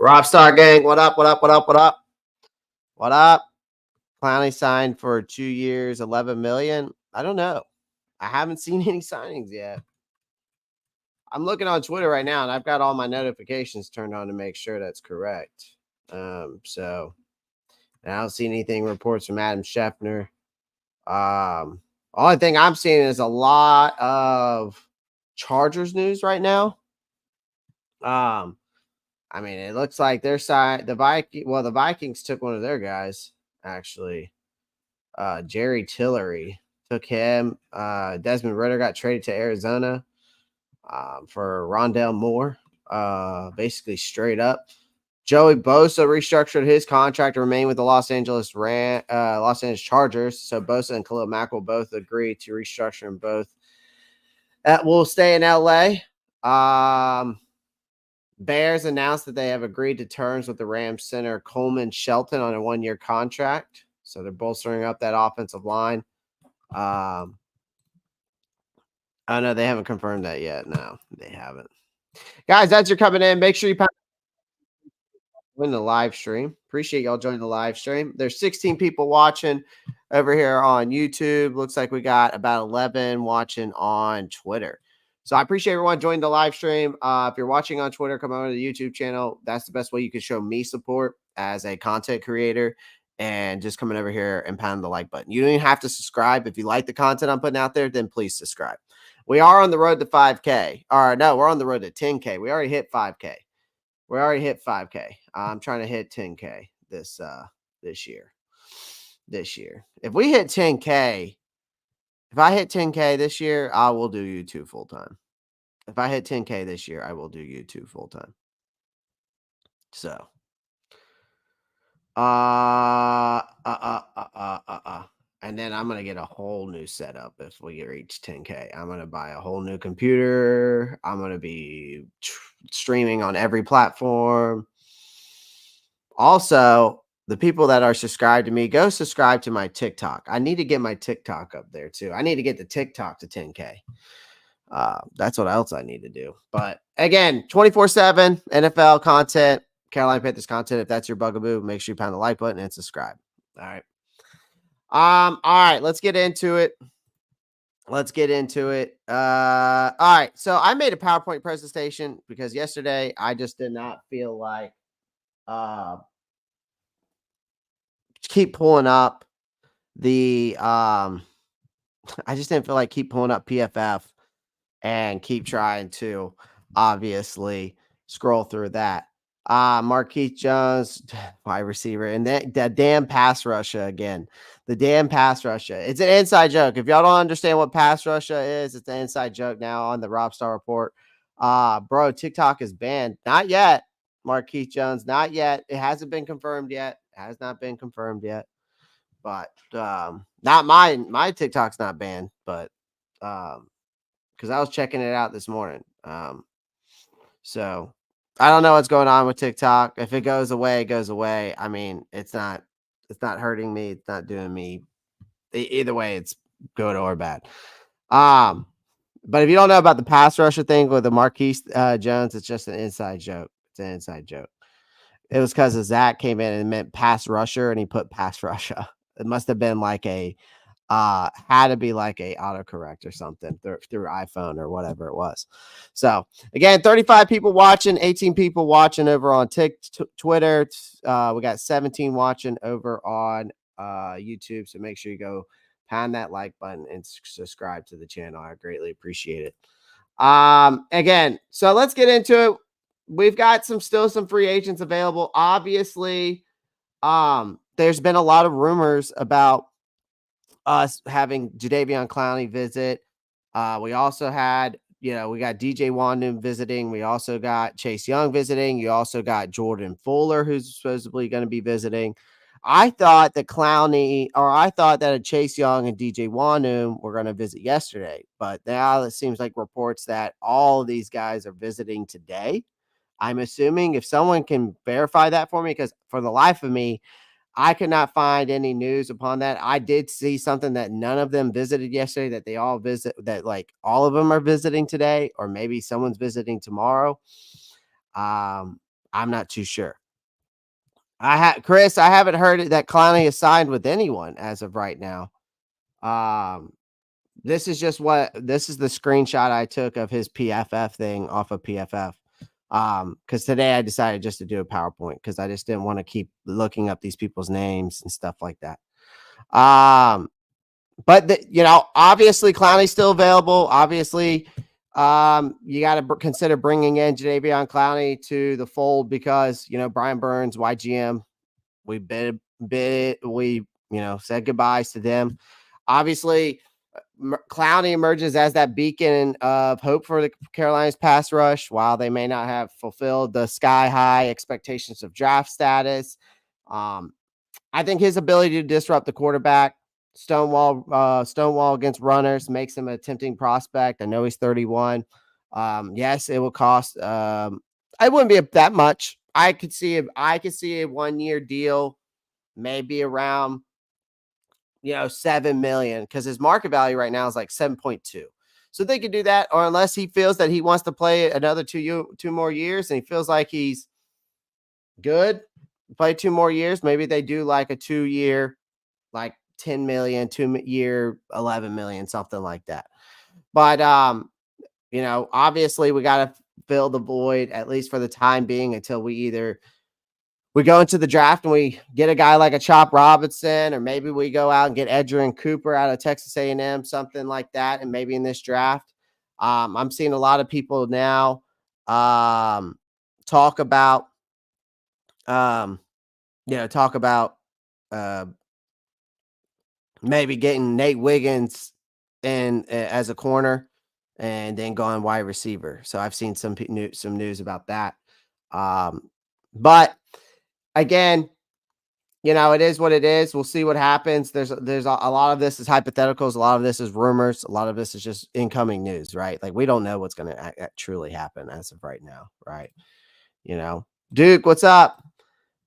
Rockstar gang, what up? What up? What up? What up? What up? Finally signed for 2 years, 11 million. I don't know. I haven't seen any signings yet. I'm looking on Twitter right now, and I've got all my notifications turned on to make sure that's correct. So and I don't see anything reports from Adam Scheffner. Only thing I'm seeing is a lot of Chargers news right now. I mean, it looks like their side, the Vikings took one of their guys, actually. Jerry Tillery took him. Desmond Ridder got traded to Arizona for Rondale Moore, basically straight up. Joey Bosa restructured his contract to remain with the Los Angeles Chargers. So Bosa and Khalil Mack will both agree to restructure them both. That will stay in LA. Bears announced that they have agreed to terms with the Rams center Coleman Shelton on a 1-year contract. So they're bolstering up that offensive line. Oh, no, they haven't confirmed that yet. No, they haven't. Guys, as you're coming in, make sure you join the live stream. Appreciate y'all joining the live stream. There's 16 people watching over here on YouTube. Looks like we got about 11 watching on Twitter. So I appreciate everyone joining the live stream. If you're watching on Twitter, come over to the YouTube channel. That's the best way you can show me support as a content creator, and just coming over here and pounding the like button. You don't even have to subscribe. If you like the content I'm putting out there, then please subscribe. We are on the road to 5K. Or no, we're on the road to 10K. We already hit 5K. We already hit 5K. I'm trying to hit 10K this year. If we hit 10K, if I hit 10K this year, I will do YouTube full time. If I hit 10K this year, I will do YouTube full time. So, and then I'm gonna get a whole new setup if we reach 10K. I'm gonna buy a whole new computer. I'm gonna be streaming on every platform. Also, the people that are subscribed to me, go subscribe to my TikTok. I need to get my TikTok up there too. I need to get the TikTok to 10K. That's what else I need to do. But again, 24/7 NFL content, Carolina Panthers content. If that's your bugaboo, make sure you pound the like button and subscribe. All right. All right, let's get into it. All right. So I made a PowerPoint presentation because yesterday I just did not feel like keep pulling up the I just didn't feel like keep pulling up PFF and keep trying to obviously scroll through that. Marquise Jones, wide receiver, and that damn pass rusher again. The damn pass rusher. It's an inside joke. If y'all don't understand what pass rusher is, it's an inside joke now on the Rockstar Report. Bro, TikTok is banned. Not yet. Marquise Jones, not yet. It hasn't been confirmed yet. It has not been confirmed yet. But not mine. My TikTok's not banned, but because I was checking it out this morning. So I don't know what's going on with TikTok. If it goes away, it goes away. I mean, it's not hurting me. It's not doing me. Either way, it's good or bad. But if you don't know about the pass rusher thing with the Marquise Jones, it's just an inside joke. It's an inside joke. It was because Zach came in and meant pass rusher, and he put pass rusher. It must have been like a had to be like a autocorrect or something through iPhone or whatever it was. So again, 35 people watching, 18 people watching over on Twitter. We got 17 watching over on YouTube. So make sure you go pound that like button and subscribe to the channel. I greatly appreciate it. Again, so let's get into it. we've got still some free agents available. Obviously, there's been a lot of rumors about us having Jadeveon Clowney visit. We also had, we got DJ Wandum visiting. We also got Chase Young visiting. You also got Jordan Fuller, who's supposedly going to be visiting. I thought that a Chase Young and DJ Wandum were going to visit yesterday, but now it seems like reports that all of these guys are visiting today. I'm assuming, if someone can verify that for me, because for the life of me, I could not find any news upon that. I did see something that none of them visited yesterday, that they all visit, that like all of them are visiting today, or maybe someone's visiting tomorrow. I'm not too sure. Chris, I haven't heard that Clowney is signed with anyone as of right now. This is the screenshot I took of his PFF thing off of PFF. Because today I decided just to do a PowerPoint because I just didn't want to keep looking up these people's names and stuff like that. But obviously Clowney's still available. Obviously, you got to consider bringing in Jadeveon Clowney to the fold because Brian Burns, YGM, we said goodbyes to them. Obviously, Clowney emerges as that beacon of hope for the Carolina's pass rush, while they may not have fulfilled the sky-high expectations of draft status. I think his ability to disrupt the quarterback, stonewall against runners, makes him a tempting prospect. I know he's 31. Yes, it will cost. It wouldn't be that much. I could see a 1-year deal, maybe around 7 million, because his market value right now is like 7.2. So they could do that, or unless he feels that he wants to play another 2 more years and he feels like he's good, play 2 more years, maybe they do like a 2-year, like 10 million, 2-year, 11 million, something like that. But obviously we got to fill the void, at least for the time being, until we go into the draft and we get a guy like a Chop Robinson, or maybe we go out and get Edgerrin Cooper out of Texas A&M, something like that. And maybe in this draft, I'm seeing a lot of people now talk about maybe getting Nate Wiggins in as a corner and then going wide receiver. So I've seen some news about that. But again, it is what it is. We'll see what happens. There's a lot of this is hypotheticals. A lot of this is rumors. A lot of this is just incoming news, right? Like, we don't know what's going to truly happen as of right now, right? Duke, what's up?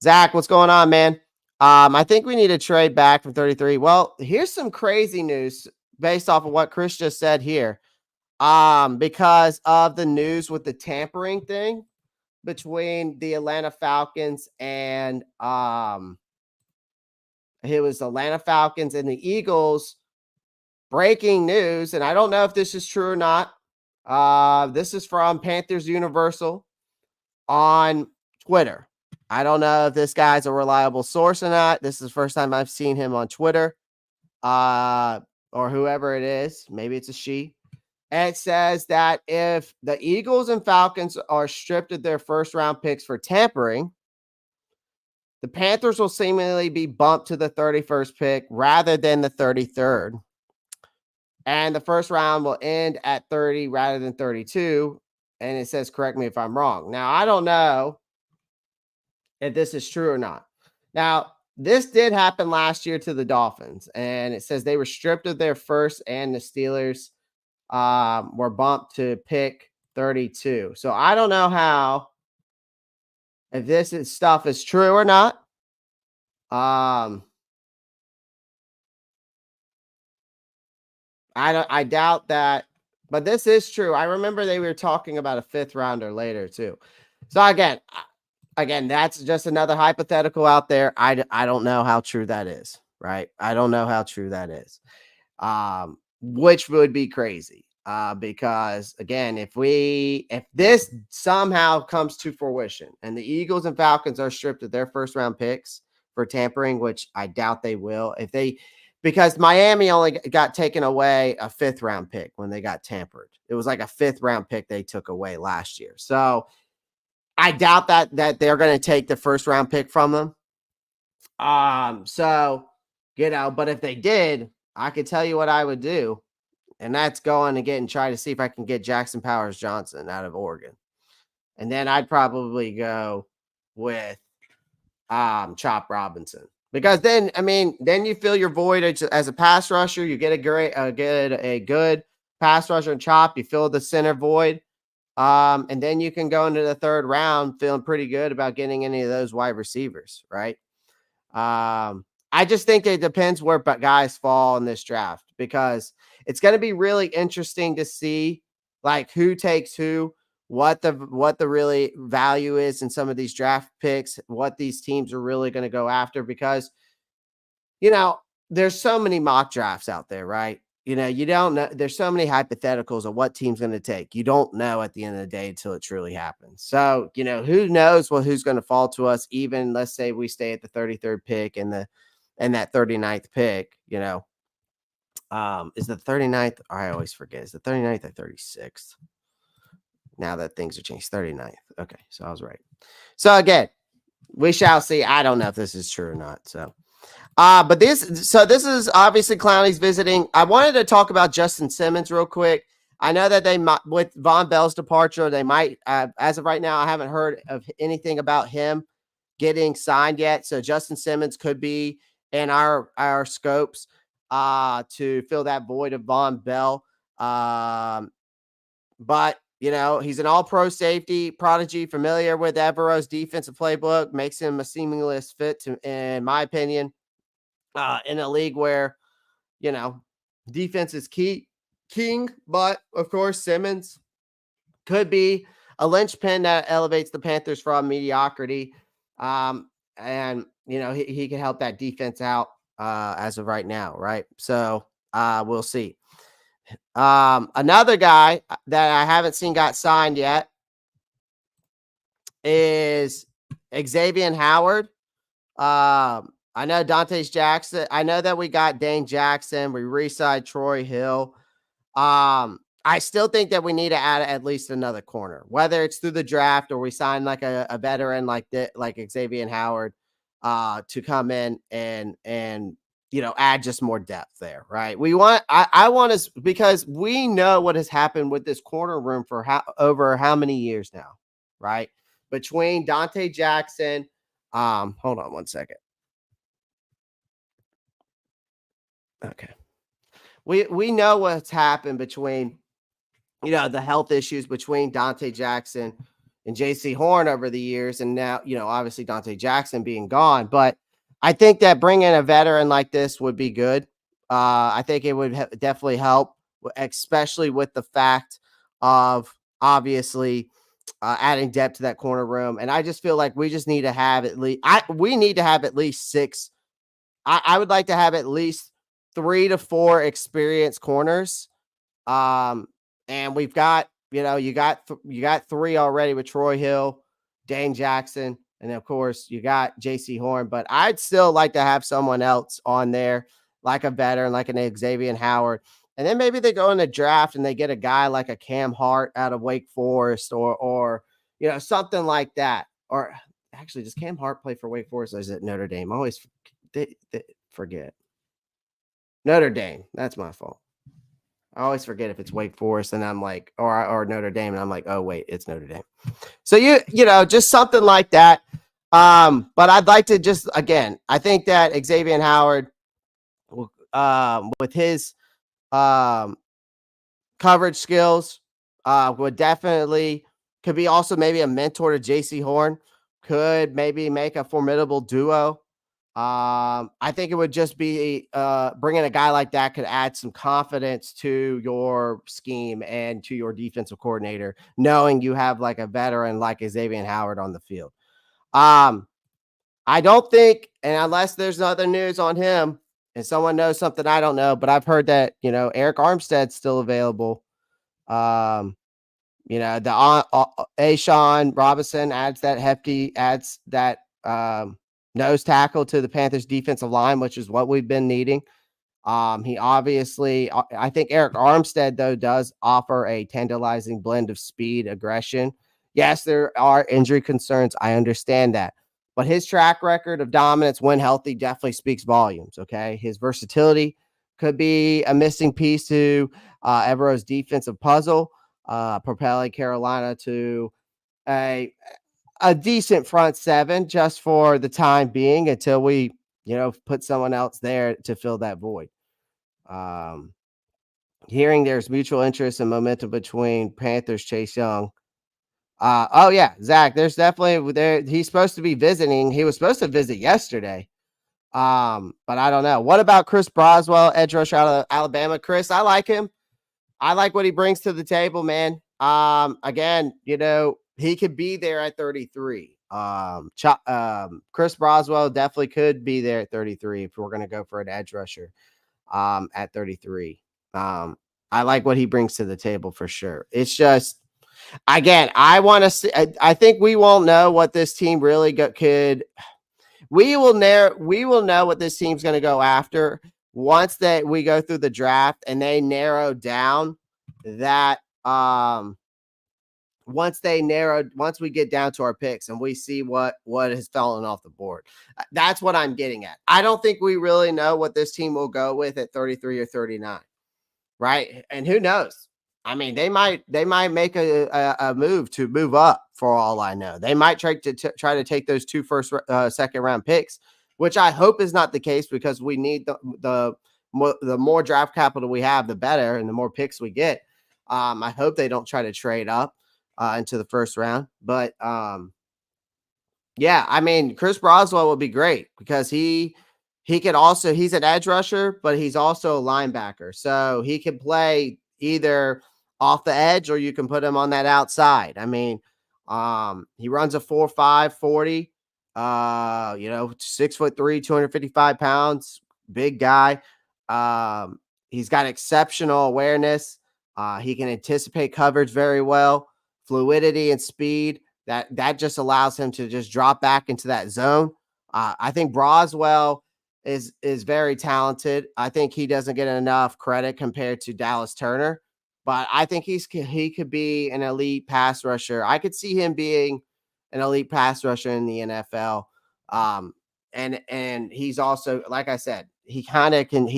Zach, what's going on, man? I think we need to trade back from 33. Well, here's some crazy news based off of what Chris just said here. Because of the news with the tampering thing between the Atlanta Falcons and it was the Atlanta Falcons and the Eagles. Breaking news, and I don't know if this is true or not. This is from Panthers Universal on Twitter. I don't know if this guy's a reliable source or not. This is the first time I've seen him on Twitter, or whoever it is. Maybe it's a she. And it says that if the Eagles and Falcons are stripped of their first-round picks for tampering, the Panthers will seemingly be bumped to the 31st pick rather than the 33rd. And the first round will end at 30 rather than 32. And it says, correct me if I'm wrong. Now, I don't know if this is true or not. Now, this did happen last year to the Dolphins. And it says they were stripped of their first, and the Steelers were bumped to pick 32. So I don't know if this stuff is true or not. I doubt that, but this is true. I remember they were talking about a 5th rounder later too. So again, that's just another hypothetical out there. I don't know how true that is, right? I don't know how true that is. Which would be crazy. Because again, if this somehow comes to fruition and the Eagles and Falcons are stripped of their first round picks for tampering, which I doubt they will, because Miami only got taken away a 5th round pick when they got tampered. It was like a 5th round pick they took away last year. So I doubt that they're going to take the first round pick from them. So, but if they did, I could tell you what I would do. And that's going again and try to see if I can get Jackson Powers Johnson out of Oregon. And then I'd probably go with Chop Robinson. Because then, then you fill your void as a pass rusher. You get a good pass rusher and Chop. You fill the center void. And then you can go into the third round feeling pretty good about getting any of those wide receivers, right? I just think it depends where guys fall in this draft, because it's going to be really interesting to see like who takes who, what the really value is in some of these draft picks, what these teams are really going to go after, because there's so many mock drafts out there, right? You don't know. There's so many hypotheticals of what team's going to take. You don't know at the end of the day until it truly happens. So, who knows who's going to fall to us, even let's say we stay at the 33rd pick and that 39th pick, is the 39th? I always forget. Is the 39th or 36th? Now that things are changed, 39th. Okay. So I was right. So again, we shall see. I don't know if this is true or not. So, but this is obviously Clowney's visiting. I wanted to talk about Justin Simmons real quick. I know that they might, with Von Bell's departure, they might, as of right now, I haven't heard of anything about him getting signed yet. So Justin Simmons could be in our scopes to fill that void of Von Bell. But he's an all-pro safety prodigy, familiar with Evero's defensive playbook, makes him a seamless fit, in my opinion, in a league where, defense is king. But, of course, Simmons could be a linchpin that elevates the Panthers from mediocrity. And, he can help that defense out as of right now, right? So we'll see. Another guy that I haven't seen got signed yet is Xavier Howard. I know Dante's Jackson. I know that we got Dane Jackson. We re-signed Troy Hill. I still think that we need to add at least another corner, whether it's through the draft or we sign like a veteran like Xavier Howard to come in and add just more depth there, right? I want us, because we know what has happened with this corner room for over how many years now, right? Between Dante Jackson, hold on one second. Okay. We know what's happened between, the health issues between Dante Jackson and JC Horn over the years. And now, obviously Dante Jackson being gone, but I think that bringing a veteran like this would be good. I think it would definitely help, especially with the fact of obviously adding depth to that corner room. And I just feel like we just need to have we need to have at least six. I would like to have at least 3 to 4 experienced corners. And we've got, you got 3 already with Troy Hill, Dane Jackson, and of course you got JC Horn, but I'd still like to have someone else on there, like a veteran, like an Xavier Howard. And then maybe they go in the draft and they get a guy like a Cam Hart out of Wake Forest or something like that. Or actually, does Cam Hart play for Wake Forest or is it Notre Dame? I always forget. Notre Dame. That's my fault. I always forget if it's Wake Forest and I'm like, or Notre Dame, and I'm like, oh wait, it's Notre Dame. So just something like that. But I'd like to just, again, I think that Xavier Howard, with his coverage skills, would definitely could be also maybe a mentor to JC Horn, could maybe make a formidable duo. I think it would just be bringing a guy like that could add some confidence to your scheme and to your defensive coordinator, knowing you have like a veteran like Xavier Howard on the field. I don't think, and unless there's other news on him and someone knows something I don't know, but I've heard that, Eric Armstead's still available. The Ashawn Robinson adds that nose tackle to the Panthers defensive line, which is what we've been needing. He obviously, I think Eric Armstead, though, does offer a tantalizing blend of speed, aggression, Yes, there are injury concerns. I understand that. But his track record of dominance when healthy definitely speaks volumes. Okay. His versatility could be a missing piece to Evero's defensive puzzle, propelling Carolina to a a decent front seven just for the time being until we, put someone else there to fill that void. Um, Hearing there's mutual interest and momentum between Panthers Chase Young. Oh yeah, Zach. There's definitely there. He's supposed to be visiting. He was supposed to visit yesterday. But I don't know. What about Chris Broswell, edge rusher out of Alabama? Chris, I like him. I like what he brings to the table, man. Again, he could be there at 33. Chris Broswell definitely could be there at 33 if we're going to go for an edge rusher. At 33. Um, I like what he brings to the table for sure. It's just, again, I want to see. I think we won't know what this team really could. We will know what this team's going to go after once that we go through the draft and they narrow down that once we get down to our picks and we see what has fallen off the board. That's what I'm getting at. I don't think we really know what this team will go with at 33 or 39, right? And who knows? I mean, they might make a move to move up for all I know. They might try to take those two second round picks, which I hope is not the case because we need the more draft capital we have, the better, and the more picks we get. I hope they don't try to trade up into the first round. But yeah, I mean, Chris Broswell would be great because he's an edge rusher, but he's also a linebacker. So he can play either off the edge or you can put him on that outside. I mean, he runs a 4.5 40, 6'3", 255 pounds, big guy. He's got exceptional awareness. He can anticipate coverage very well, fluidity and speed. That just allows him to just drop back into that zone. I think Broswell is very talented. I think he doesn't get enough credit compared to Dallas Turner, but I think he could be an elite pass rusher. I could see him being an elite pass rusher in the NFL. And he's also, like I said, he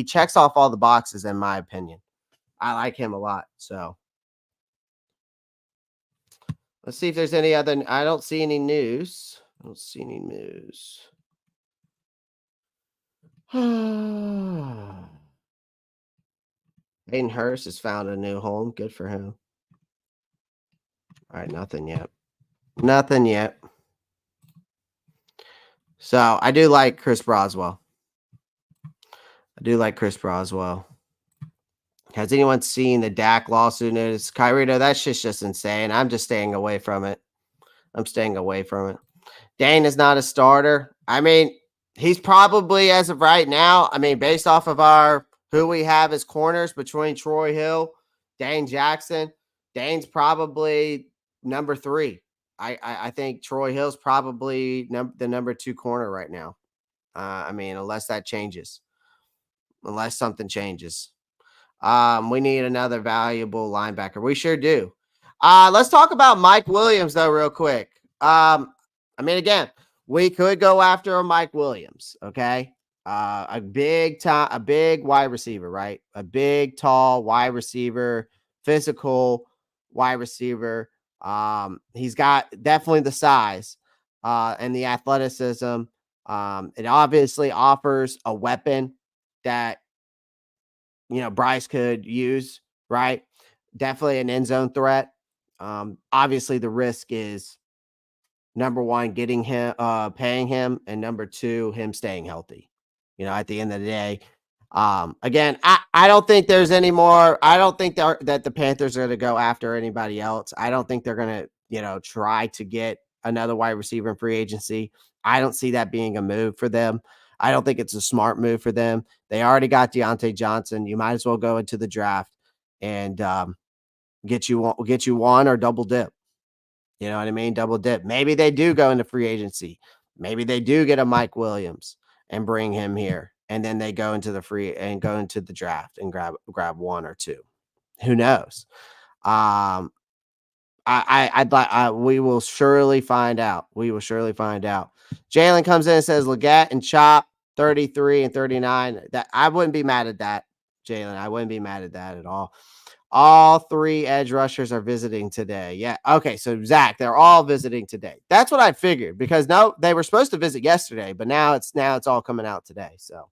checks off all the boxes in my opinion. I like him a lot. So let's see if there's any other. I don't see any news. Hayden Hurst has found a new home. Good for him. All right, nothing yet. So I do like Chris Broswell. Has anyone seen the Dak lawsuit notice? Kyrito, that shit's just insane. I'm just staying away from it. Dane is not a starter. I mean, he's probably, as of right now, I mean, based off of who we have as corners between Troy Hill, Dane Jackson, Dane's probably number 3. I think Troy Hill's probably the number 2 corner right now. I mean, unless something changes. We need another valuable linebacker. We sure do. Let's talk about Mike Williams, though, real quick. I mean, again, we could go after a Mike Williams, okay? A big wide receiver, right? A big, tall wide receiver, physical wide receiver. He's got definitely the size and the athleticism. It obviously offers a weapon that Bryce could use, right? Definitely an end zone threat. Obviously the risk is number 1, getting him, paying him, and number 2, him staying healthy. At the end of the day, again, I don't think there's any more. I don't think that the Panthers are going to go after anybody else. I don't think they're going to, try to get another wide receiver in free agency. I don't see that being a move for them. I don't think it's a smart move for them. They already got Deontay Johnson. You might as well go into the draft and get you one or double dip. You know what I mean? Double dip. Maybe they do go into free agency. Maybe they do get a Mike Williams and bring him here. And then they go into the draft and grab 1 or 2. Who knows? We will surely find out. We will surely find out. Jalen comes in and says Leggett and Chop 33 and 39. That I wouldn't be mad at that, Jalen. I wouldn't be mad at that at all. All three edge rushers are visiting today. Yeah. Okay. So Zach, they're all visiting today. That's what I figured because no, they were supposed to visit yesterday, but now it's all coming out today. So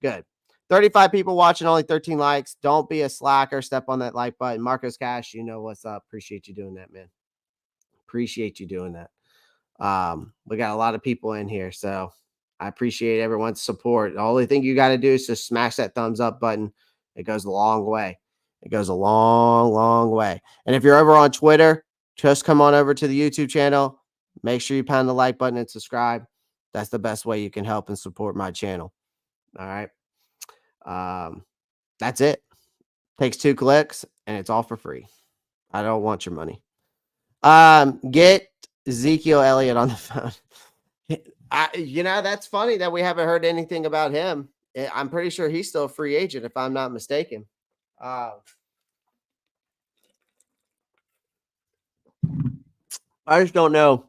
good. 35 people watching, only 13 likes. Don't be a slacker. Step on that like button. Marcos Cash, you know what's up. Appreciate you doing that, man. Appreciate you doing that. We got a lot of people in here, so I appreciate everyone's support. The only thing you got to do is just smash that thumbs up button. It goes a long way. It goes a long, long way. And if you're over on Twitter, just come on over to the YouTube channel. Make sure you pound the like button and subscribe. That's the best way you can help and support my channel. All right. That's it. Takes 2 clicks and it's all for free. I don't want your money. Get Ezekiel Elliott on the phone. That's funny that we haven't heard anything about him. I'm pretty sure he's still a free agent, if I'm not mistaken. I just don't know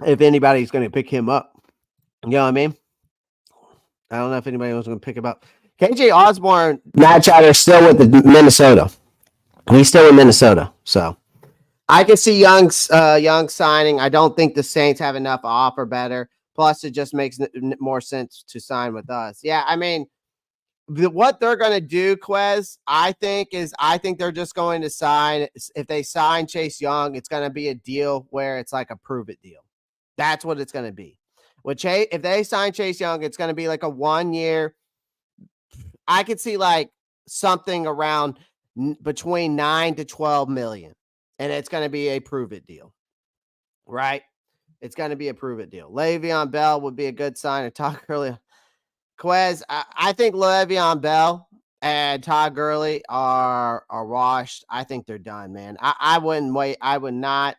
if anybody's going to pick him up. You know what I mean? I don't know if anybody was going to pick him up. KJ Osborne, Matt Chatter, still with the Minnesota. He's still in Minnesota, so I can see Young signing. I don't think the Saints have enough to offer better. Plus, it just makes more sense to sign with us. Yeah, I mean, what they're going to do, Quez, I think they're just going to sign. If they sign Chase Young, it's going to be a deal where it's like a prove it deal. That's what it's going to be. If they sign Chase Young, it's going to be like a 1 year. I could see like something around between 9 to 12 million. And it's going to be a prove it deal, right? It's going to be a prove it deal. Le'Veon Bell would be a good sign. I talked earlier. Quez, I think Le'Veon Bell and Todd Gurley are washed. I think they're done, man. I wouldn't wait. I would not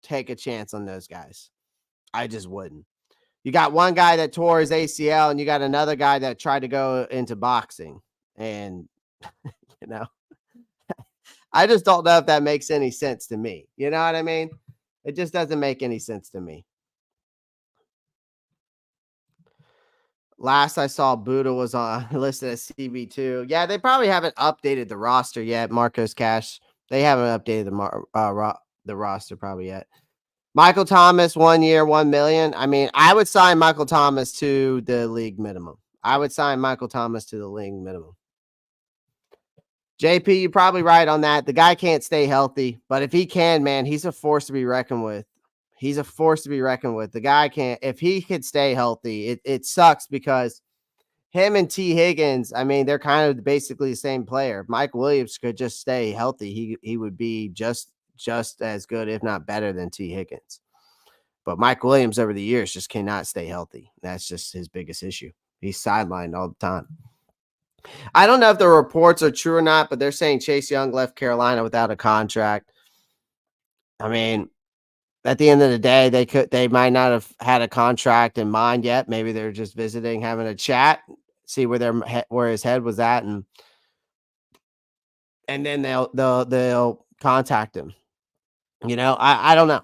take a chance on those guys. I just wouldn't. You got one guy that tore his ACL, and you got another guy that tried to go into boxing. And, I just don't know if that makes any sense to me. You know what I mean? It just doesn't make any sense to me. Last I saw, Buddha was on listed as CB2. Yeah, they probably haven't updated the roster yet. Marcos Cash, they haven't updated the roster probably yet. Michael Thomas, 1 year, 1 million. I mean, I would sign Michael Thomas to the league minimum. JP, you're probably right on that. The guy can't stay healthy, but if he can, man, he's a force to be reckoned with. The guy can't. If he could stay healthy, it sucks because him and T. Higgins, I mean, they're kind of basically the same player. If Mike Williams could just stay healthy, he would be just as good, if not better, than T. Higgins. But Mike Williams over the years just cannot stay healthy. That's just his biggest issue. He's sidelined all the time. I don't know if the reports are true or not, but they're saying Chase Young left Carolina without a contract. I mean, at the end of the day, they might not have had a contract in mind yet. Maybe they're just visiting, having a chat, see where his head was at, and then they'll contact him. I don't know.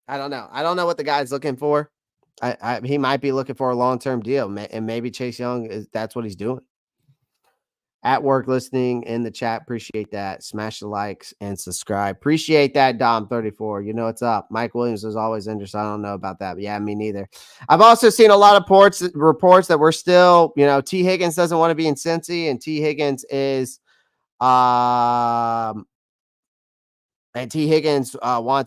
I don't know what the guy's looking for. He might be looking for a long-term deal, and maybe Chase Young that's what he's doing. At work listening in the chat. Appreciate that. Smash the likes and subscribe. Appreciate that, Dom34. You know what's up. Mike Williams is always interested. I don't know about that, but yeah, me neither. I've also seen a lot of reports that we're still, T. Higgins doesn't want to be in Cincy, and T. Higgins is wants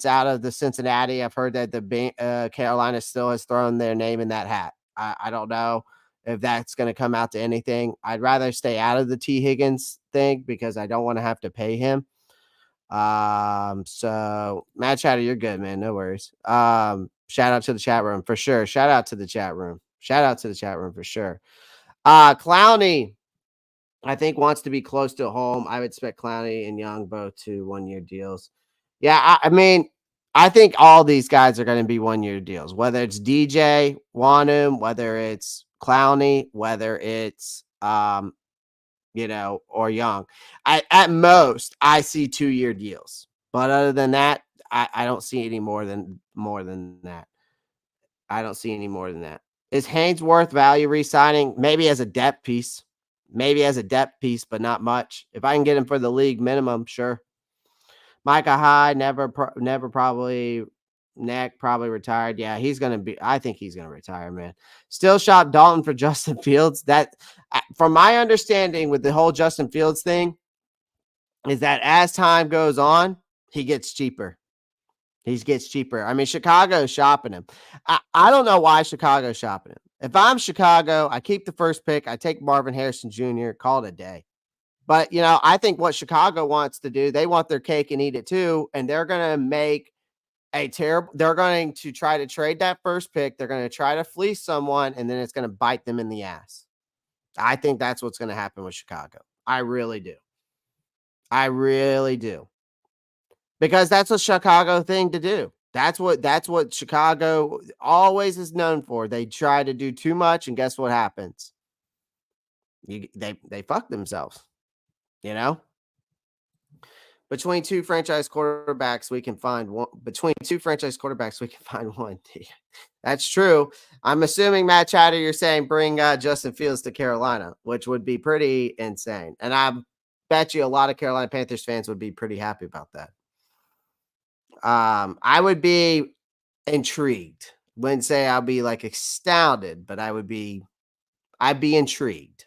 out of the Cincinnati. I've heard that the Carolina still has thrown their name in that hat. I don't know if that's going to come out to anything. I'd rather stay out of the T. Higgins thing because I don't want to have to pay him. So Matt Chatter, you're good, man. No worries. Shout out to the chat room for sure. Shout out to the chat room for sure. Clowney, I think, wants to be close to home. I would expect Clowney and Young both to 1 year deals. Yeah, I mean, I think all these guys are going to be 1 year deals, whether it's DJ, Wanum, whether it's Clowney, whether it's, or Young. At most, I see 2 year deals. But other than that, I don't see any more than that. I don't see any more than that. Is Haynes worth value re-signing? Maybe as a depth piece. Maybe as a depth piece, but not much. If I can get him for the league minimum, sure. Micah Hyde, never probably. Neck probably retired. Yeah, he's gonna be. I think he's gonna retire, man. Still shop Dalton for Justin Fields. That, from my understanding, with the whole Justin Fields thing, is that as time goes on, he gets cheaper. He gets cheaper. I mean, Chicago's shopping him. I don't know why Chicago's shopping him. If I'm Chicago, I keep the first pick. I take Marvin Harrison Jr., call it a day. But, I think what Chicago wants to do, they want their cake and eat it too. And they're going to make they're going to try to trade that first pick. They're going to try to fleece someone, and then it's going to bite them in the ass. I think that's what's going to happen with Chicago. I really do. I really do. Because that's a Chicago thing to do. That's what Chicago always is known for. They try to do too much, and guess what happens? They fuck themselves. Between two franchise quarterbacks, we can find one. Between two franchise quarterbacks, we can find one. That's true. I'm assuming, Matt Chatter, you're saying bring Justin Fields to Carolina, which would be pretty insane. And I bet you a lot of Carolina Panthers fans would be pretty happy about that. I would be intrigued. Wouldn't say I'll be like astounded, but I'd be intrigued.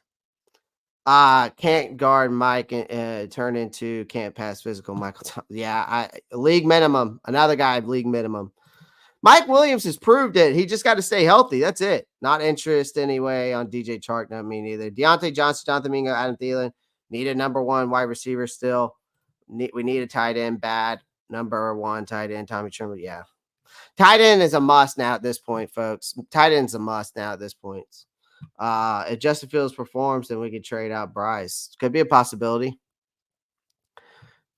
Can't guard Mike and turn into can't pass physical Michael Thomas. Yeah, league minimum. Another guy league minimum. Mike Williams has proved it. He just got to stay healthy. That's it. Not interest anyway on DJ Chark. Not me neither. Deontay Johnson, Jonathan Mingo, Adam Thielen. Need a number one wide receiver still. We need a tight end bad. Number one tight end, Tommy Trimble. Yeah. Tight end is a must now at this point, folks. Tight end's a must now at this point. If Justin Fields performs, then we could trade out Bryce. Could be a possibility.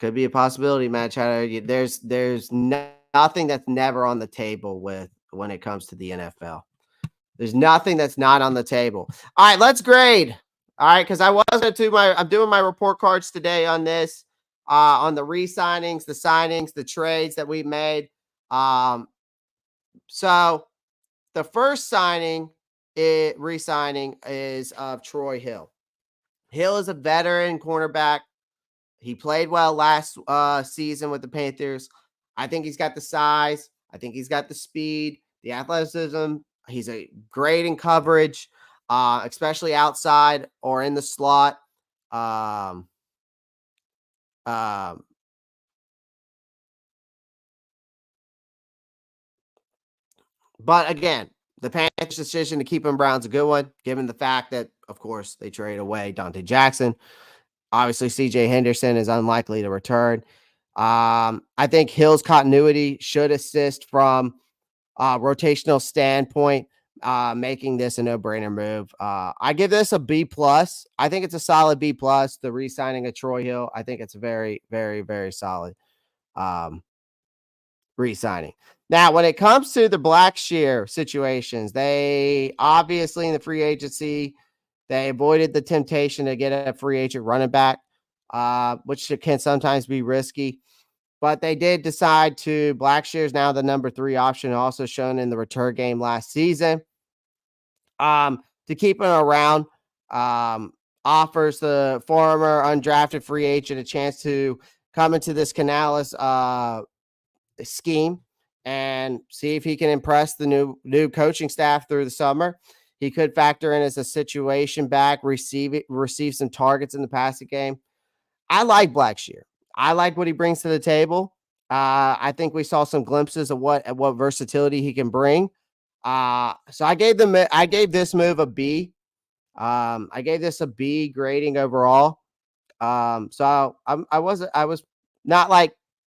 Could be a possibility, Matt Chatter. There's nothing that's never on the table when it comes to the NFL. There's nothing that's not on the table. All right, let's grade. All right, because I'm doing my report cards today on this, on the re-signings, the signings, the trades that we made. So the first re-signing is of Troy Hill. Hill is a veteran cornerback. He played well last season with the Panthers. I think he's got the size. I think he's got the speed, the athleticism. He's a great in coverage, especially outside or in the slot. But again, the Panthers' decision to keep him Brown's a good one, given the fact that, of course, they trade away Dante Jackson. Obviously, CJ Henderson is unlikely to return. I think Hill's continuity should assist from a rotational standpoint, making this a no-brainer move. I give this a B+. I think it's a solid B+. The re-signing of Troy Hill, I think it's a very, very, very solid re-signing. Now, when it comes to the Blackshear situations, they obviously in the free agency, they avoided the temptation to get a free agent running back, which can sometimes be risky. But they did decide to. Blackshear is now the number 3 option, also shown in the return game last season. To keep him around, offers the former undrafted free agent a chance to come into this Canales scheme and see if he can impress the new coaching staff through the summer. He could factor in as a situation back, receive some targets in the passing game. I like Blackshear. I like what he brings to the table. I think we saw some glimpses of what versatility he can bring. So I gave this move a B. I gave this a B grading overall. So I was not like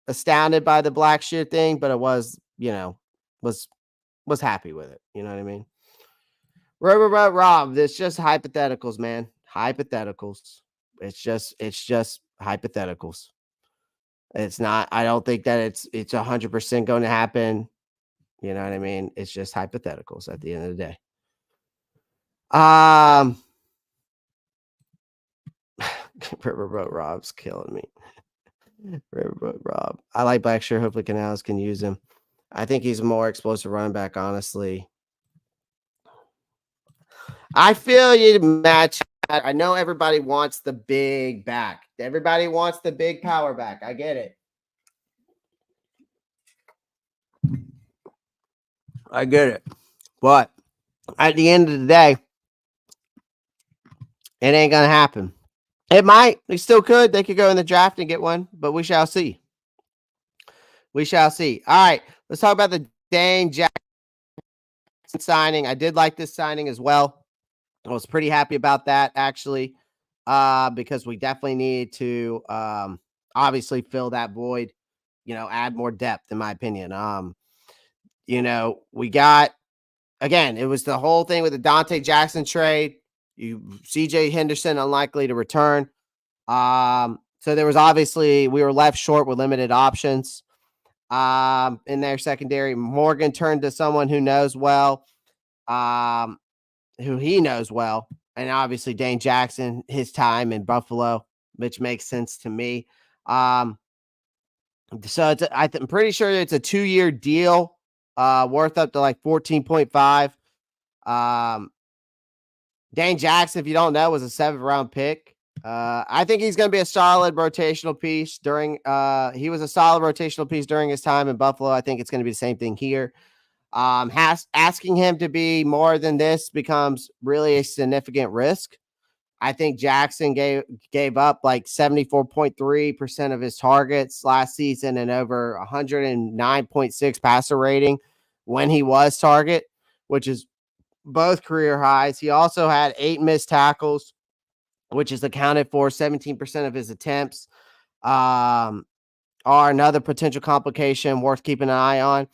astounded by the Blackshear thing, but it was, was happy with it. You know what I mean? Rob, it's just hypotheticals, man. Hypotheticals. It's just hypotheticals. It's not. I don't think that it's 100% going to happen. You know what I mean? It's just hypotheticals at the end of the day. Riverboat Rob's killing me. Riverboat Rob. I like Blackshear. Hopefully Canals can use him. I think he's a more explosive running back, honestly. I feel you, Matt. I know everybody wants the big back. Everybody wants the big power back. I get it. I get it. But at the end of the day, it ain't going to happen. It might. They still could. They could go in the draft and get one, but we shall see. We shall see. All right. Let's talk about the Dane Jackson signing. I did like this signing as well. I was pretty happy about that, actually, because we definitely needed to obviously fill that void, add more depth, in my opinion. We got, again, it was the whole thing with the Dante Jackson trade. CJ Henderson unlikely to return. So there was obviously, we were left short with limited options in their secondary. Morgan turned to someone who knows well, who he knows well. And obviously Dane Jackson, his time in Buffalo, which makes sense to me. So I'm pretty sure it's a 2-year deal, worth up to like 14.5. Dane Jackson, if you don't know, was a 7th-round pick. I think he's going to be a solid rotational piece during. He was a solid rotational piece during his time in Buffalo. I think it's going to be the same thing here. Asking him to be more than this becomes really a significant risk. I think Jackson gave up like 74.3% of his targets last season and over 109.6 passer rating when he was target, which is both career highs. He also had 8 missed tackles, which is accounted for 17% of his attempts. Are another potential complication worth keeping an eye on.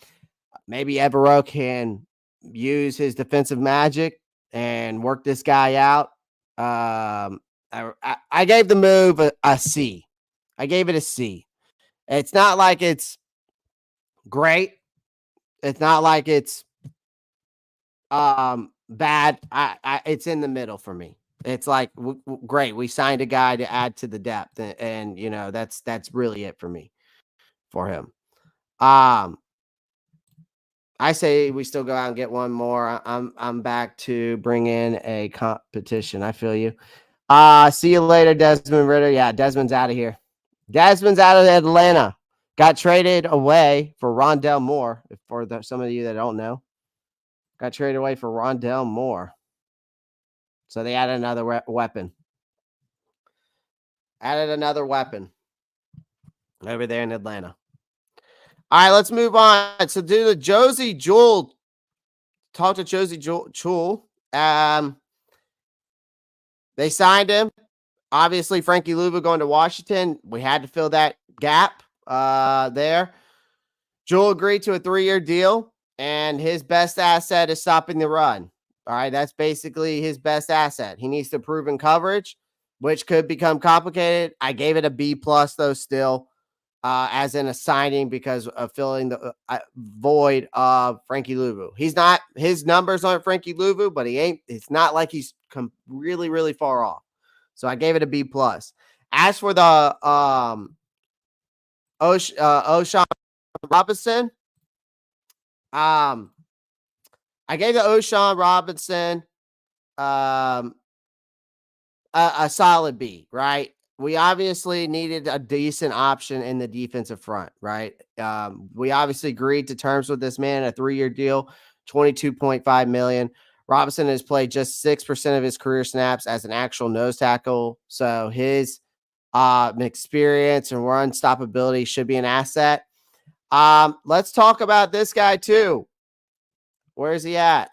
Maybe Evero can use his defensive magic and work this guy out. I gave the move a C. I gave it a C. It's not like it's great. It's not like it's bad. It's in the middle for me. It's like great. We signed a guy to add to the depth, and that's really it for me for him. I say we still go out and get one more. I'm back to bring in a competition. I feel you. See you later, Desmond Ritter. Yeah, Desmond's out of here. Desmond's out of Atlanta. Got traded away for Rondell Moore. For some of you that don't know, got traded away for Rondell Moore. So they added another weapon. Added another weapon over there in Atlanta. All right, let's move on. So do the Josie Jewell. Talk to Josie Jewell. They signed him. Obviously, Frankie Louvu going to Washington. We had to fill that gap there. Jewell agreed to a 3-year deal, and his best asset is stopping the run. All right, that's basically his best asset. He needs to prove in coverage, which could become complicated. I gave it a B+, though, still. As in a signing because of filling the void of Frankie Louvu. His numbers aren't Frankie Louvu, but it's not like he's come really, really far off. So I gave it a B+. As for the O'Shawn Robinson, I gave the O'Shawn Robinson a solid B, right? We obviously needed a decent option in the defensive front, right? We obviously agreed to terms with this man, a 3-year deal, $22.5 million. Robinson has played just 6% of his career snaps as an actual nose tackle. So his experience and run stoppability should be an asset. Let's talk about this guy too. Where's he at?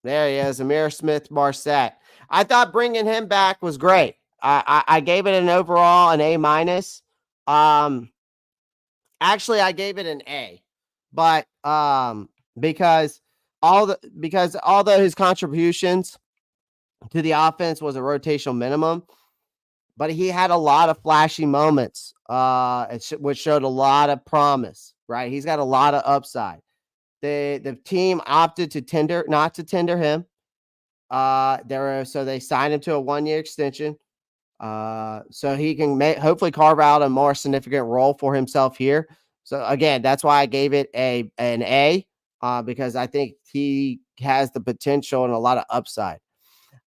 There he is, Amir Smith-Marsette. I thought bringing him back was great. I gave it an overall an A-. Actually, I gave it an A, but because although his contributions to the offense was a rotational minimum, but he had a lot of flashy moments, which showed a lot of promise. Right, he's got a lot of upside. The team opted to not to tender him. So they signed him to a 1-year extension. So he can hopefully carve out a more significant role for himself here. So again, that's why I gave it an A, because I think he has the potential and a lot of upside.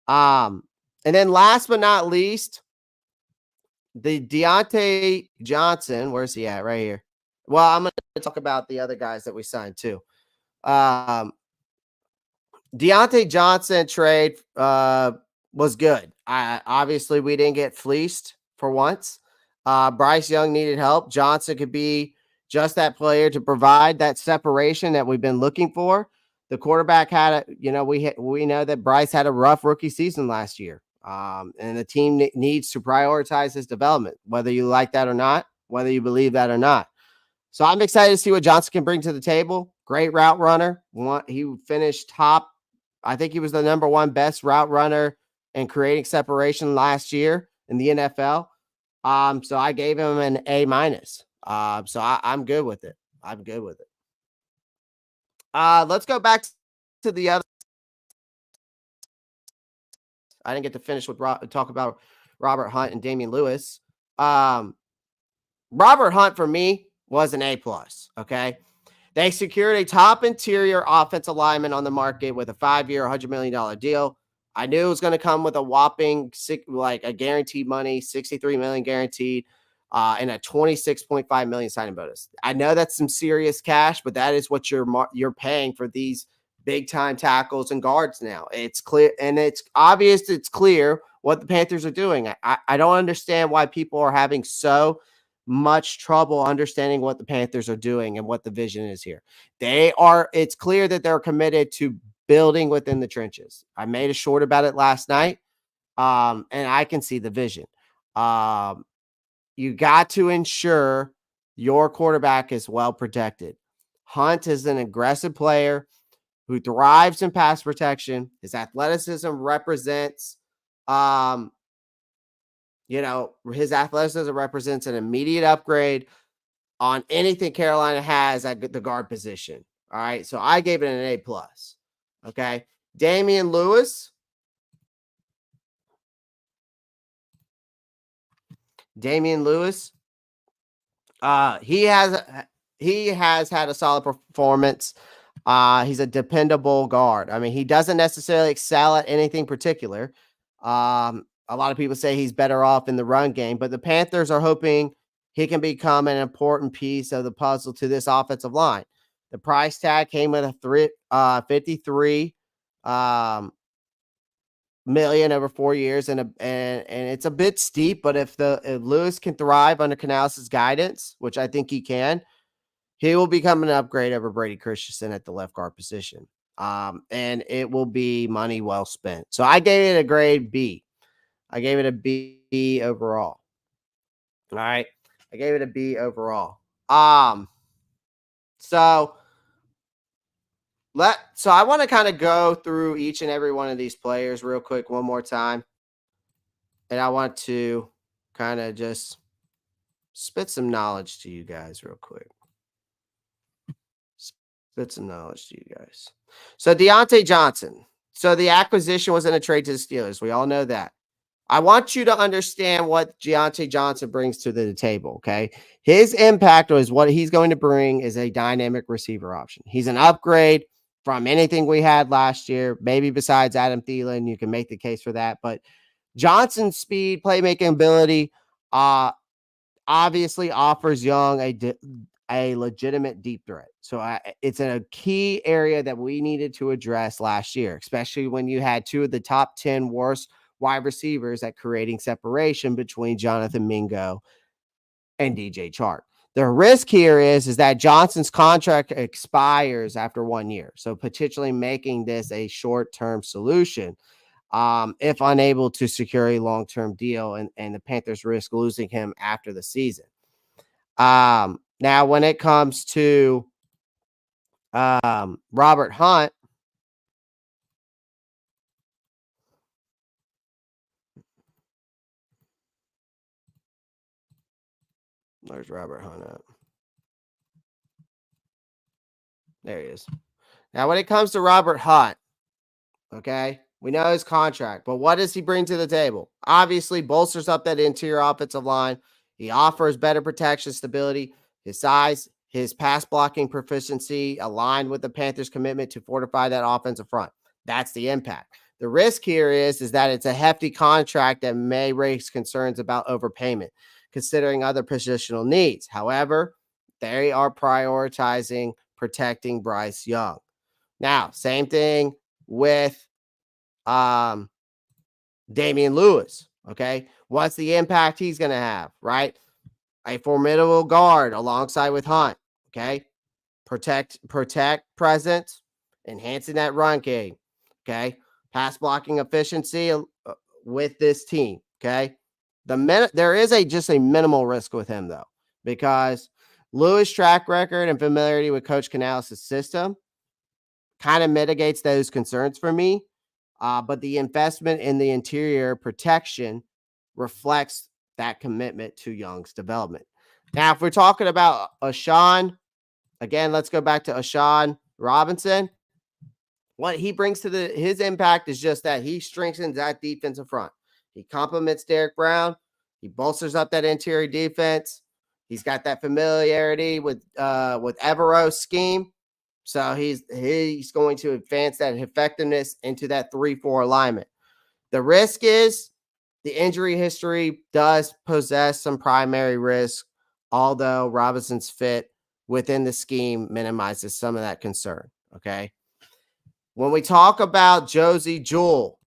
And then last but not least, the Deontay Johnson. Where's he at? Right here. Well, I'm going to talk about the other guys that we signed too. Deontay Johnson trade was good. Obviously, we didn't get fleeced for once. Bryce Young needed help. Johnson could be just that player to provide that separation that we've been looking for. The quarterback had we know that Bryce had a rough rookie season last year, and the team needs to prioritize his development, whether you like that or not, whether you believe that or not. So I'm excited to see what Johnson can bring to the table. Great route runner. He finished top. I think he was the number one best route runner in creating separation last year in the NFL. So I gave him an A minus. So I'm good with it. I'm good with it. Let's go back to the other. I didn't get to finish with talk about Robert Hunt and Damian Lewis. Robert Hunt for me was an A plus. Okay. They secured a top interior offensive lineman on the market with a 5-year, $100 million deal. I knew it was going to come with a whopping a guaranteed money, $63 million guaranteed, and a $26.5 million signing bonus. I know that's some serious cash, but that is what you're paying for these big time tackles and guards now. It's clear, and it's obvious. It's clear what the Panthers are doing. I don't understand why people are having so much trouble understanding what the Panthers are doing and what the vision is here. It's clear that they're committed to building within the trenches. I made a short about it last night. And I can see the vision. You got to ensure your quarterback is well protected. Hunt is an aggressive player who thrives in pass protection. His athleticism represents his athleticism represents an immediate upgrade on anything Carolina has at the guard position. All right. So I gave it an A plus. Okay. Damian Lewis. He has had a solid performance. He's a dependable guard. I mean, he doesn't necessarily excel at anything particular. A lot of people say he's better off in the run game, but the Panthers are hoping he can become an important piece of the puzzle to this offensive line. The price tag came with a 53 million over 4 years, and it's a bit steep. But if Lewis can thrive under Canales' guidance, which I think he can, he will become an upgrade over Brady Christensen at the left guard position. And it will be money well spent. So I gave it a grade B. I gave it a B overall. All right. I gave it a B overall. So I want to kind of go through each and every one of these players real quick one more time. And I want to kind of just spit some knowledge to you guys real quick. So Deontay Johnson. So the acquisition was in a trade to the Steelers. We all know that. I want you to understand what Deontay Johnson brings to the table, okay? His impact is what he's going to bring is a dynamic receiver option. He's an upgrade from anything we had last year, maybe besides Adam Thielen. You can make the case for that. But Johnson's speed, playmaking ability, obviously offers Young a legitimate deep threat. So it's a key area that we needed to address last year, especially when you had two of the top 10 worst wide receivers at creating separation between Jonathan Mingo and DJ Chark. The risk here is that Johnson's contract expires after 1 year. So potentially making this a short-term solution if unable to secure a long-term deal, and the Panthers risk losing him after the season. Now, when it comes to Robert Hunt, where's Robert Hunt at? There he is. Now, when it comes to Robert Hunt, okay, We know his contract, but what does he bring to the table? Obviously, bolsters up that interior offensive line. He offers better protection, stability, his size, his pass blocking proficiency aligned with the Panthers' commitment to fortify that offensive front. That's the impact. The risk here is that it's a hefty contract that may raise concerns about overpayment, considering other positional needs. However, they are prioritizing protecting Bryce Young. Now, same thing with Damian Lewis. Okay. What's the impact he's going to have, right? A formidable guard alongside with Hunt. Okay. Protect presence, enhancing that run game. Okay. Pass blocking efficiency with this team. Okay. There is just a minimal risk with him though, because Lewis' track record and familiarity with Coach Canales' system kind of mitigates those concerns for me. But the investment in the interior protection reflects that commitment to Young's development. Now, if we're talking about Ashawn, again, let's go back to Ashawn Robinson. What he brings to his impact is just that he strengthens that defensive front. He complements Derek Brown. He bolsters up that interior defense. He's got that familiarity with Evero's scheme. So he's going to advance that effectiveness into that 3-4 alignment. The risk is the injury history does possess some primary risk, although Robinson's fit within the scheme minimizes some of that concern. Okay. When we talk about Josie Jewell,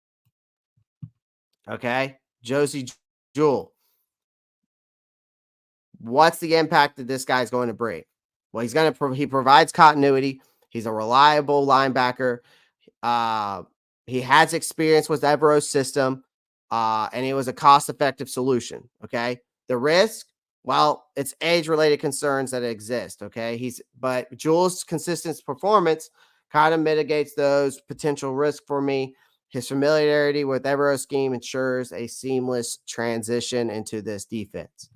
okay, Josie Jewell, what's the impact that this guy's going to bring? Well, he provides continuity. He's a reliable linebacker. He has experience with Evero's system, and it was a cost-effective solution. Okay, the risk, well, it's age-related concerns that exist. Okay, but Jewell's consistent performance kind of mitigates those potential risks for me. His familiarity with Evero's scheme ensures a seamless transition into this defense.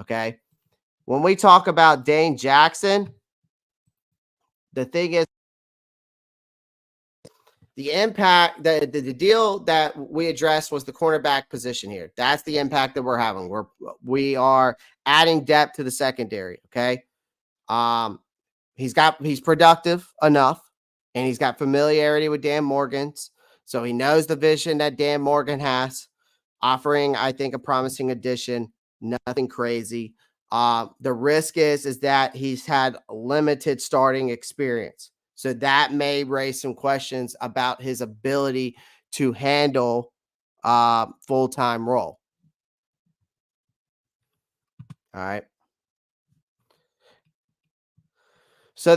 Okay, when we talk about Dane Jackson, the thing is, the impact, the deal that we addressed was the cornerback position here. That's the impact that we're having. We are adding depth to the secondary. Okay. He's productive enough, and he's got familiarity with Dan Morgan's. So he knows the vision that Dan Morgan has, offering, I think, a promising addition. Nothing crazy. The risk is that he's had limited starting experience. So that may raise some questions about his ability to handle full-time role. All right. So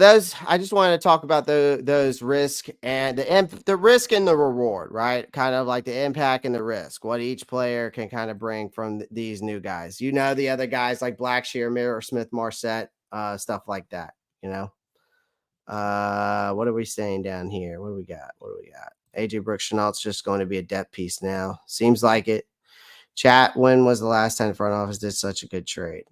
I just wanted to talk about those risks and the risk and the reward, right? Kind of like the impact and the risk, what each player can kind of bring from these new guys. The other guys like Blackshear, or Smith-Marsette, stuff like that, What are we saying down here? What do we got? AJ Brooks Chenault's just going to be a depth piece now. Seems like it. Chat, when was the last time the front office did such a good trade?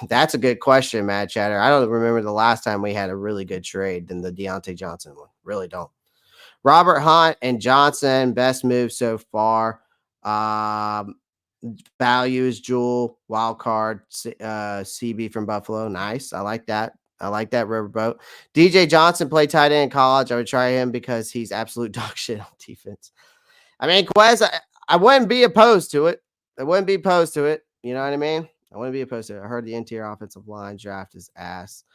That's a good question, Mad Chatter. I don't remember the last time we had a really good trade than the Deontay Johnson one. Really don't. Robert Hunt and Johnson, best move so far. Values, Jewel, wild card, CB from Buffalo. Nice. I like that. Riverboat. DJ Johnson played tight end in college. I would try him because he's absolute dog shit on defense. I mean, Quez, I wouldn't be opposed to it. You know what I mean? I wouldn't be opposed to it. I heard the interior offensive line draft is ass.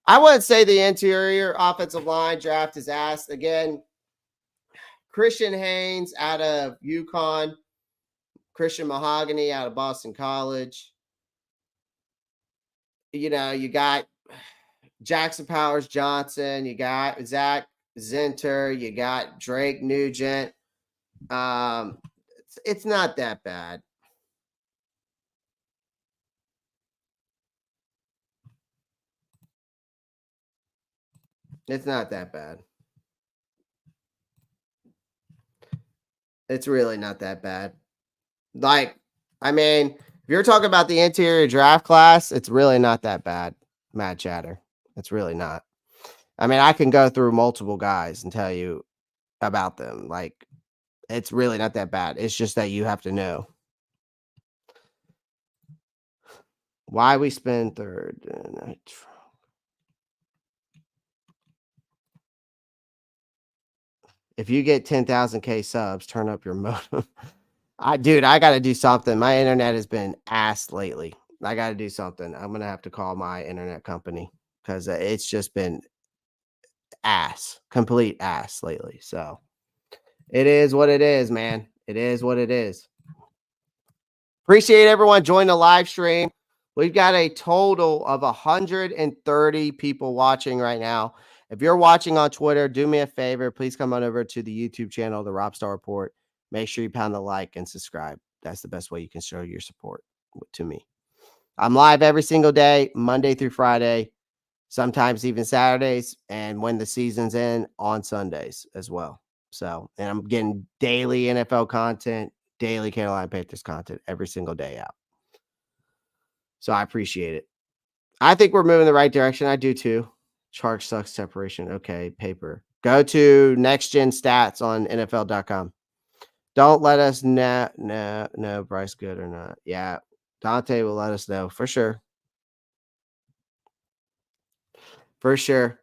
I wouldn't say the interior offensive line draft is ass. Again, Christian Haynes out of UConn, Christian Mahogany out of Boston College. You got Jackson Powers Johnson, you got Zach Zinter, you got Drake Nugent. It's not that bad. It's not that bad. It's really not that bad. Like, I mean, if you're talking about the interior draft class, it's really not that bad, Matt Chatter. It's really not. I mean, I can go through multiple guys and tell you about them. Like, It's really not that bad. It's just that you have to know why we spend third. If you get 10,000K subs, turn up your modem. I got to do something. My internet has been ass lately. I got to do something. I'm gonna have to call my internet company because it's just been complete ass lately. So it is what it is, man. It is what it is. Appreciate everyone joining the live stream. We've got a total of 130 people watching right now. If you're watching on Twitter, do me a favor. Please come on over to the YouTube channel, The Ropp Star Report. Make sure you pound the like and subscribe. That's the best way you can show your support to me. I'm live every single day, Monday through Friday, sometimes even Saturdays, and when the season's in, on Sundays as well. So, and I'm getting daily NFL content, daily Carolina Panthers content every single day out. So I appreciate it. I think we're moving the right direction. I do too. Charge sucks separation. Okay, paper. Go to next gen stats on NFL.com. Don't let us know Bryce good or not. Yeah, Dante will let us know for sure. For sure.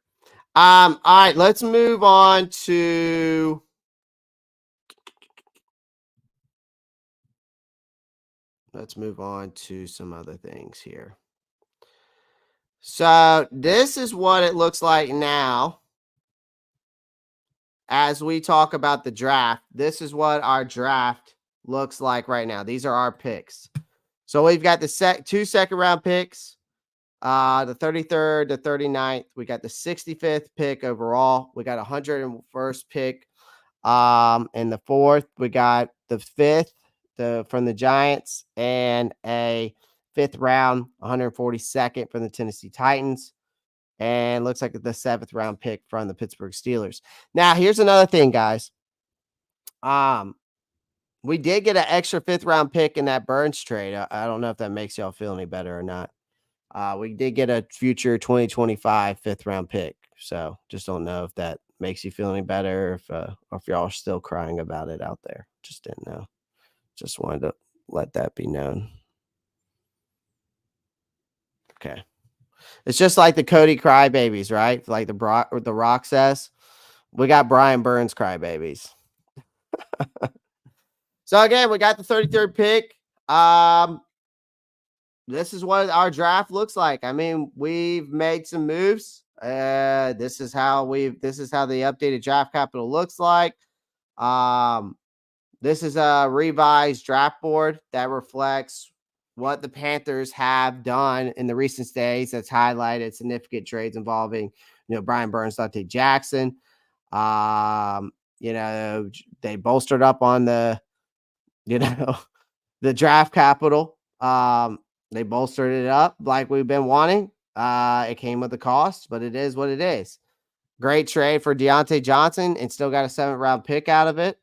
All right, let's move on to some other things here. So this is what it looks like now as we talk about the draft. This is what our draft looks like right now. These are our picks. So we've got the 2 second round picks, the 33rd, the 39th. We got the 65th pick overall. We got 101st pick. In the 4th, we got the 5th from the Giants and a 5th round, 142nd from the Tennessee Titans. And looks like the 7th round pick from the Pittsburgh Steelers. Now, here's another thing, guys. We did get an extra 5th round pick in that Burns trade. I don't know if that makes y'all feel any better or not. We did get a future 2025 5th round pick. So just don't know if that makes you feel any better, or if y'all are still crying about it out there. Just didn't know. Just wanted to let that be known. Okay. It's just like the Cody crybabies, right? Like the Rock says. We got Brian Burns crybabies. So again, we got the 33rd pick. This is what our draft looks like. I mean, we've made some moves. This is how the updated draft capital looks like. This is a revised draft board that reflects what the Panthers have done in the recent days. That's highlighted significant trades involving, Brian Burns, Dante Jackson. They bolstered up on the draft capital. They bolstered it up like we've been wanting. It came with a cost, but it is what it is. Great trade for Deontay Johnson and still got a 7th round pick out of it.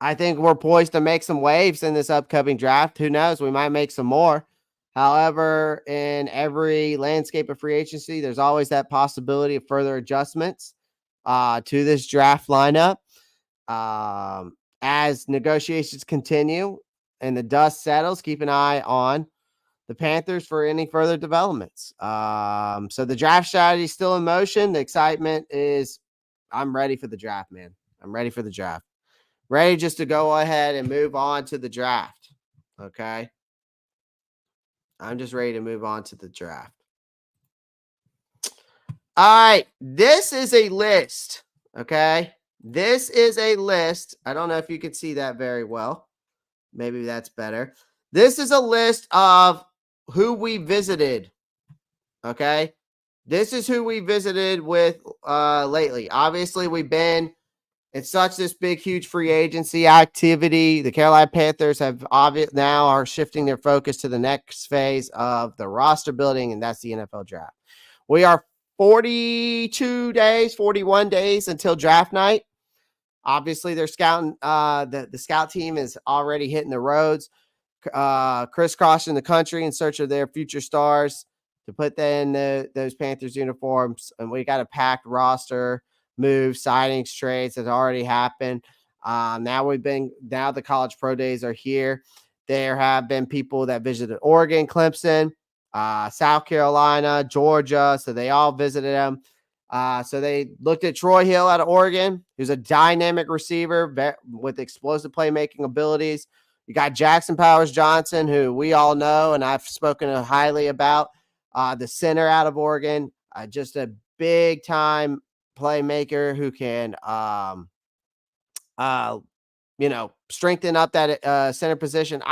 I think we're poised to make some waves in this upcoming draft. Who knows? We might make some more. However, in every landscape of free agency, there's always that possibility of further adjustments to this draft lineup. As negotiations continue and the dust settles, keep an eye on the Panthers for any further developments. So the draft strategy is still in motion. The excitement is, I'm ready for the draft, man. I'm ready for the draft. Ready just to go ahead and move on to the draft. Okay. I'm just ready to move on to the draft. All right. This is a list. Okay. This is a list. I don't know if you can see that very well. Maybe that's better. This is a list of who we visited. Okay. This is who we visited with lately. Obviously, we've been in such this big, huge free agency activity. The Carolina Panthers now are shifting their focus to the next phase of the roster building, and that's the NFL draft. We are 41 days until draft night. Obviously, they're scouting. The scout team is already hitting the roads, crisscrossing the country in search of their future stars to put in those Panthers uniforms. And we got a packed roster moves, signings, trades has already happened. Now the college pro days are here. There have been people that visited Oregon, Clemson, South Carolina, Georgia. So they all visited them. So they looked at Troy Hill out of Oregon, who's a dynamic receiver with explosive playmaking abilities. You got Jackson Powers Johnson, who we all know and I've spoken highly about, the center out of Oregon, just a big time playmaker who can, strengthen up that center position.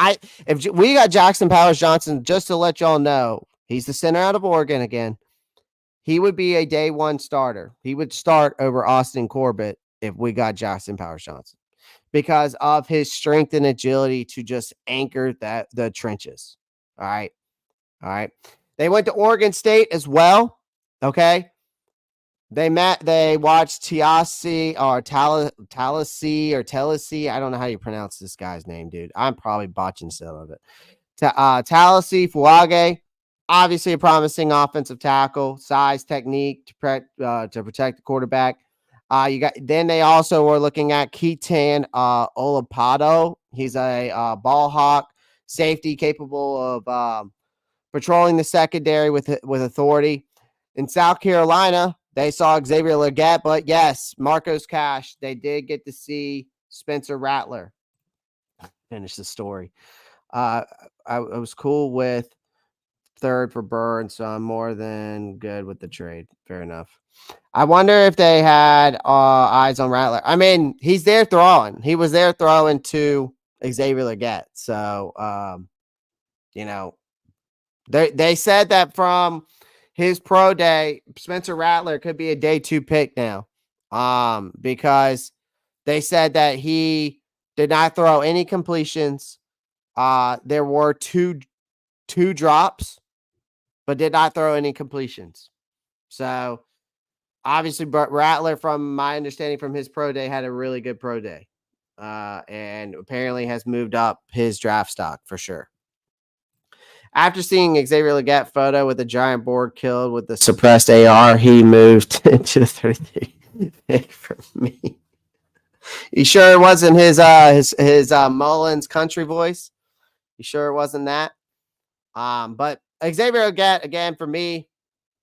If we got Jackson Powers Johnson, just to let y'all know, he's the center out of Oregon again. He would be a day one starter. He would start over Austin Corbett if we got Jackson Powers Johnson because of his strength and agility to just anchor the trenches. All right. All right. They went to Oregon State as well. Okay. They watched Tallahassee or Tallahassee. I don't know how you pronounce this guy's name, dude. I'm probably botching some of it. Tallahassee Fuage, obviously a promising offensive tackle, size, technique to protect the quarterback. Then they also were looking at Keaton Olapado. He's a ball hawk safety capable of patrolling the secondary with authority. In South Carolina, they saw Xavier Legette, but yes, Marcos Cash. They did get to see Spencer Rattler. Finish the story. I was cool with third for Burns, so I'm more than good with the trade. Fair enough. I wonder if they had eyes on Rattler. I mean, he's there throwing. He was there throwing to Xavier Legette. So, they said that from his pro day, Spencer Rattler could be a day 2 pick now, because they said that he did not throw any completions. There were two drops, but did not throw any completions. So obviously, but Rattler, from my understanding from his pro day, had a really good pro day, and apparently has moved up his draft stock for sure. After seeing Xavier Legette photo with a giant board killed with the suppressed AR, he moved to the 33 pick for me. You sure it wasn't his Mullins country voice? You sure it wasn't that? But Xavier Legette, again, for me,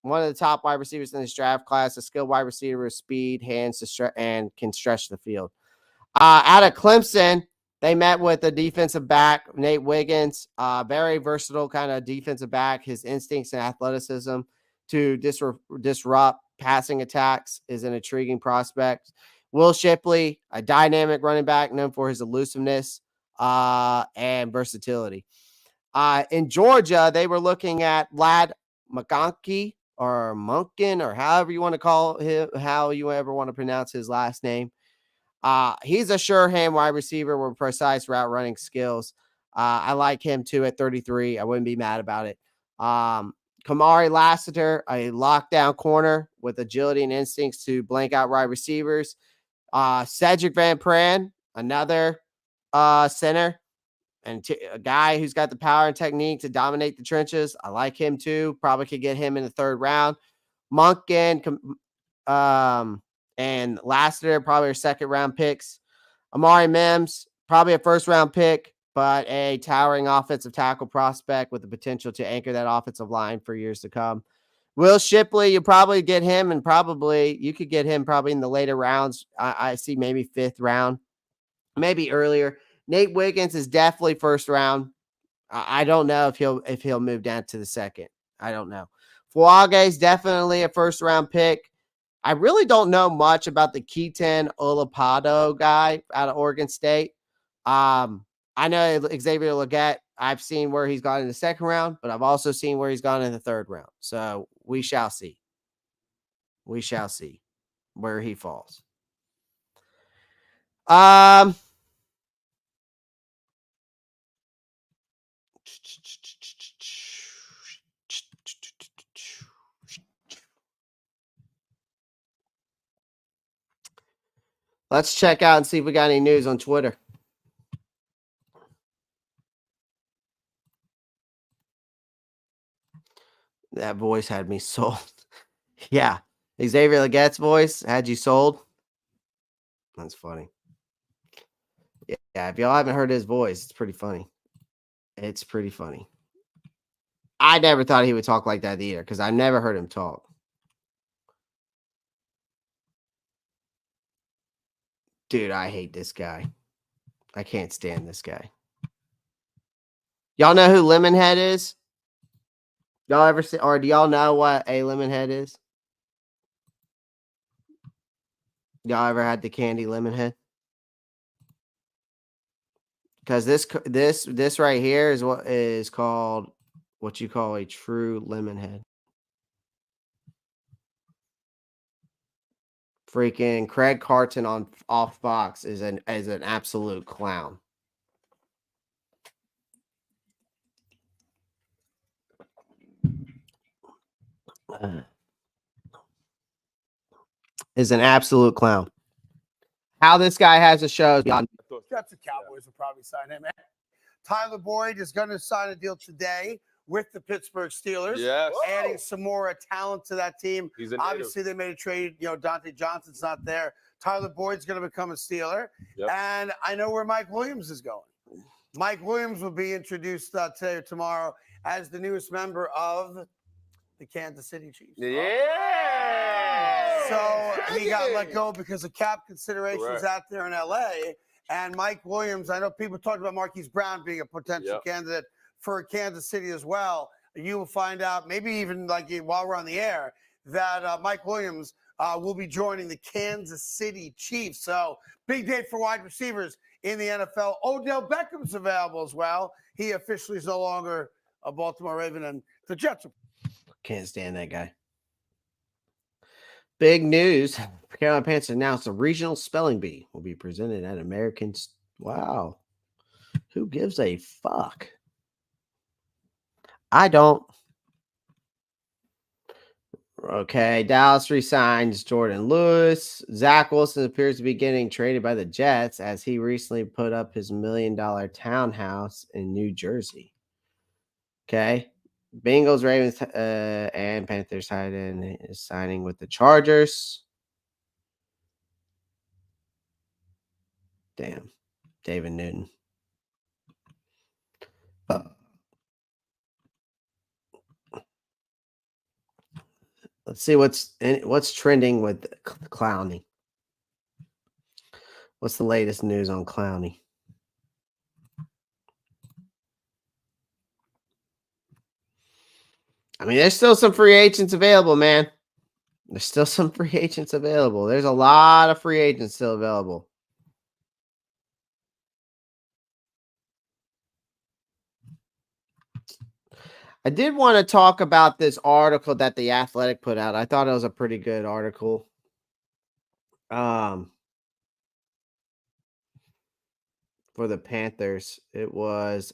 one of the top wide receivers in this draft class, a skilled wide receiver with speed, hands and can stretch the field. Out of Clemson, they met with a defensive back, Nate Wiggins, very versatile kind of defensive back. His instincts and athleticism to disrupt passing attacks is an intriguing prospect. Will Shipley, a dynamic running back known for his elusiveness and versatility. In Georgia, they were looking at Lad McConkey or Munkin, or however you want to call him, how you ever want to pronounce his last name. He's a sure hand wide receiver with precise route running skills. I like him too at 33. I wouldn't be mad about it. Kamari Lassiter, a lockdown corner with agility and instincts to blank out wide receivers. Cedric Van Pran, another center, and a guy who's got the power and technique to dominate the trenches. I like him too. Probably could get him in the 3rd round. Monken, and Lassiter, probably our 2nd round picks. Amari Mims, probably a 1st round pick, but a towering offensive tackle prospect with the potential to anchor that offensive line for years to come. Will Shipley, you probably get him, and you could get him probably in the later rounds. I see maybe 5th round, maybe earlier. Nate Wiggins is definitely 1st round. I don't know if he'll move down to the 2nd. I don't know. Fuage is definitely a 1st round pick. I really don't know much about the Keaton Olapado guy out of Oregon State. I know Xavier Legette. I've seen where he's gone in the 2nd round, but I've also seen where he's gone in the 3rd round. So we shall see. We shall see where he falls. Let's check out and see if we got any news on Twitter. That voice had me sold. Yeah. Xavier Legette's voice had you sold. That's funny. Yeah, if y'all haven't heard his voice, it's pretty funny. It's pretty funny. I never thought he would talk like that either because I've never heard him talk. Dude, I hate this guy. I can't stand this guy. Y'all know who Lemonhead is? Y'all ever see, or do y'all know what a Lemonhead is? Y'all ever had the candy Lemonhead? Because this right here is what is called what you call a true Lemonhead. Freaking Craig Carton on off Fox is an absolute clown. Is an absolute clown. How this guy has a show is beyond. That's the Cowboys will probably sign him. Tyler Boyd is going to sign a deal today with the Pittsburgh Steelers. Yes. Adding some more talent to that team. He's a Obviously, they made a trade. You know, Dante Johnson's not there. Tyler Boyd's going to become a Steeler. Yep. And I know where Mike Williams is going. Mike Williams will be introduced today or tomorrow as the newest member of the Kansas City Chiefs. Yeah. So he got let go because of cap considerations Correct. out there in LA. And Mike Williams, I know people talked about Marquise Brown being a potential candidate for Kansas City as well. You will find out, maybe even like while we're on the air, that Mike Williams will be joining the Kansas City Chiefs. So big day for wide receivers in the NFL. Odell Beckham's available as well. He officially is no longer a Baltimore Raven, and the Jets are. Can't stand that guy. Big news. Carolina Panthers announced a regional spelling bee will be presented at Americans. Wow. Who gives a fuck? I don't. Okay. Dallas resigns Jordan Lewis. Zach Wilson appears to be getting traded by the Jets as he recently put up his $1 million townhouse in New Jersey. Okay. Bengals, Ravens, and Panthers tied in is signing with the Chargers. Damn. David Newton. Let's see what's trending with Clowney. What's the latest news on Clowney? I mean, there's still some free agents available, man. There's still some free agents available. There's a lot of free agents still available. I did want to talk about this article that The Athletic put out. I thought it was a pretty good article. For the Panthers, it was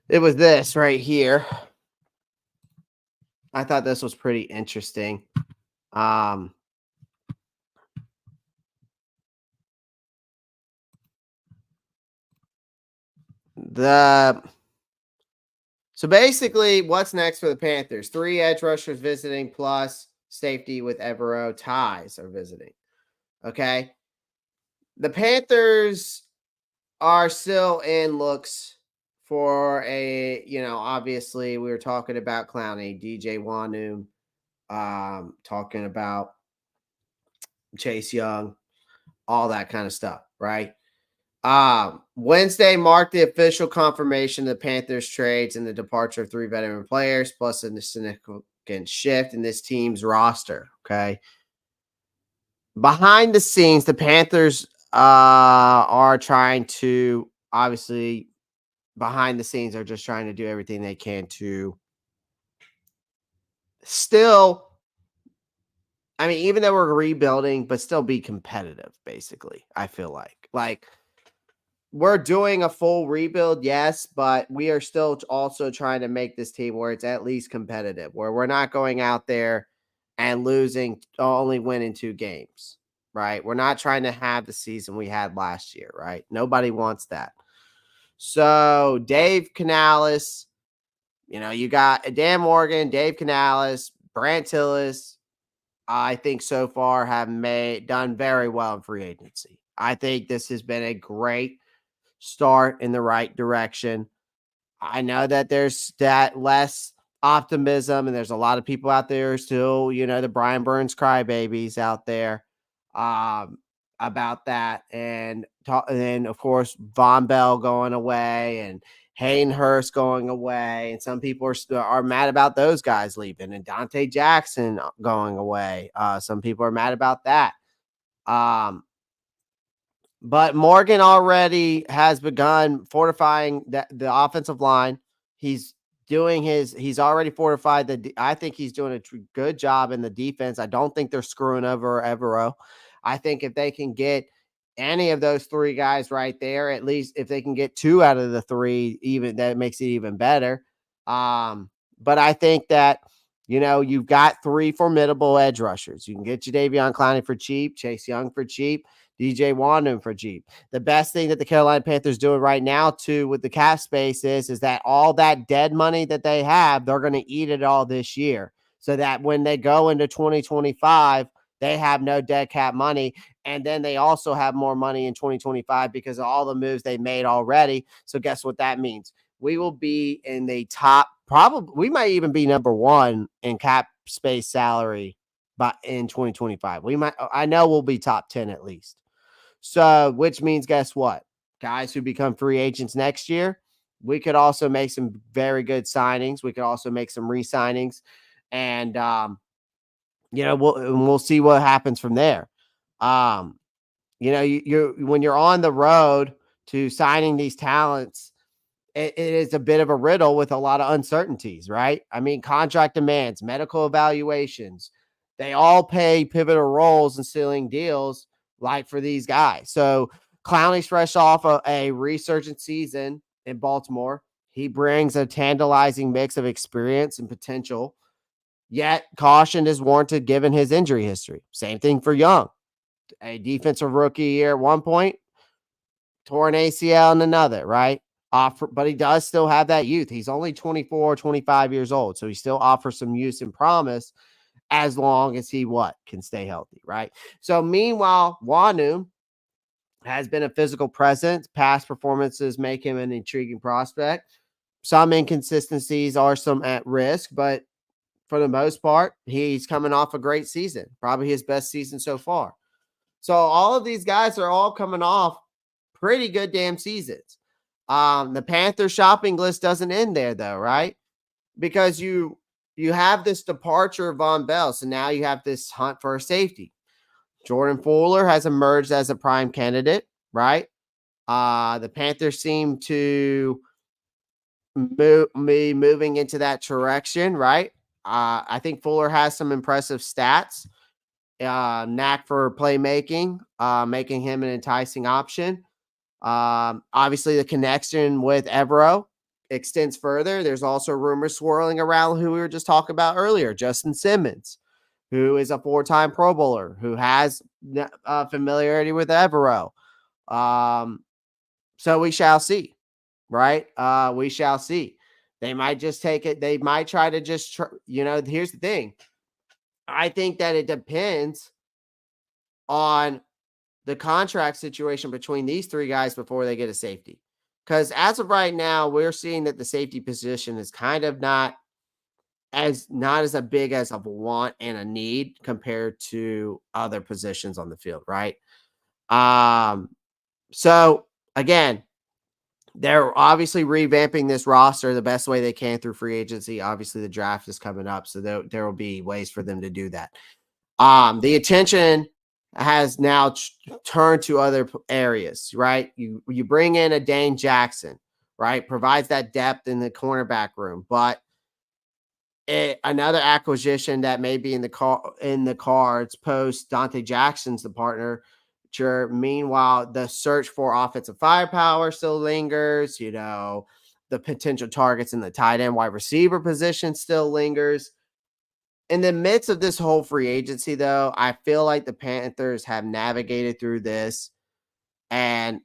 this right here. I thought this was pretty interesting. So basically, what's next for the Panthers? 3 edge rushers visiting plus safety with Evero ties are visiting. Okay. The Panthers are still in looks for a, obviously we were talking about Clowney, DJ Wanum, talking about Chase Young, all that kind of stuff, right? Wednesday marked the official confirmation of the Panthers trades and the departure of 3 veteran players, plus a significant shift in this team's roster. Okay. Behind the scenes, the Panthers are trying to, obviously, behind the scenes, are just trying to do everything they can to still, I mean, even though we're rebuilding, but still be competitive, basically, I feel like we're doing a full rebuild, yes, but we are still also trying to make this team where it's at least competitive, where we're not going out there and losing, only winning 2 games, right? We're not trying to have the season we had last year, right? Nobody wants that. So Dave Canales You got Dan Morgan, Dave Canales, Brant Tillis. I think so far have done very well in free agency. I think this has been a great start in the right direction. I know that there's that less optimism, and there's a lot of people out there still, the Brian Burns crybabies out there um, about that. And then, of course, Von Bell going away and Hayden Hurst going away. And some people are mad about those guys leaving, and Dante Jackson going away. Some people are mad about that. Um, but Morgan already has begun fortifying the offensive line. He's he's already fortified I think he's doing a good job in the defense. I don't think they're screwing over Evero. I think if they can get any of those three guys right there, at least if they can get two out of the three, even that makes it even better. But I think that you've got three formidable edge rushers. You can get Jadeveon Clowney for cheap, Chase Young for cheap, DJ Wandum for cheap. The best thing that the Carolina Panthers doing right now, too, with the cap space is that all that dead money that they have, they're going to eat it all this year. So that when they go into 2025, they have no dead cap money. And then they also have more money in 2025 because of all the moves they made already. So guess what that means? We will be in the top, probably, we might even be number one in cap space salary in 2025. I know we'll be top 10 at least. So, which means, guess what? Guys who become free agents next year, we could also make some very good signings. We could also make some re-signings, and we'll see what happens from there. When you're on the road to signing these talents, it is a bit of a riddle with a lot of uncertainties, right? I mean, contract demands, medical evaluations, they all play pivotal roles in sealing deals like for these guys. So Clowney's fresh off a resurgent season in Baltimore. He brings a tantalizing mix of experience and potential, yet caution is warranted given his injury history. Same thing for Young, a defensive rookie year at one point, tore an ACL in another, right? But he does still have that youth. He's only 24, 25 years old. So he still offers some use and promise as long as he can stay healthy, right? So meanwhile, Wanu has been a physical presence. Past performances make him an intriguing prospect. Some inconsistencies are some at risk, but for the most part, he's coming off a great season, probably his best season so far. So all of these guys are all coming off pretty good damn seasons. The Panther shopping list doesn't end there though, right? Because you have this departure of Von Bell, so now you have this hunt for a safety. Jordan Fuller has emerged as a prime candidate, right? The Panthers seem to be moving into that direction, right? I think Fuller has some impressive stats, knack for playmaking, making him an enticing option. Obviously, the connection with Evero extends further. There's also rumors swirling around who we were just talking about earlier, Justin Simmons, who is a 4-time Pro Bowler, who has familiarity with Evero. So we shall see, right? We shall see. They might just take it. They might try to just, here's the thing. I think that it depends on the contract situation between these three guys before they get a safety. Because as of right now, we're seeing that the safety position is kind of not as big as a want and a need compared to other positions on the field, right? So again, they're obviously revamping this roster the best way they can through free agency. Obviously, the draft is coming up, so there will be ways for them to do that. The attention has now turned to other areas, right? You bring in a Dane Jackson, right? Provides that depth in the cornerback room, but another acquisition that may be in the cards post Dante Jackson's the partner. Sure. Meanwhile, the search for offensive firepower still lingers. The potential targets in the tight end wide receiver position still lingers. In the midst of this whole free agency, though, I feel like the Panthers have navigated through this and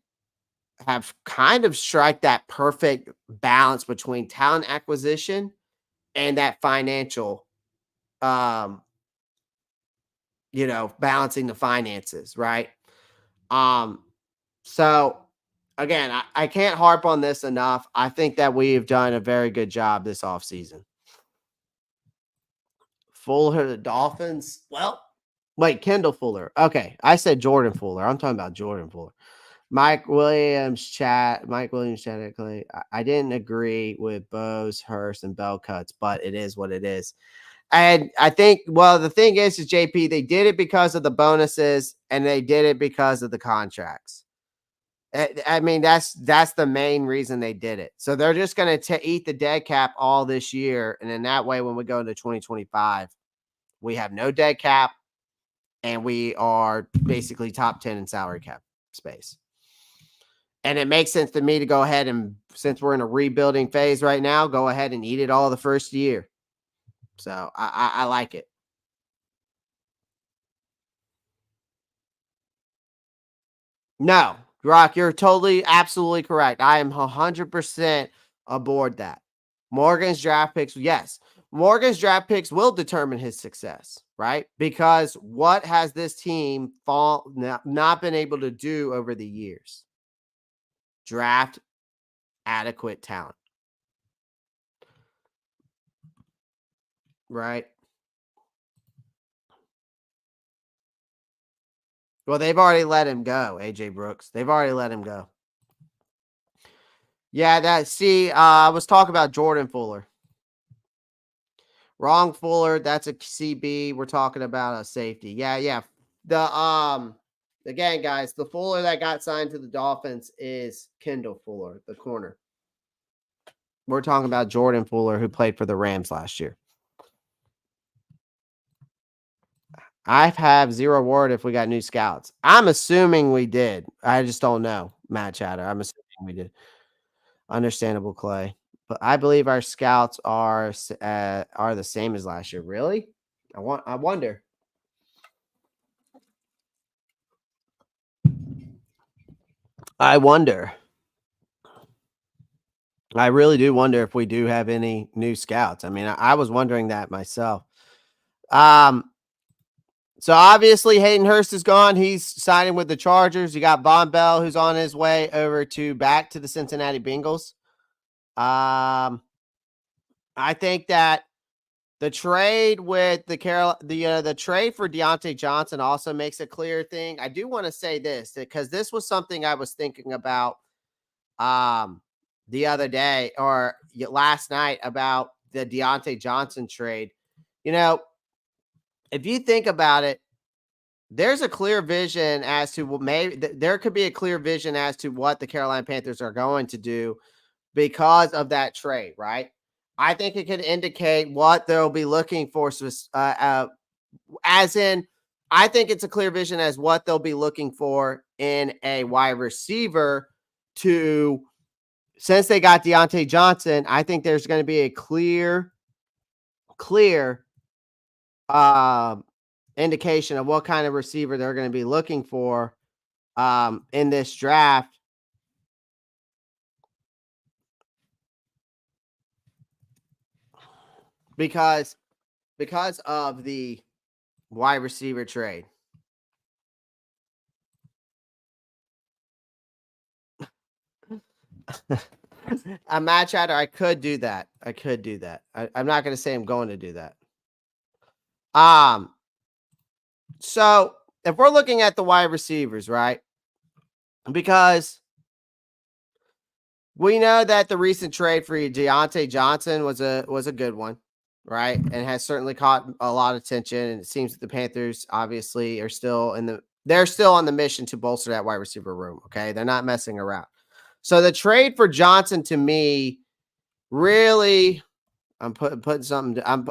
have kind of strike that perfect balance between talent acquisition and that financial, um, balancing the finances, right? Um, so again, I can't harp on this enough. I think that we've done a very good job this offseason. Fuller, the Dolphins. Well, wait, Kendall Fuller. Okay, I said Jordan Fuller. I'm talking about Jordan Fuller. Mike Williams chat. Clay. I didn't agree with Bose, Hurst, and bell cuts, but it is what it is. And I think, well, the thing is JP, they did it because of the bonuses and they did it because of the contracts. I mean, that's the main reason they did it. So they're just going to eat the dead cap all this year. And in that way, when we go into 2025, we have no dead cap and we are basically top 10 in salary cap space. And it makes sense to me to go ahead and, since we're in a rebuilding phase right now, go ahead and eat it all the first year. So I like it. No, Rock, you're totally, absolutely correct. I am 100% aboard that. Morgan's draft picks, yes. Morgan's draft picks will determine his success, right? Because what has this team not been able to do over the years? Draft adequate talent, right? Well, they've already let him go, AJ Brooks. They've already let him go. Yeah, I was talking about Jordan Fuller. Wrong Fuller, that's a CB. We're talking about a safety. Yeah. Again, guys, the Fuller that got signed to the Dolphins is Kendall Fuller, the corner. We're talking about Jordan Fuller, who played for the Rams last year. I have zero word if we got new scouts. I'm assuming we did. I just don't know, Matt Chatter. I'm assuming we did. Understandable, Clay. But I believe our scouts are the same as last year. Really? I wonder. I wonder. I really do wonder if we do have any new scouts. I mean, I was wondering that myself. So obviously Hayden Hurst is gone. He's signing with the Chargers. You got Von Bell, who's on his way over back to the Cincinnati Bengals. I think that the trade with the trade for Deontay Johnson also makes a clear thing. I do want to say this because this was something I was thinking about the other day or last night about the Deontay Johnson trade. If you think about it, there's a clear vision as to there could be a clear vision as to what the Carolina Panthers are going to do because of that trade, right? I think it could indicate what they'll be looking for. As in, I think it's a clear vision as what they'll be looking for in a wide receiver since they got Deontay Johnson. I think there's going to be a clear indication of what kind of receiver they're going to be looking for in this draft. Because of the wide receiver trade. A match chatter, I could do that. I'm not going to say I'm going to do that. So if we're looking at the wide receivers, right? Because we know that the recent trade for Deontay Johnson was a good one, right? And has certainly caught a lot of attention. And it seems that the Panthers obviously are still they're still on the mission to bolster that wide receiver room. Okay. They're not messing around. So the trade for Johnson to me, really, I'm putting something. I'm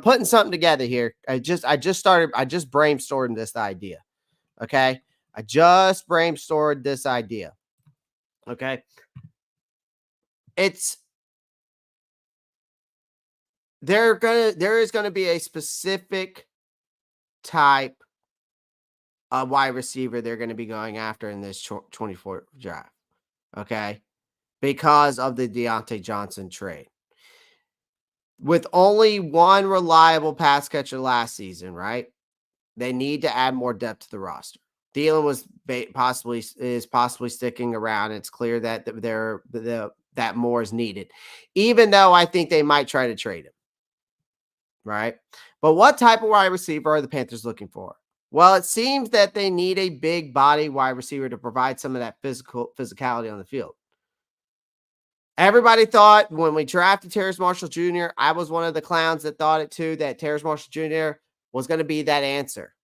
putting something together here. I just brainstormed this idea. Okay. I just brainstormed this idea. Okay. There is going to be a specific type of wide receiver they're going to be going after in this 24 draft. okay, because of the Deontay Johnson trade. With only one reliable pass catcher last season, right? They need to add more depth to the roster. Thielen was possibly sticking around. It's clear that that more is needed, even though I think they might try to trade him, right? But what type of wide receiver are the Panthers looking for? Well, it seems that they need a big body wide receiver to provide some of that physicality on the field. Everybody thought when we drafted Terrace Marshall Jr., I was one of the clowns that thought it too, that Terrace Marshall Jr. was going to be that answer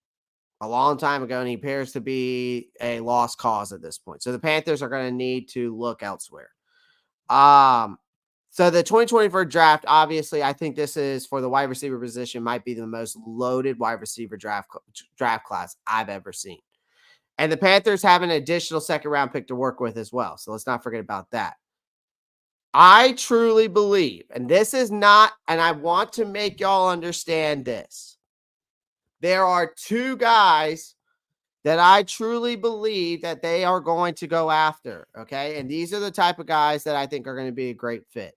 a long time ago, and he appears to be a lost cause at this point. So the Panthers are going to need to look elsewhere. So the 2024 draft, obviously, I think this is for the wide receiver position, might be the most loaded wide receiver draft class I've ever seen. And the Panthers have an additional second round pick to work with as well. So let's not forget about that. I truly believe, and this is not, and I want to make y'all understand this. There are two guys that I truly believe that they are going to go after, okay? And these are the type of guys that I think are going to be a great fit.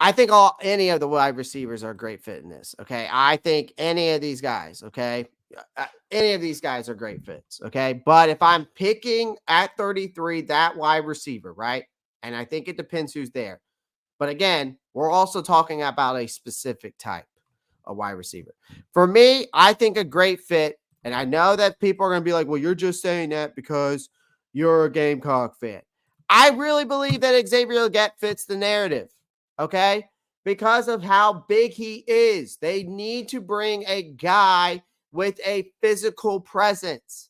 I think any of the wide receivers are a great fit in this, okay? I think any of these guys, okay? Any of these guys are great fits, okay? But if I'm picking at 33 that wide receiver, right? And I think it depends who's there. But again, we're also talking about a specific type of wide receiver. For me, I think a great fit, and I know that people are going to be like, well, you're just saying that because you're a Gamecock fan. I really believe that Xavier Legette fits the narrative, okay? Because of how big he is. They need to bring a guy with a physical presence.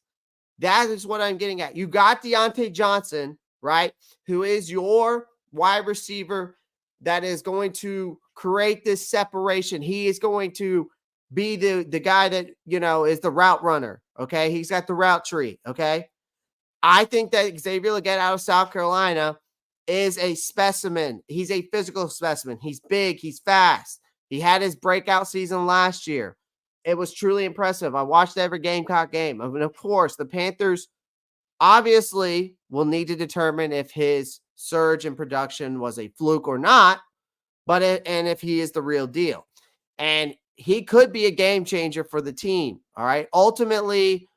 That is what I'm getting at. You got Deontay Johnson, right, who is your wide receiver that is going to create this separation. He is going to be the guy that, is the route runner, okay? He's got the route tree, okay? I think that Xavier Legette out of South Carolina is a specimen. He's a physical specimen. He's big. He's fast. He had his breakout season last year. It was truly impressive. I watched every Gamecock game. I mean, of course, the Panthers obviously will need to determine if his surge in production was a fluke or not, and if he is the real deal. And he could be a game changer for the team, all right? Ultimately,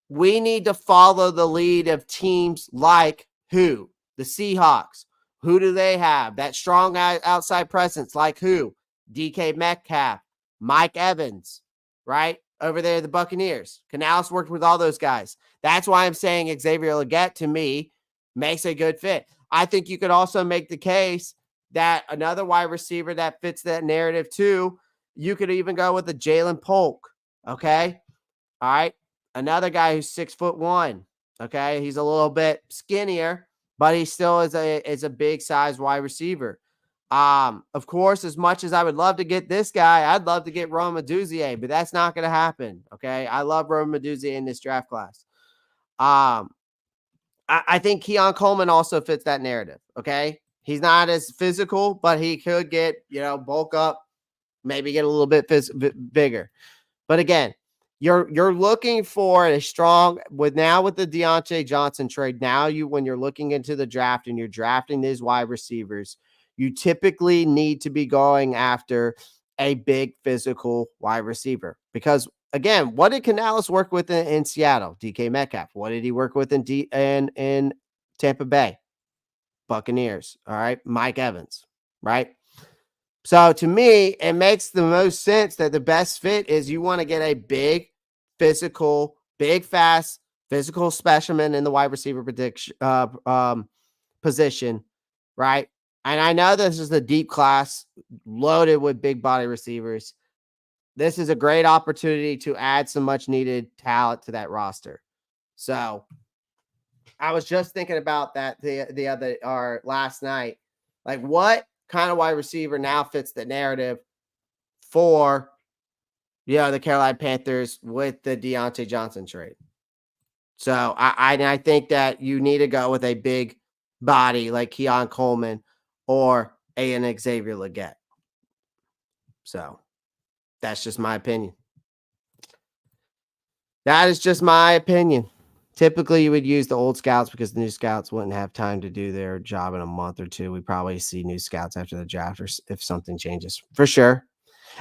we need to follow the lead of teams like who? The Seahawks. Who do they have? That strong outside presence like who? DK Metcalf, Mike Evans, right? Over there, the Buccaneers. Canales worked with all those guys. That's why I'm saying Xavier Legette, to me, makes a good fit. I think you could also make the case that another wide receiver that fits that narrative too, you could even go with the Jalen Polk, okay? All right? Another guy who's 6'1", okay? He's a little bit skinnier, but he still is a big size wide receiver. Of course, as much as I would love to get this guy, I'd love to get Rome Odunze, but that's not going to happen. Okay. I love Rome Odunze in this draft class. I think Keon Coleman also fits that narrative. Okay. He's not as physical, but he could get, bulk up, maybe get a little bit bigger. But again, you're looking for a strong with the Deontay Johnson trade. Now when you're looking into the draft and you're drafting these wide receivers, you typically need to be going after a big physical wide receiver because, again, what did Canales work with in Seattle? DK Metcalf. What did he work with in Tampa Bay? Buccaneers. All right. Mike Evans. Right. So to me, it makes the most sense that the best fit is you want to get a big physical, big, fast, physical specimen in the wide receiver position. Right. And I know this is a deep class loaded with big body receivers. This is a great opportunity to add some much needed talent to that roster. So I was just thinking about that last night. Like, what kind of wide receiver now fits the narrative for the Carolina Panthers with the Deontay Johnson trade? So I think that you need to go with a big body like Keon Coleman or an Xavier Legette. So that's just my opinion. That is just my opinion. Typically, you would use the old scouts because the new scouts wouldn't have time to do their job in a month or two. We probably see new scouts after the draft, or if something changes, for sure.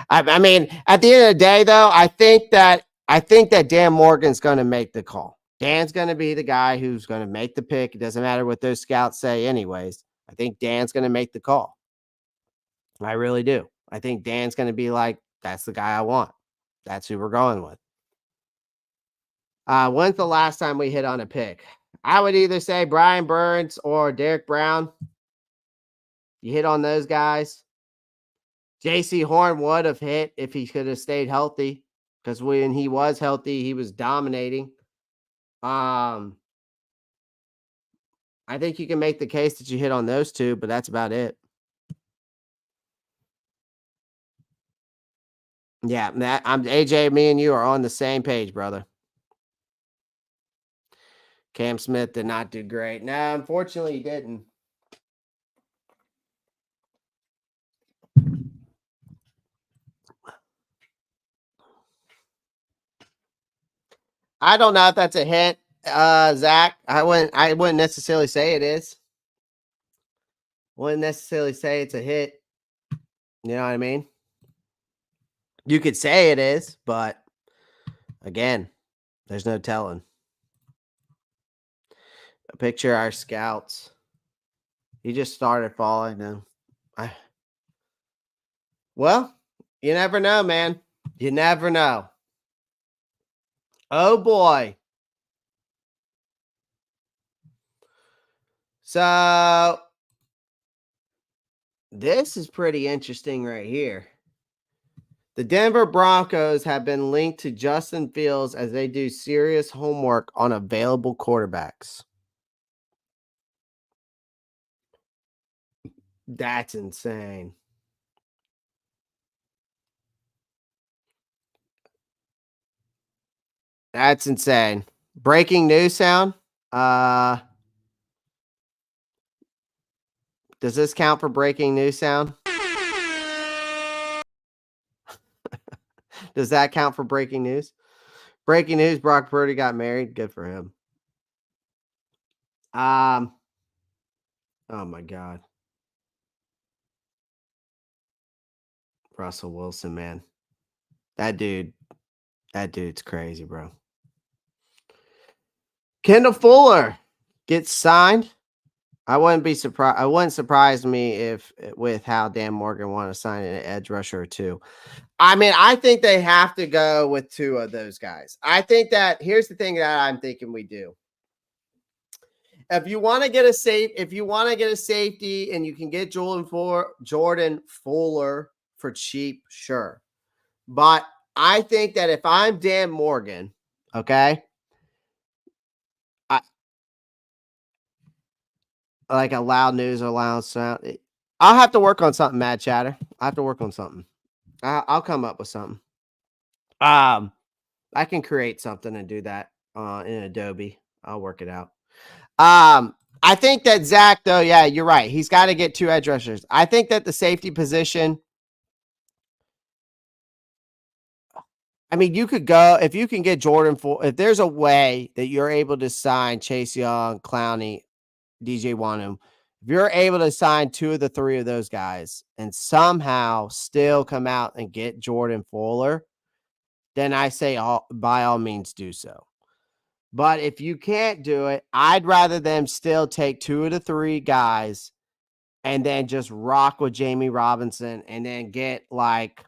I mean, at the end of the day, though, I think that Dan Morgan's going to make the call. Dan's going to be the guy who's going to make the pick. It doesn't matter what those scouts say, anyways. I think Dan's going to make the call. I really do. I think Dan's going to be like, "That's the guy I want. That's who we're going with." When's the last time we hit on a pick? I would either say Brian Burns or Derek Brown. You hit on those guys. JC Horn would have hit if he could have stayed healthy, because when he was healthy, he was dominating. I think you can make the case that you hit on those two, but that's about it. Yeah, Matt, I'm AJ. Me and you are on the same page, brother. Cam Smith did not do great. No, unfortunately, he didn't. I don't know if that's a hint, Zach. I wouldn't necessarily say it is. Wouldn't necessarily say it's a hit. You know what I mean? You could say it is, but again, there's no telling. Picture our scouts. He just started falling now. Well, you never know, man. You never know. Oh boy. So this is pretty interesting right here. The Denver Broncos have been linked to Justin Fields as they do serious homework on available quarterbacks. That's insane. That's insane. Breaking news sound. Does this count for breaking news sound? Does that count for breaking news? Breaking news, Brock Purdy got married. Good for him. Oh my God. Russell Wilson, man. That dude's crazy, bro. Kendall Fuller gets signed. I wouldn't be surprised. It wouldn't surprise me if with how Dan Morgan wanted to sign an edge rusher or two. I mean, I think they have to go with two of those guys. I think that here's the thing that I'm thinking we do. If you want to get a safety and you can get Jordan Fuller for cheap, sure. But I think that if I'm Dan Morgan, okay, I like a loud news or loud sound. I'll have to work on something, Mad Chatter. I have to work on something. I'll come up with something. I can create something and do that in Adobe. I'll work it out. I think that Zach, though, yeah, you're right. He's got to get two edge rushers. I think that the safety position. I mean, you could go if you can get Jordan for if there's a way that you're able to sign Chase Young, Clowney, DJ Wanham. If you're able to sign two of the three of those guys and somehow still come out and get Jordan Fuller, then I say by all means do so. But if you can't do it, I'd rather them still take two of the three guys and then just rock with Jamie Robinson and then get like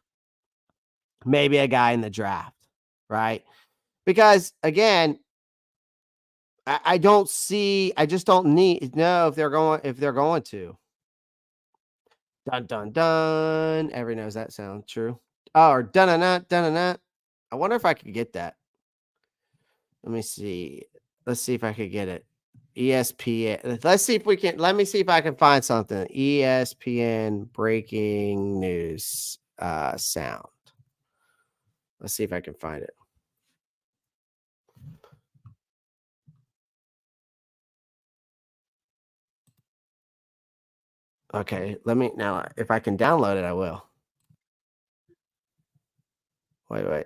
maybe a guy in the draft, right? Because again, I just don't know if they're going to. Dun dun dun. Everyone knows that sound true. Oh, or dun dun dun dun dun. I wonder if I could get that. Let me see. Let's see if I could get it. ESPN. Let me see if I can find something. ESPN breaking news sound. Let's see if I can find it. Okay, let me now. If I can download it, I will. Wait.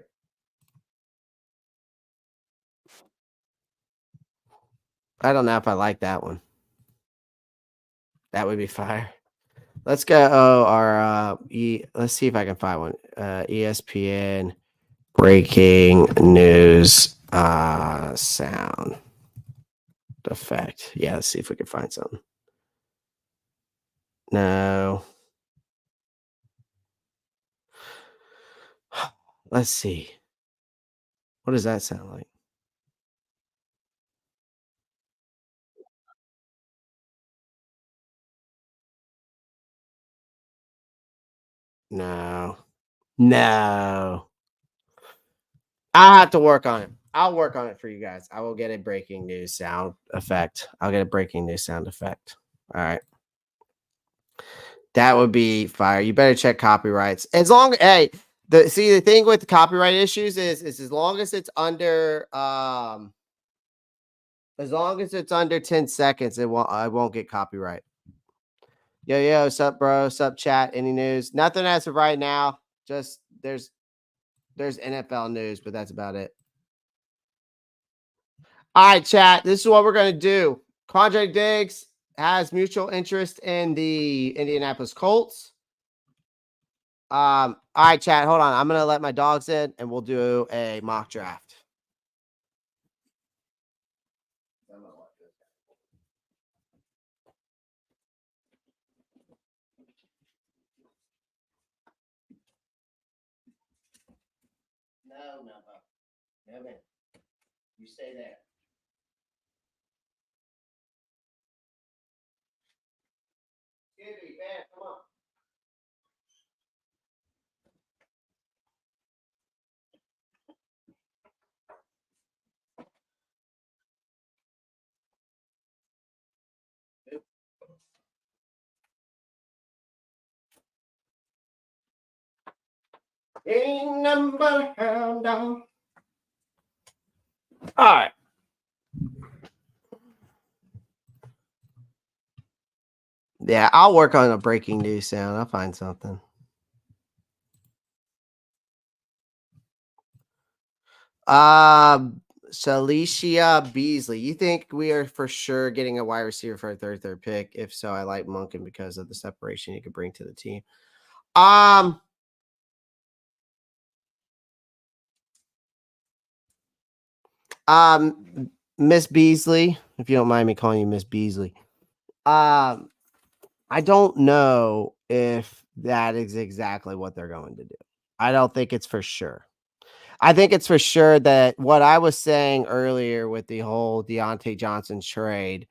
I don't know if I like that one. That would be fire. Let's go. Oh, our let's see if I can find one. ESPN breaking news sound effect. Yeah, let's see if we can find something. No. Let's see. What does that sound like? No. No. I'll have to work on it. I'll work on it for you guys. I will get a breaking news sound effect. I'll get a breaking news sound effect. All right. That would be fire. You better check copyrights. As long hey, the thing with the copyright issues is as long as it's under as long as it's under 10 seconds, I won't get copyright. Yo, sup, bro? Sup, chat? Any news? Nothing as of right now. Just there's NFL news, but that's about it. All right, chat. This is what we're gonna do. Quandre Diggs has mutual interest in the Indianapolis Colts. All right, chat. Hold on. I'm gonna let my dogs in, and we'll do a mock draft. No, no, man. You stay there. Skibby, man, come on. Ain't nothing but a hound dog. All right. Yeah, I'll work on a breaking news sound. I'll find something. Shalicia Beasley. You think we are for sure getting a wide receiver for a third pick? If so, I like Monken because of the separation he could bring to the team. Miss Beasley, if you don't mind me calling you Miss Beasley. I don't know if that is exactly what they're going to do. I don't think it's for sure. I think it's for sure that what I was saying earlier with the whole Deontay Johnson trade,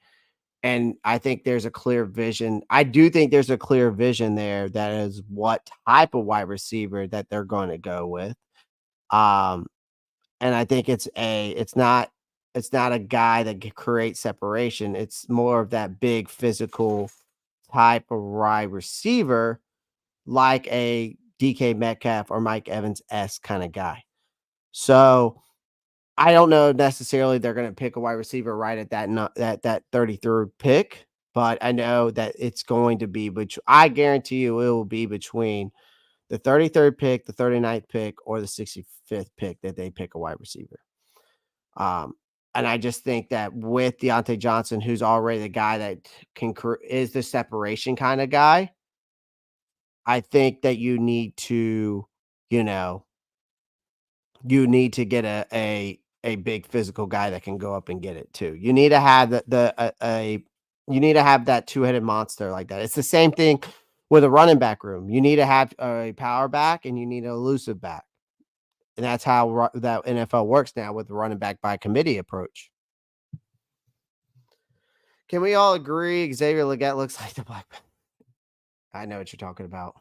and I think there's a clear vision. I do think there's a clear vision there that is what type of wide receiver that they're going to go with. And I think it's not a guy that can create separation. It's more of that big physical type of wide receiver, like a DK Metcalf or Mike Evans s kind of guy. So I don't know necessarily they're going to pick a wide receiver right at that 33rd pick, but I know that it's going to be. Which I guarantee you, it will be between the 33rd pick, the 39th pick, or the 65th pick that they pick a wide receiver. And I just think that with Deontay Johnson, who's already the guy that is the separation kind of guy, I think that you need to, you need to get a big physical guy that can go up and get it too. You need to have you need to have that two-headed monster like that. It's the same thing with a running back room. You need to have a power back and you need an elusive back. And that's how that NFL works now with the running back by committee approach. Can we all agree Xavier Legette looks like the Black Panther? I know what you're talking about.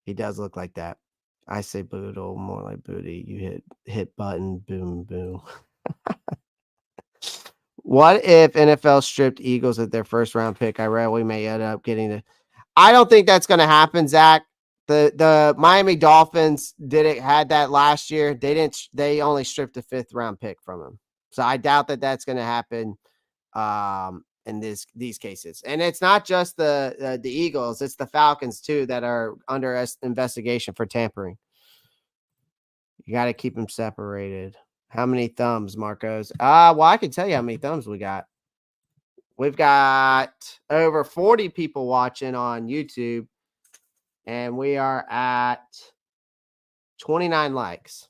He does look like that. I say boodle, more like booty. You hit button, boom, boom. What if NFL stripped Eagles at their first round pick? I read we may end up getting the. I don't think that's going to happen, Zach. The Miami Dolphins had that last year. They didn't. They only stripped a 5th round pick from him. So I doubt that that's going to happen in these cases. And it's not just the Eagles, it's the Falcons too that are under investigation for tampering. You got to keep them separated. How many thumbs, Marcos? Well, I can tell you how many thumbs we got. We've got over 40 people watching on YouTube, and we are at 29 likes.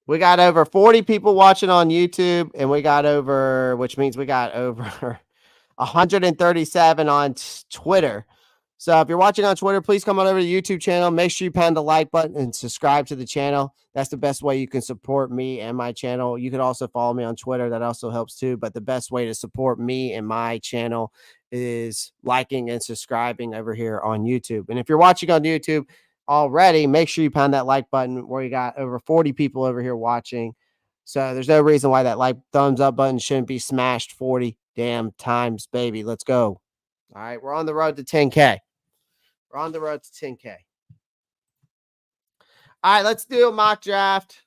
We got over 40 people watching on YouTube, and we got over, which means we got over 137 on Twitter. So if you're watching on Twitter, please come on over to the YouTube channel. Make sure you pound the like button and subscribe to the channel. That's the best way you can support me and my channel. You can also follow me on Twitter. That also helps too. But the best way to support me and my channel is liking and subscribing over here on YouTube. And if you're watching on YouTube already, make sure you pound that like button where you got over 40 people over here watching. So there's no reason why that like thumbs up button shouldn't be smashed 40 damn times, baby. Let's go. All right, we're on the road to 10K. We're on the road to 10K. All right, let's do a mock draft.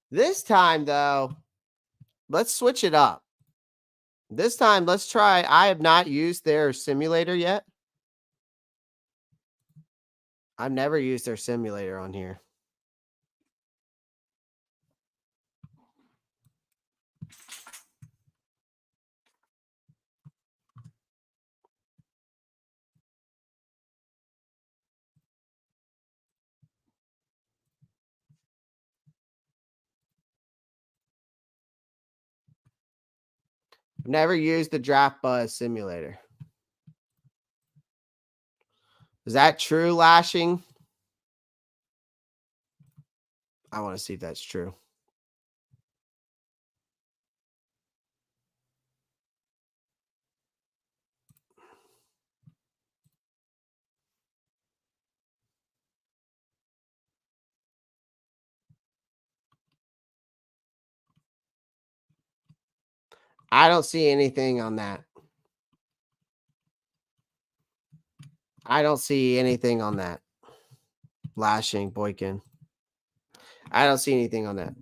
This time, though, let's switch it up. This time, let's try. I have not used their simulator yet. I've never used their simulator on here. I've never used the Draft Buzz simulator. Is that true, Lashing? I want to see if that's true. I don't see anything on that. I don't see anything on that. Lashing, Boykin. I don't see anything on that.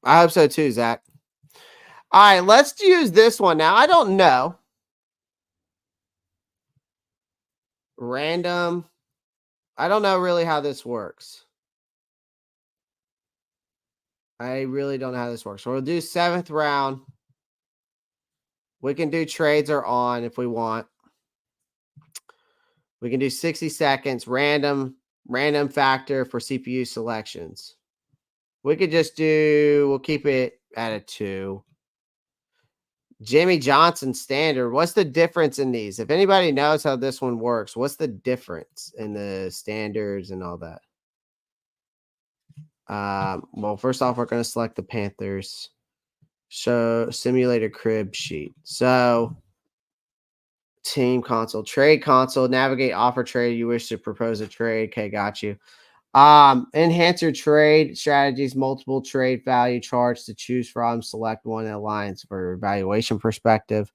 I hope so too, Zach. All right, let's use this one now. I don't know. Random. I don't know really how this works. I really don't know how this works. So we'll do 7th round. We can do trades or on if we want. We can do 60 seconds, random factor for CPU selections. We could just do, we'll keep it at a 2. Jimmy Johnson standard. What's the difference in these? If anybody knows how this one works, what's the difference in the standards and all that? Well, first off, we're going to select the Panthers. So simulator crib sheet. So team console, trade console, navigate offer trade. You wish to propose a trade. Okay, got you. Enhance your trade strategies, multiple trade value charts to choose from. Select one that aligns for evaluation perspective.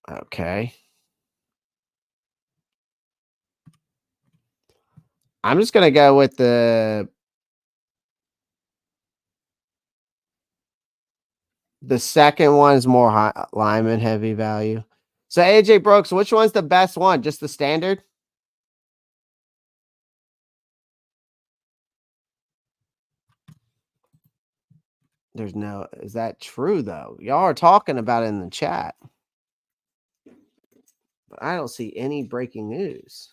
Okay. I'm just going to go with the second one is more high, lineman heavy value. So AJ Brooks, which one's the best one? Just the standard? There's no, is that true though? Y'all are talking about it in the chat. But I don't see any breaking news.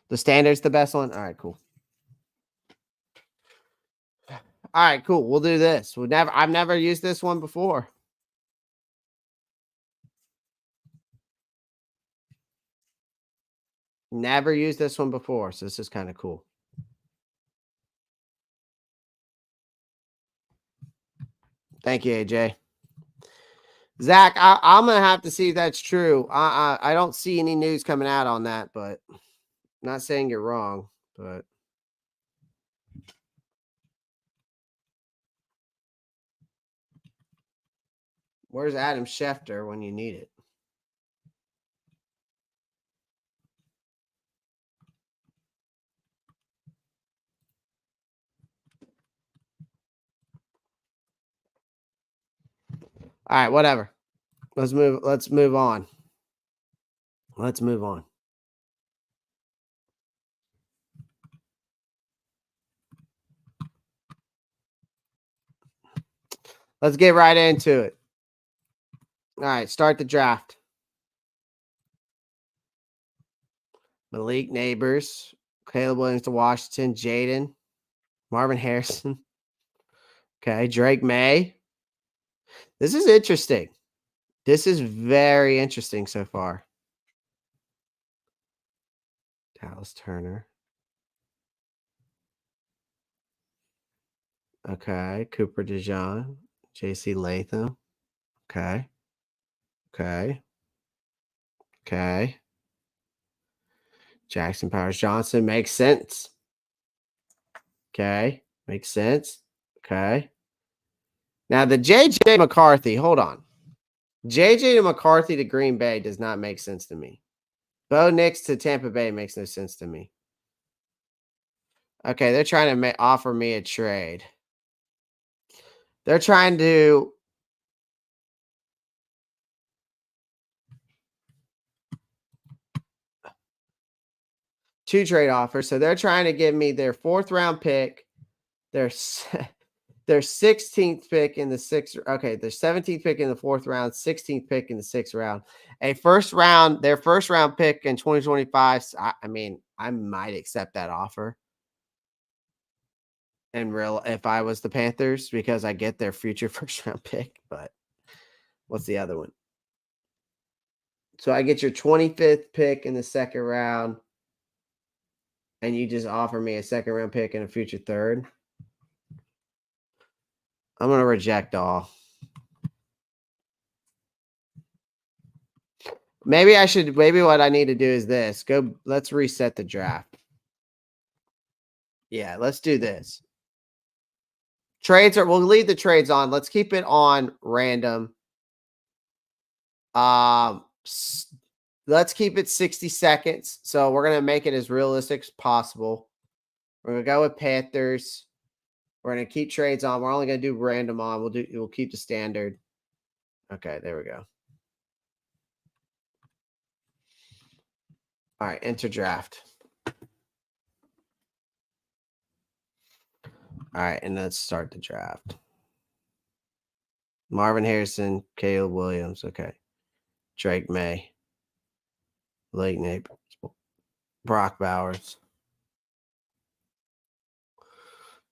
The standard's the best one? All right, cool. All right, cool. We'll do this. I've never used this one before. Never used this one before, so this is kind of cool. Thank you, AJ. Zach, I'm gonna have to see if that's true. I don't see any news coming out on that, but I'm not saying you're wrong, but where's Adam Schefter when you need it? All right, whatever. Let's move on. Let's move on. Let's get right into it. All right, start the draft. Malik Neighbors, Caleb Williams to Washington, Jaden, Marvin Harrison. Okay, Drake May. This is interesting. This is very interesting so far. Dallas Turner. Okay, Cooper DeJean, JC Latham. Okay. Jackson Powers Johnson makes sense. Okay, makes sense. Okay. Now the JJ McCarthy, hold on. JJ McCarthy to Green Bay does not make sense to me. Bo Nix to Tampa Bay makes no sense to me. Okay, they're trying to offer me a trade. They're trying to two trade offers. So they're trying to give me their 4th round pick, their 16th pick in the 6th. Okay, their 17th pick in the 4th round, 16th pick in the 6th round, their first round pick in 2025. I mean, I might accept that offer. If I was the Panthers, because I get their future first round pick, but what's the other one? So I get your 25th pick in the 2nd round, and you just offer me a 2nd round pick and a future 3rd. I'm going to reject all. Maybe what I need to do is this. Let's reset the draft. Yeah, let's do this. We'll leave the trades on. Let's keep it on random. Let's keep it 60 seconds. So we're going to make it as realistic as possible. We're going to go with Panthers. We're going to keep trades on. We're only going to do random on. We'll keep the standard. Okay, there we go. All right, enter draft. All right, and let's start the draft. Marvin Harrison, Caleb Williams. Okay. Drake May. Blake Neighbors. Brock Bowers.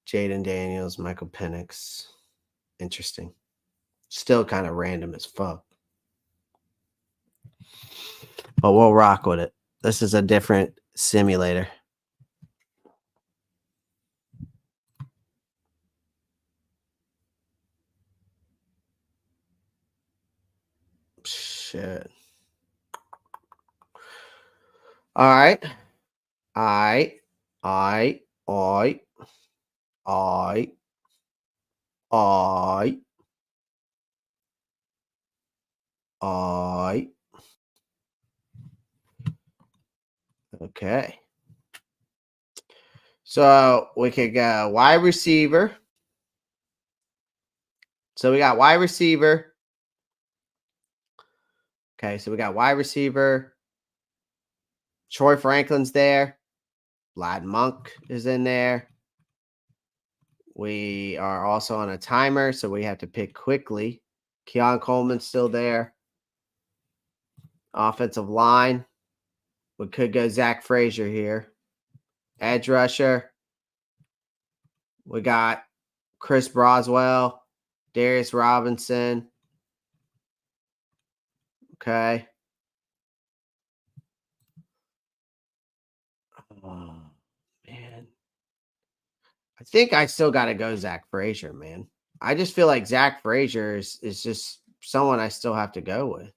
Jaden Daniels, Michael Penix. Interesting. Still kind of random as fuck. But we'll rock with it. This is a different simulator. Shit. All right. Okay. So we could go wide receiver. So we got wide receiver. Okay, so we got wide receiver. Troy Franklin's there. Lad Monk is in there. We are also on a timer, so we have to pick quickly. Keon Coleman's still there. Offensive line. We could go Zach Frazier here. Edge rusher. We got Chris Broswell, Darius Robinson. Okay. Oh, man. I think I still got to go Zach Frazier, man. I just feel like Zach Frazier is just someone I still have to go with.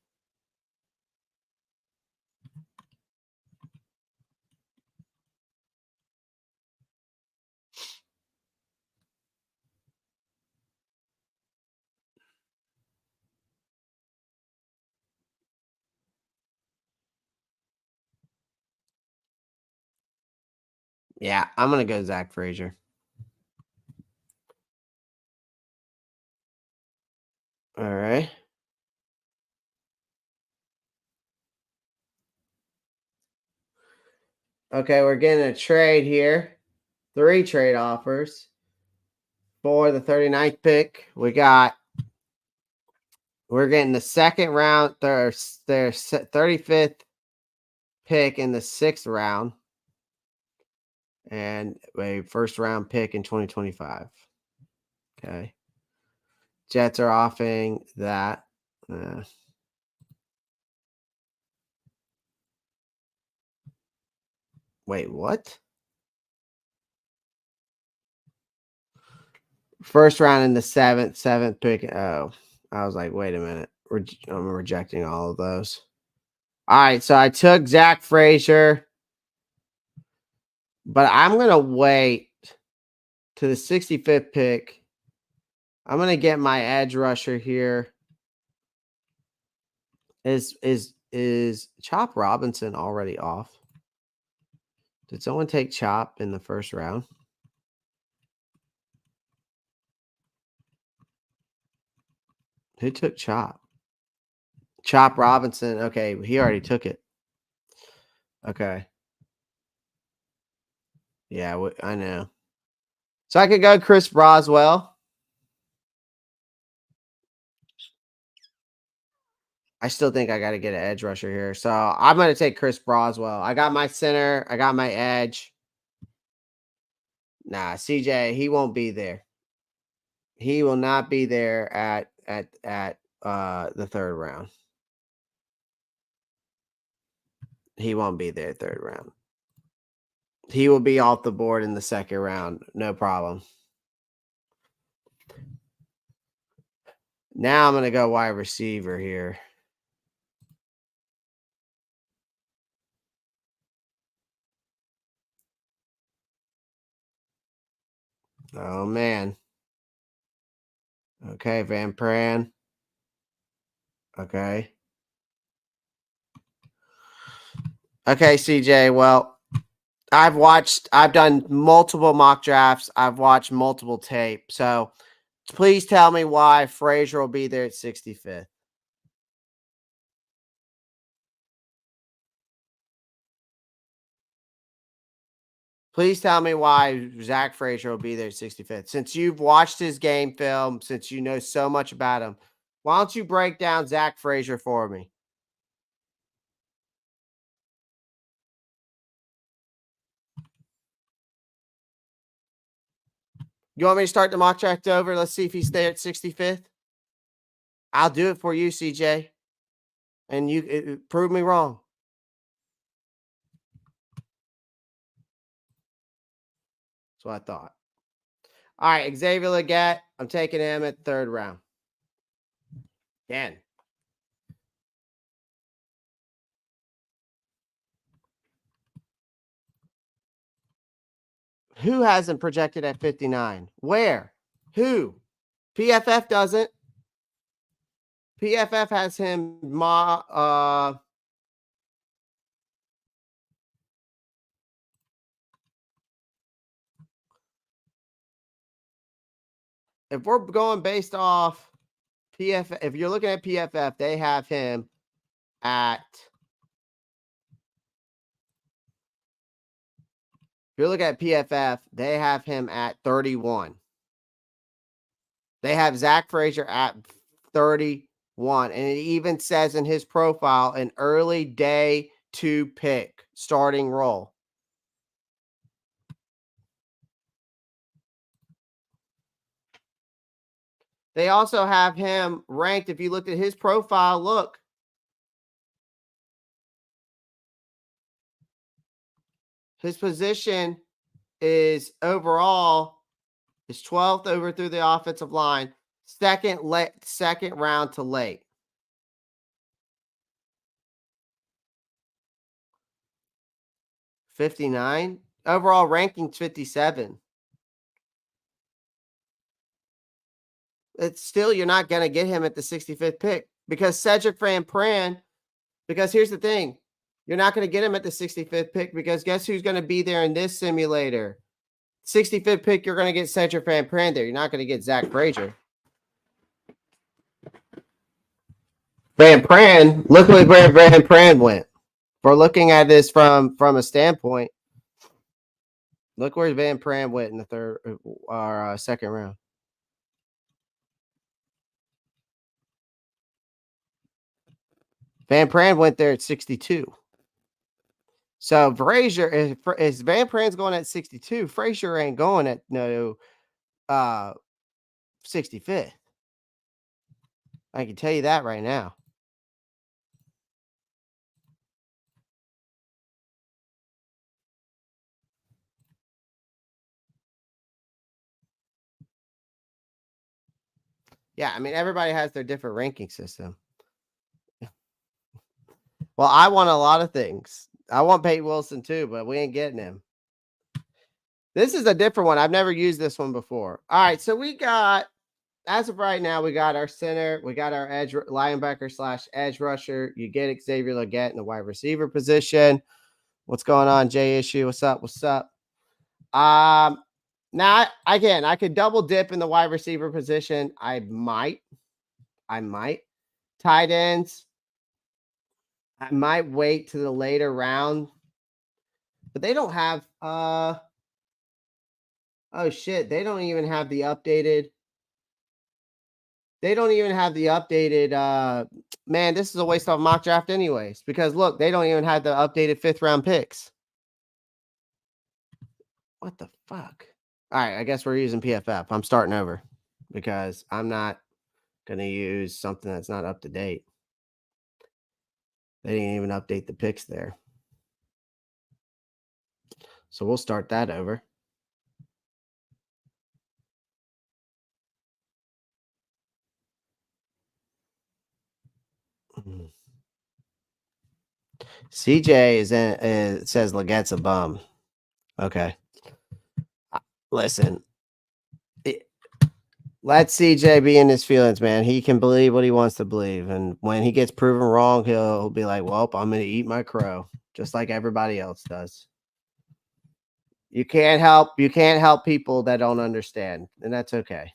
Yeah, I'm going to go Zach Frazier. All right. Okay, we're getting a trade here. 3 trade offers for the 39th pick. We're getting the second round, their 35th pick in the 6th round, and a first round pick in 2025. Okay. Jets are offering that. Wait, what? First round in the seventh pick. Oh, I was like, wait a minute. I'm rejecting all of those. All right, so I took Zach Frazier, but I'm going to wait to the 65th pick. I'm going to get my edge rusher here. Is Chop Robinson already off? Did someone take Chop in the first round? Who took Chop? Chop Robinson. Okay, he already took it. Okay. Yeah, I know. So I could go Chris Broswell. I still think I got to get an edge rusher here. So I'm going to take Chris Broswell. I got my center. I got my edge. Nah, CJ, he won't be there. He will not be there at the 3rd round. He won't be there 3rd round. He will be off the board in the 2nd round. No problem. Now I'm going to go wide receiver here. Oh, man. Okay, Van Pran. Okay. Okay, CJ. Well, I've done multiple mock drafts. I've watched multiple tape. So please tell me why Frazier will be there at 65th. Please tell me why Zach Frazier will be there at 65th. Since you've watched his game film, since you know so much about him, why don't you break down Zach Frazier for me? You want me to start the mock draft over? Let's see if he's there at 65th. I'll do it for you, CJ. And you prove me wrong. That's what I thought. All right, Xavier Legette. I'm taking him at 3rd round. Again. Who hasn't projected at 59? Where? Who? PFF doesn't. PFF has him if we're going based off PFF, if you're looking at PFF, they have him at if you're looking at PFF, they have him at 31. They have Zach Frazier at 31. And it even says in his profile an early day 2 pick starting role. They also have him ranked. If you looked at his profile, look. His position is overall is 12th over through the offensive line, second round to late. $59. Overall ranking's 57. It's still, you're not going to get him at the 65th pick because Cedric Van Pran, because here's the thing. You're not going to get him at the 65th pick because guess who's going to be there in this simulator? 65th pick, you're going to get Cedric Van Pran there. You're not going to get Zach Frazier. Van Pran, look where Van Pran went. If we're looking at this from a standpoint, Look where Van Pran went in the third or second round. Van Pran went there at 62. So Frazier is Van Pran's going at 62. Frazier ain't going at 65th. I can tell you that right now. Yeah, I mean, everybody has their different ranking system. Well, I want a lot of things. I want Peyton Wilson too, but we ain't getting him. This is a different one. I've never used this one before. All right, so we got, as of right now, we got our center, we got our edge linebacker / edge rusher. You get Xavier Legette in the wide receiver position. What's going on, Jay Issue? What's up? What's up? Now again, I could double dip in the wide receiver position. I might. Tight ends. I might wait to the later round, but they don't have. Oh shit! They don't even have the updated. They don't even have the updated. Man, this is a waste of a mock draft, anyways. Because look, they don't even have the updated 5th round picks. What the fuck? All right, I guess we're using PFF. I'm starting over because I'm not gonna use something that's not up to date. They didn't even update the picks there. So we'll start that over. CJ is in, says Legette's a bum. Okay. Listen. Let CJ be in his feelings, man. He can believe what he wants to believe. And when he gets proven wrong, he'll be like, well, I'm going to eat my crow, just like everybody else does. You can't help people that don't understand, and that's okay.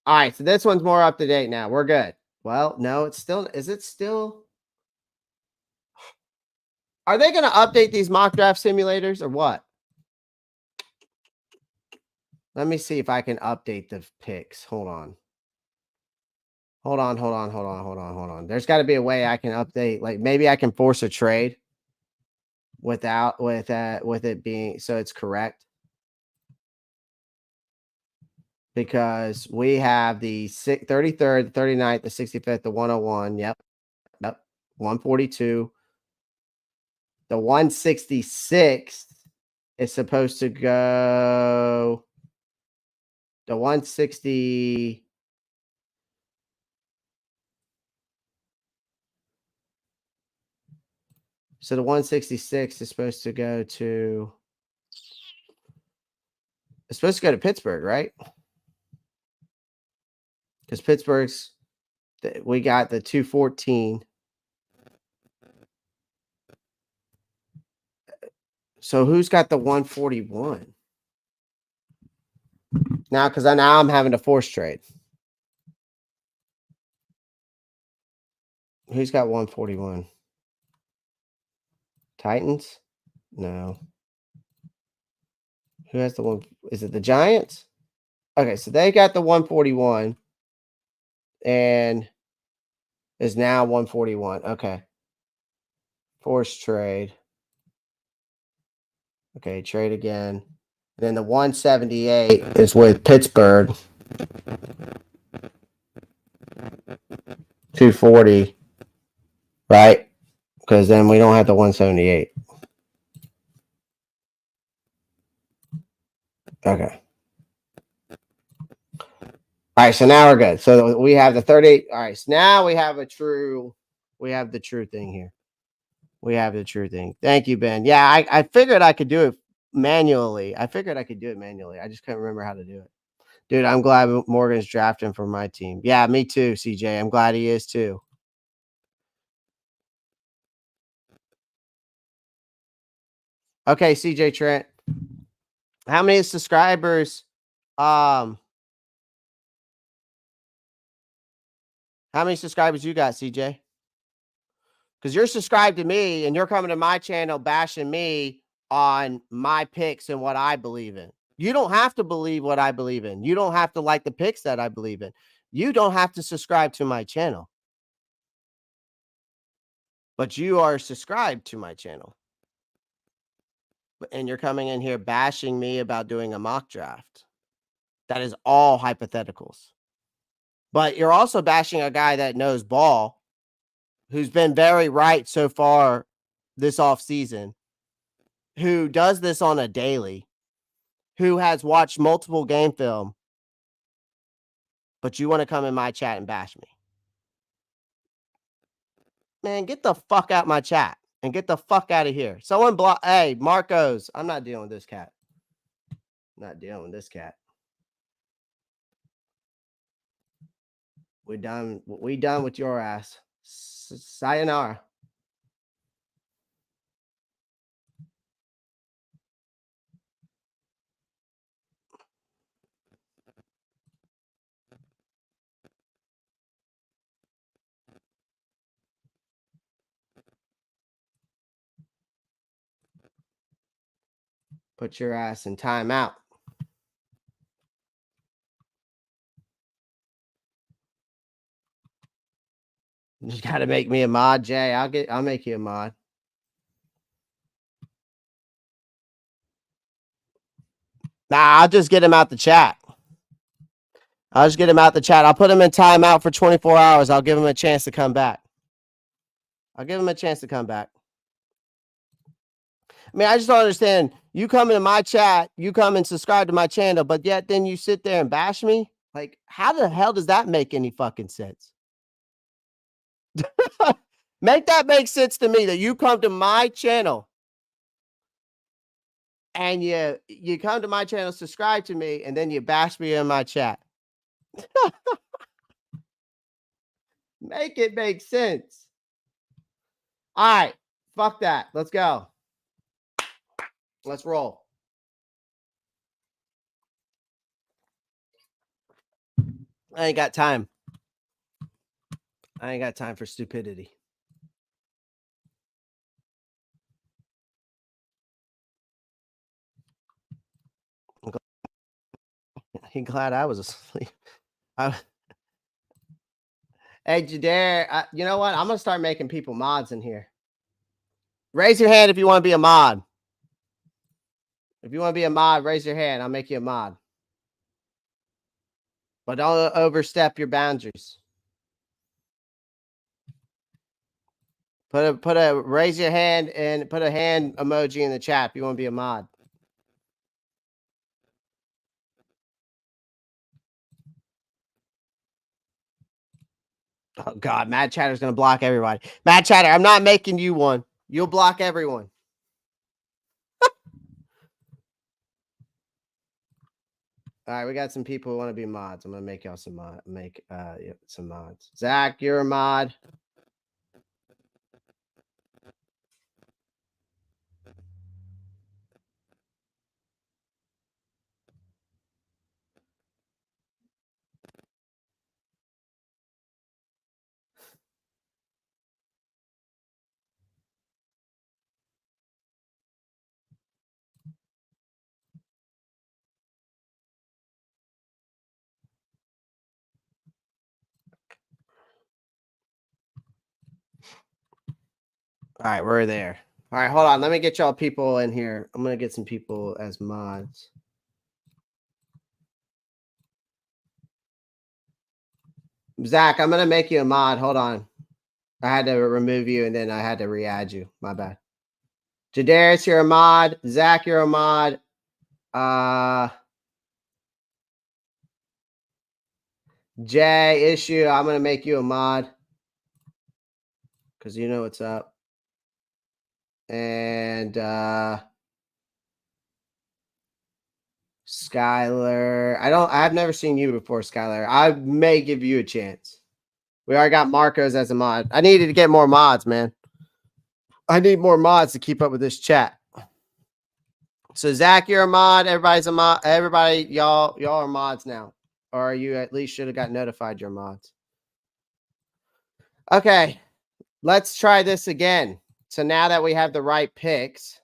All right, so this one's more up to date now. We're good. Well, no, it's still, is it still? Are they going to update these mock draft simulators or what? Let me see if I can update the picks. Hold on. There's got to be a way I can update. Like maybe I can force a trade with it being so it's correct. Because we have the 33rd, the 39th, the 65th, the 101. Yep. 142. The 166 is supposed to go. The 160. So the 166 is supposed to go to. It's supposed to go to Pittsburgh, right? Because Pittsburgh's. We got the 214. So who's got the 141? Now, because now I'm having to force trade. Who's got 141? Titans? No. Who has the one? Is it the Giants? Okay, so they got the 141 and is now 141. Okay. Force trade. Okay, trade again. And then the 178 is with Pittsburgh. 240. Right? Because then we don't have the 178. Okay. All right, so now we're good. So we have the 38. All right, so now we have the true thing here. We have the true thing. Thank you, Ben. Yeah, I figured I could do it manually. I just couldn't remember how to do it. Dude, I'm glad Morgan's drafting for my team. Yeah, me too, CJ. I'm glad he is too. Okay, CJ Trent. How many subscribers? How many subscribers you got, CJ? Because you're subscribed to me and you're coming to my channel bashing me on my picks and what I believe in. You don't have to believe what I believe in. You don't have to like the picks that I believe in. You don't have to subscribe to my channel. But you are subscribed to my channel. And you're coming in here bashing me about doing a mock draft. That is all hypotheticals. But you're also bashing a guy that knows ball, who's been very right so far this offseason, who does this on a daily, who has watched multiple game film, but you want to come in my chat and bash me. Man, get the fuck out my chat and get the fuck out of here. Someone block. Hey, Marcos, I'm not dealing with this cat. Not dealing with this cat. We done with your ass. Sayonara. Put your ass in timeout. You got to make me a mod, Jay. I'll make you a mod. Nah, I'll just get him out the chat. I'll just get him out the chat. I'll put him in timeout for 24 hours. I'll give him a chance to come back. I mean, I just don't understand. You come into my chat, you come and subscribe to my channel, but yet then you sit there and bash me? Like, how the hell does that make any fucking sense? Make that make sense to me, that you come to my channel and you come to my channel, subscribe to me, and then you bash me in my chat. Make it make sense. All right. Fuck that. Let's go. Let's roll. I ain't got time. I ain't got time for stupidity. I'm glad I was asleep. Hey, Jadair, you know what? I'm going to start making people mods in here. Raise your hand if you want to be a mod. If you want to be a mod, raise your hand. I'll make you a mod. But don't overstep your boundaries. Raise your hand and put a hand emoji in the chat if you want to be a mod. Oh, God, Mad Chatter's going to block everybody. Mad Chatter, I'm not making you one. You'll block everyone. All right, we got some people who want to be mods. I'm going to make y'all some some mods. Zach, you're a mod. All right, we're there. All right, hold on. Let me get y'all people in here. I'm going to get some people as mods. Zach, I'm going to make you a mod. Hold on. I had to remove you, and then I had to re-add you. My bad. Jadaris, you're a mod. Zach, you're a mod. Jay, Issue, I'm going to make you a mod. Because you know what's up. And Skylar. I've never seen you before, Skylar. I may give you a chance. We already got Marcos as a mod. I needed to get more mods, man. I need more mods to keep up with this chat. So Zach, you're a mod. Everybody's a mod. Everybody, y'all are mods now. Or you at least should have got notified you're mods. Okay. let's try this again. So now that we have the right picks,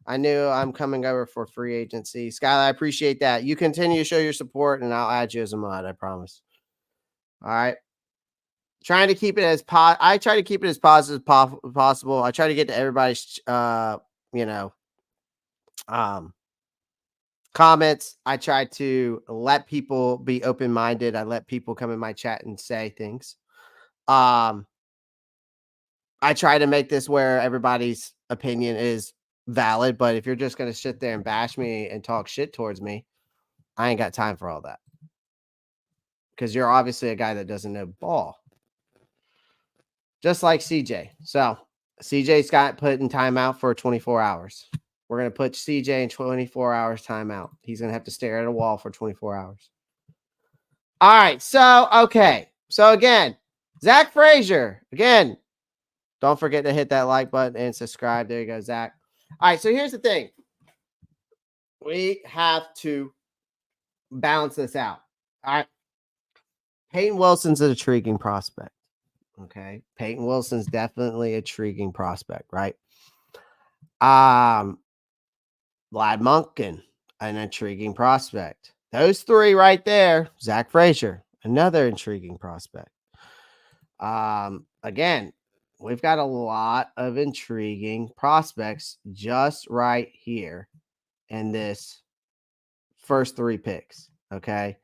I knew I'm coming over for free agency. Skylar, I appreciate that. You continue to show your support, and I'll add you as a mod. I promise. All right. Trying to keep it as I try to keep it as positive as possible. I try to get to everybody's, you know, comments. I try to let people be open minded. I let people come in my chat and say things. I try to make this where everybody's opinion is valid, but if you're just going to sit there and bash me and talk shit towards me, I ain't got time for all that. Because you're obviously a guy that doesn't know ball. Just like CJ. So CJ's got put in timeout for 24 hours. We're going to put CJ in 24 hours timeout. He's going to have to stare at a wall for 24 hours. All right. So, okay. So again, Zach Frazier. Again, don't forget to hit that like button and subscribe. There you go, Zach. All right. So here's the thing. We have to balance this out. All right. Peyton Wilson's an intriguing prospect. Okay. Peyton Wilson's definitely an intriguing prospect, right? Vlad Monken, an intriguing prospect. Those three right there. Zach Frazier, another intriguing prospect. Again, we've got a lot of intriguing prospects just right here in this first three picks. Okay.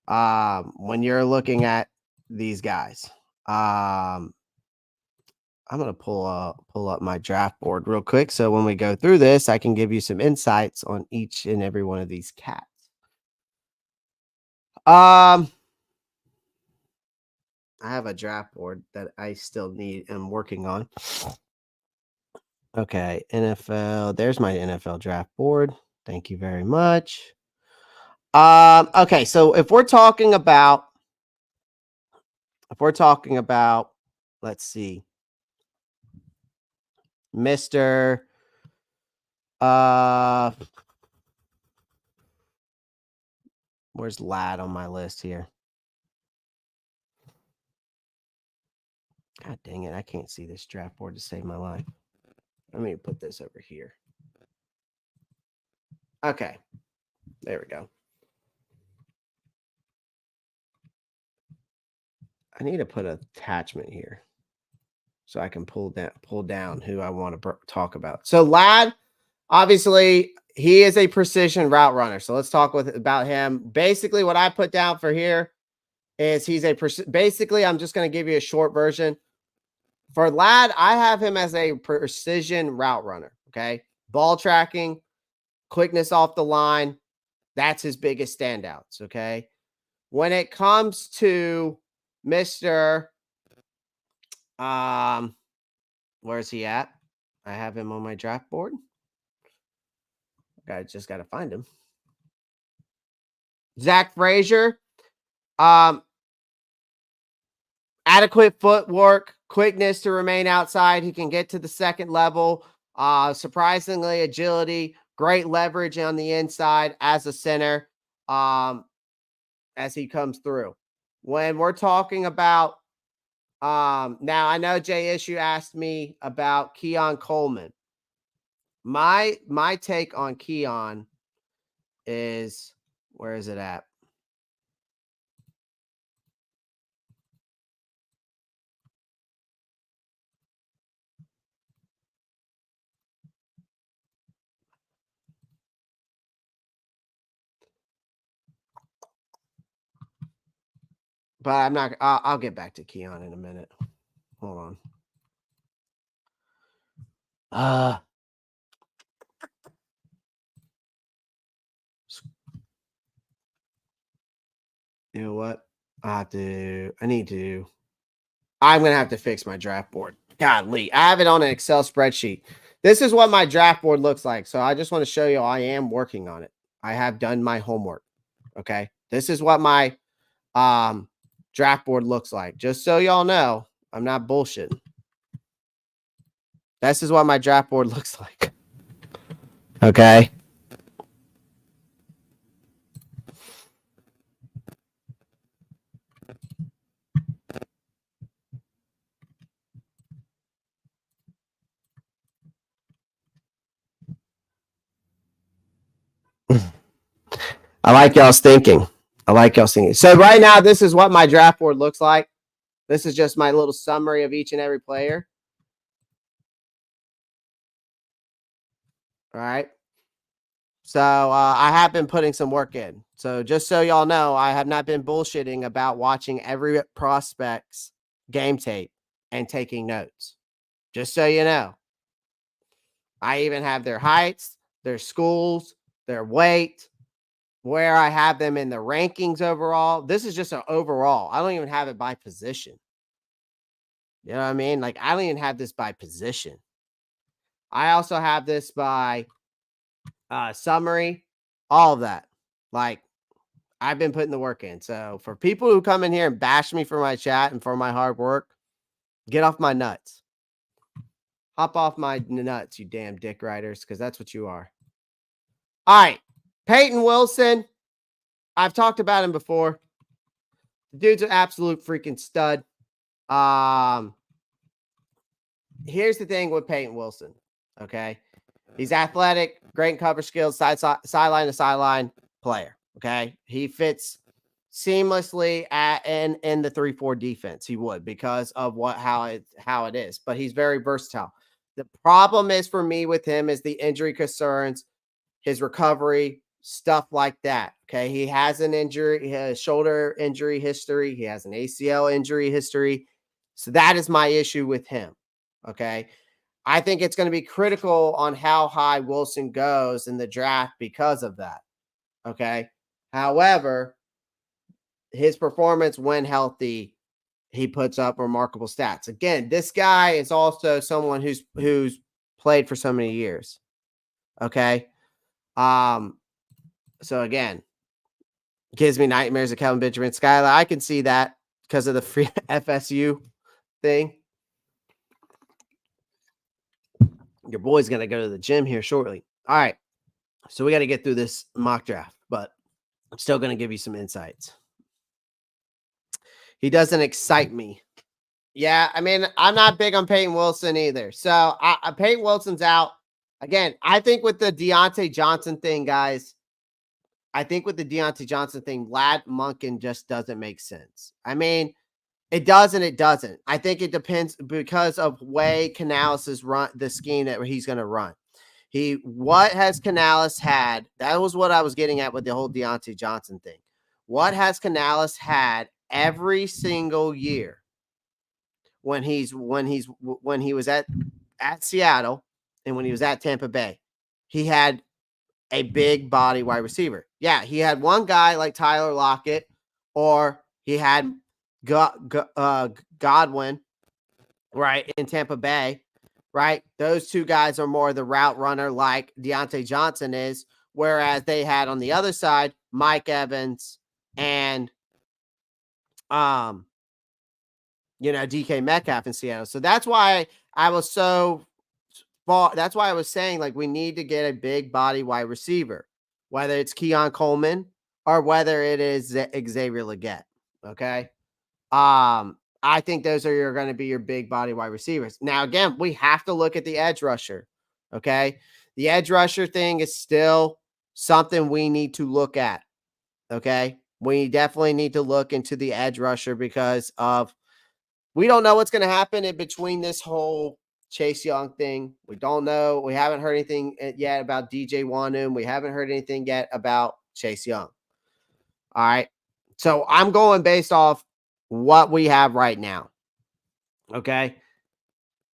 When you're looking at these guys, I'm going to pull up my draft board real quick. So when we go through this, I can give you some insights on each and every one of these cats. I have a draft board that I still am working on. Okay. NFL. There's my NFL draft board. Thank you very much. Okay. So if we're talking about, let's see, Mr. Where's Lad on my list here? God dang it. I can't see this draft board to save my life. Let me put this over here. Okay. There we go. I need to put an attachment here so I can pull down who I want to talk about. So Lad, obviously, he is a precision route runner. So let's talk about him. Basically, what I put down for here is he's basically, I'm just going to give you a short version. For Lad, I have him as a precision route runner. Okay. Ball tracking, quickness off the line. That's his biggest standouts. Okay. When it comes to Mr. Where's he at? I have him on my draft board. I just got to find him. Zach Frazier. Adequate footwork, quickness to remain outside. He can get to the second level. Surprisingly, agility, great leverage on the inside as a center as he comes through. When we're talking about now, I know Jay Issue asked me about Keon Coleman. My take on Keon is, where is it at? But I'm not. I'll get back to Keon in a minute. Hold on. You know what? I'm going to have to fix my draft board. Godly. I have it on an Excel spreadsheet. This is what my draft board looks like. So I just want to show you I am working on it. I have done my homework. Okay. This is what my draft board looks like. Just so y'all know, I'm not bullshitting. This is what my draft board looks like. Okay. I like y'all's thinking. So right now, this is what my draft board looks like. This is just my little summary of each and every player. All right. So I have been putting some work in. So just so y'all know, I have not been bullshitting about watching every prospect's game tape and taking notes. Just so you know. I even have their heights, their schools, their weight, where I have them in the rankings overall. This is just an overall. I don't even have it by position. You know what I mean? Like, I don't even have this by position. I also have this by summary, all of that. Like, I've been putting the work in. So for people who come in here and bash me for my chat and for my hard work, get off my nuts. Hop off my nuts, you damn dick riders, because that's what you are. All right. Peyton Wilson. I've talked about him before. The dude's an absolute freaking stud. Here's the thing with Peyton Wilson. Okay. He's athletic, great in cover skills, sideline to sideline player. Okay. He fits seamlessly in the 3-4 defense. He would, because of how it is, but he's very versatile. The problem is for me with him is the injury concerns, his recovery, stuff like that. Okay. He has an injury, he has shoulder injury history. He has an ACL injury history. So that is my issue with him. Okay. I think it's going to be critical on how high Wilson goes in the draft because of that. Okay. However, his performance when healthy, he puts up remarkable stats. Again, this guy is also someone who's played for so many years. Okay. So again, gives me nightmares of Kelvin Benjamin Skylar. I can see that because of the free FSU thing. Your boy's going to go to the gym here shortly. All right. So we got to get through this mock draft, but I'm still going to give you some insights. He doesn't excite me. Yeah, I mean, I'm not big on Peyton Wilson either. So Peyton Wilson's out. Again, I think with the Deontay Johnson thing, guys, Lad Monken just doesn't make sense. I mean, it does and it doesn't. I think it depends because of way Canales is run the scheme that he's going to run. What has Canales had? That was what I was getting at with the whole Deontay Johnson thing. What has Canales had every single year when he was at Seattle and when he was at Tampa Bay? He had a big body wide receiver. Yeah, he had one guy like Tyler Lockett, or he had Godwin, right, in Tampa Bay, right? Those two guys are more the route runner like Deontay Johnson is, whereas they had on the other side Mike Evans and DK Metcalf in Seattle. So that's why I was so far. That's why I was saying, like, we need to get a big body wide receiver, whether it's Keon Coleman or whether it is Xavier Legette. Okay. I think those are going to be your big body wide receivers. Now, again, we have to look at the edge rusher. Okay. The edge rusher thing is still something we need to look at. Okay. We definitely need to look into the edge rusher because we don't know what's going to happen in between this whole Chase Young thing. We don't know. We haven't heard anything yet about DJ Wanum. We haven't heard anything yet about Chase Young. All right. So I'm going based off what we have right now. Okay.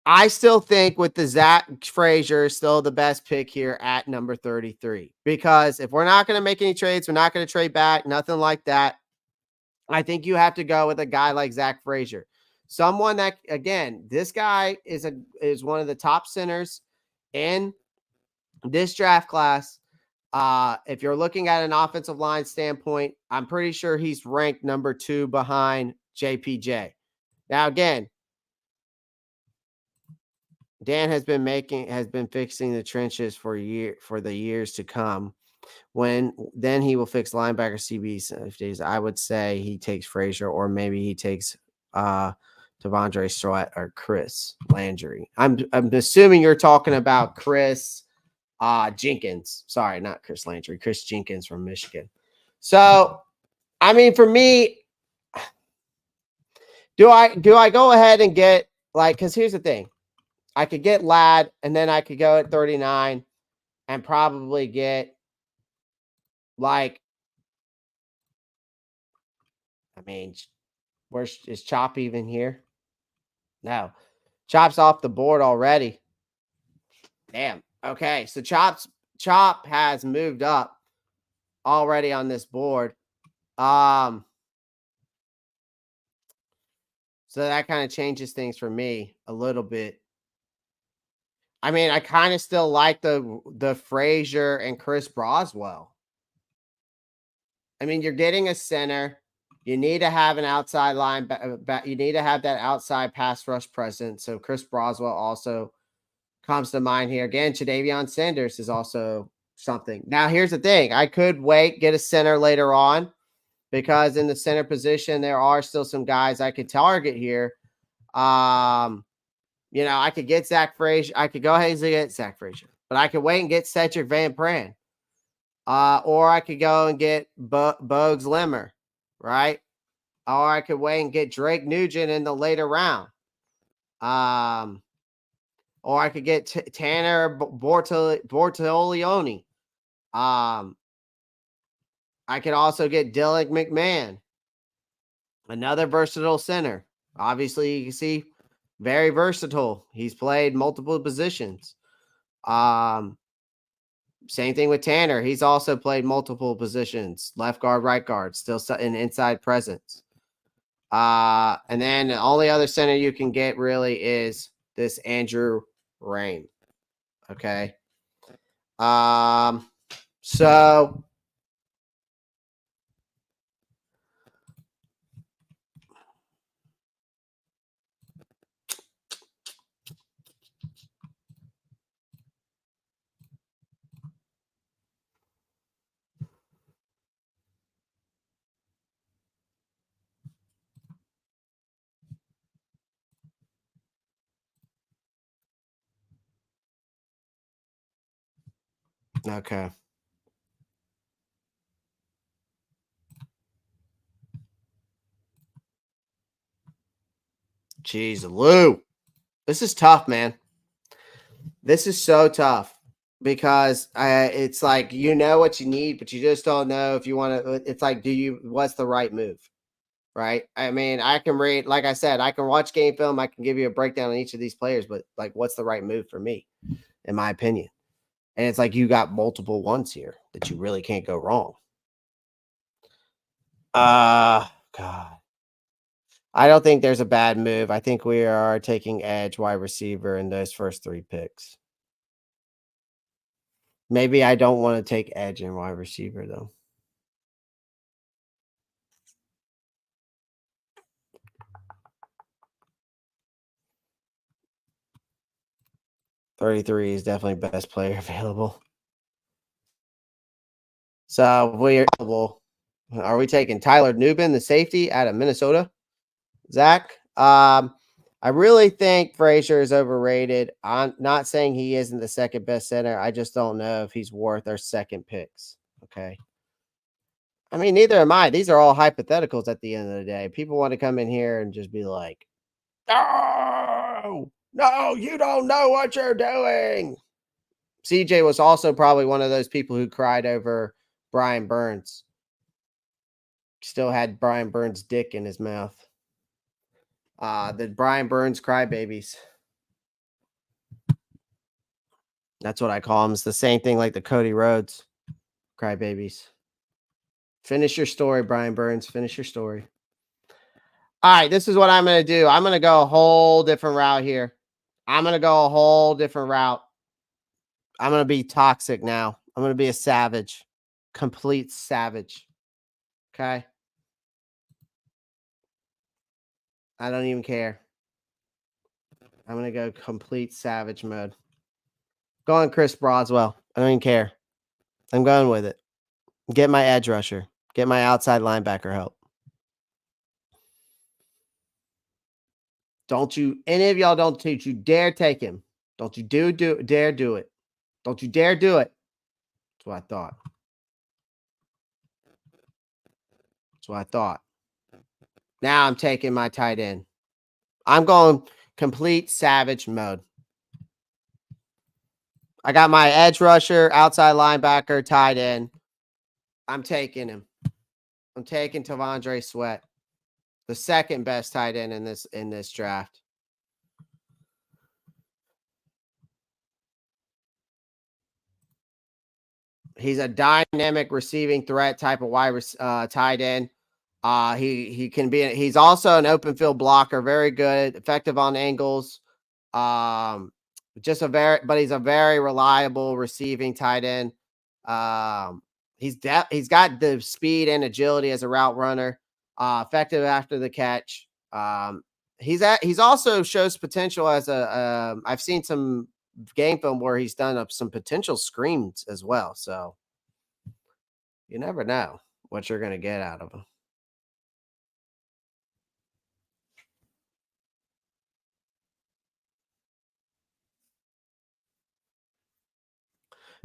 I still think with the Zach Frazier is still the best pick here at number 33, because if we're not going to make any trades, we're not going to trade back, nothing like that. I think you have to go with a guy like Zach Frazier. Someone that, again, this guy is one of the top centers in this draft class. If you're looking at an offensive line standpoint, I'm pretty sure he's ranked number 2 behind JPJ. Now, again, Dan has been fixing the trenches for the years to come. Then he will fix linebacker CB safeties. I would say he takes Frazier, or maybe he takes Devondre Sweat or Chris Landry. I'm assuming you're talking about Chris Jenkins. Sorry, not Chris Landry. Chris Jenkins from Michigan. So, I mean, for me, do I go ahead and get like, because here's the thing. I could get Ladd, and then I could go at 39 and probably get like, I mean, where's is Chop even here? No. Chop's off the board already. Damn. Okay. So Chop has moved up already on this board. So that kind of changes things for me a little bit. I mean, I kind of still like the Frazier and Chris Broswell. I mean, you're getting a center. You need to have an outside line. You need to have that outside pass rush presence. So Chris Broswell also comes to mind here. Again, Tre'Davion Sanders is also something. Now, here's the thing. I could wait, get a center later on, because in the center position, there are still some guys I could target here. I could get Zach Frazier. I could go ahead and get Zach Frazier, but I could wait and get Cedric Van Pran. Or I could go and get Bogues Limmer, right? Or I could wait and get Drake Nugent in the later round. Or I could get Tanner Bortolioni. I could also get Dylan McMahon, another versatile center. Obviously, you can see very versatile. He's played multiple positions. Same thing with Tanner. He's also played multiple positions, left guard, right guard, still an inside presence. And then the only other center you can get really is this Andrew Rain. Okay. So okay. Jeez, Lou. This is tough, man. This is so tough because it's like you know what you need, but you just don't know if you want to. It's like, what's the right move, right? I mean, I can read, like I said, I can watch game film, I can give you a breakdown on each of these players, but like, what's the right move for me, in my opinion? And it's like you got multiple ones here that you really can't go wrong. God. I don't think there's a bad move. I think we are taking edge wide receiver in those first 3 picks. Maybe I don't want to take edge in wide receiver, though. $33 is definitely best player available. So are we taking Tyler Nubin, the safety out of Minnesota? Zach? I really think Frazier is overrated. I'm not saying he isn't the second best center. I just don't know if he's worth our second picks. Okay. I mean, neither am I. These are all hypotheticals at the end of the day. People want to come in here and just be like, no, you don't know what you're doing. CJ was also probably one of those people who cried over Brian Burns. Still had Brian Burns' dick in his mouth. The Brian Burns crybabies. That's what I call them. It's the same thing like the Cody Rhodes crybabies. Finish your story, Brian Burns. Finish your story. All right, this is what I'm going to do. I'm going to go a whole different route here. I'm going to go a whole different route. I'm going to be toxic now. I'm going to be a savage. Complete savage. Okay? I don't even care. I'm going to go complete savage mode. Going Chris Broswell. I don't even care. I'm going with it. Get my edge rusher. Get my outside linebacker help. Don't you, any of y'all don't you dare take him. Don't you dare do it. Don't you dare do it. That's what I thought. That's what I thought. Now I'm taking my tight end. I'm going complete savage mode. I got my edge rusher, outside linebacker, tight end. I'm taking him. I'm taking Tavondre Sweat, the second best tight end in this draft. He's a dynamic receiving threat type of tight end. He can be. He's also an open field blocker, very good, effective on angles. But he's a very reliable receiving tight end. He's got the speed and agility as a route runner. Effective after the catch. He's also shows potential as a. I've seen some game film where he's done up some potential screens as well. So you never know what you're going to get out of him.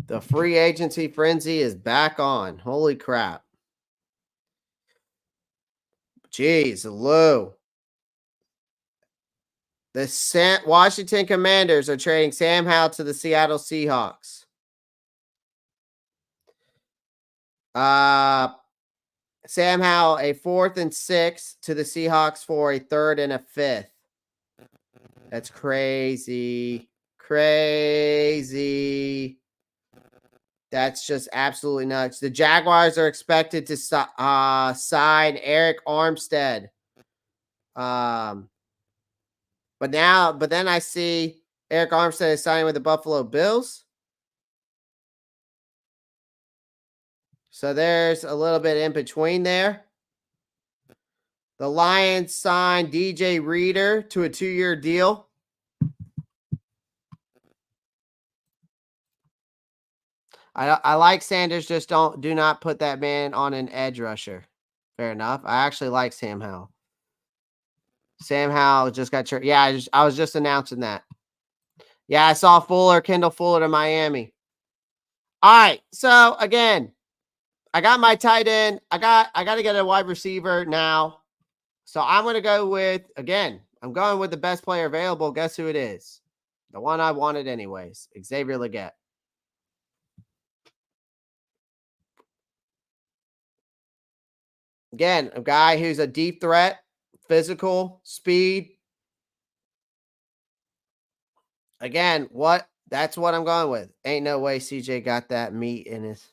The free agency frenzy is back on. Holy crap. Jeez, Lou. The Washington Commanders are trading Sam Howell to the Seattle Seahawks. Sam Howell, a 4th and 6 to the Seahawks for a 3rd and a 5th. That's crazy. Crazy. That's just absolutely nuts. The Jaguars are expected to sign Eric Armstead. But then I see Eric Armstead is signing with the Buffalo Bills. So there's a little bit in between there. The Lions signed DJ Reader to a 2-year deal. I like Sanders, just do not put that man on an edge rusher. Fair enough. I actually like Sam Howell. Sam Howell just got traded. Yeah, I was just announcing that. Yeah, I saw Kendall Fuller to Miami. All right. So again, I got my tight end. I got to get a wide receiver now. So I'm going to go with, again, I'm going with the best player available. Guess who it is? The one I wanted anyways, Xavier Legette. Again, a guy who's a deep threat, physical, speed. Again, that's what I'm going with. Ain't no way CJ got that meat in his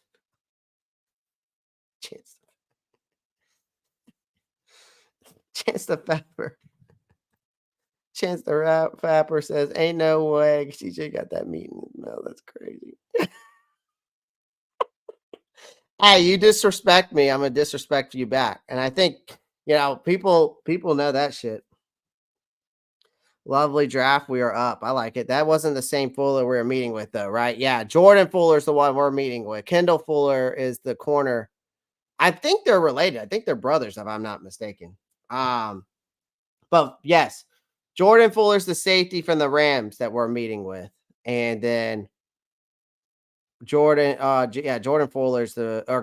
Chance the Fapper. Chance the Fapper says, ain't no way CJ got that meat in his mouth. That's crazy. Hey, you disrespect me, I'm gonna disrespect you back. And I think, people know that shit. Lovely draft. We are up. I like it. That wasn't the same Fuller we were meeting with, though, right? Yeah, Jordan Fuller's the one we're meeting with. Kendall Fuller is the corner. I think they're related. I think they're brothers, if I'm not mistaken. But yes, Jordan Fuller's the safety from the Rams that we're meeting with, and then Jordan Fuller's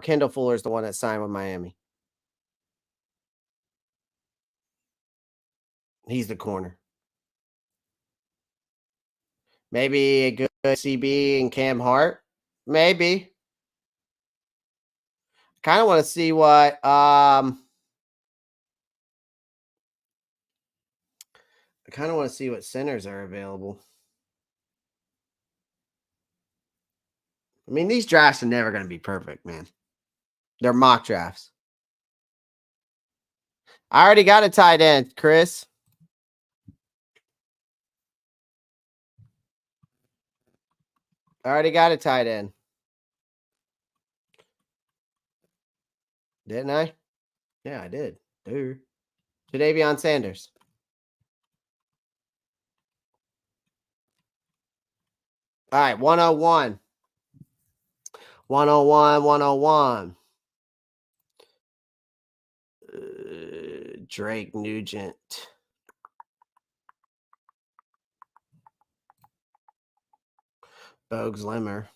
Kendall Fuller's the one that signed with Miami. He's the corner. Maybe a good CB and Cam Hart. Maybe. Kind of want to see what I kind of want to see what centers are available. I mean, these drafts are never going to be perfect, man. They're mock drafts. I already got a tight end, Chris. I already got a tight end. Didn't I? Yeah, I did. Dude. Jadavion Sanders. All right, 101. 101. Drake Nugent. Bogues Limmer.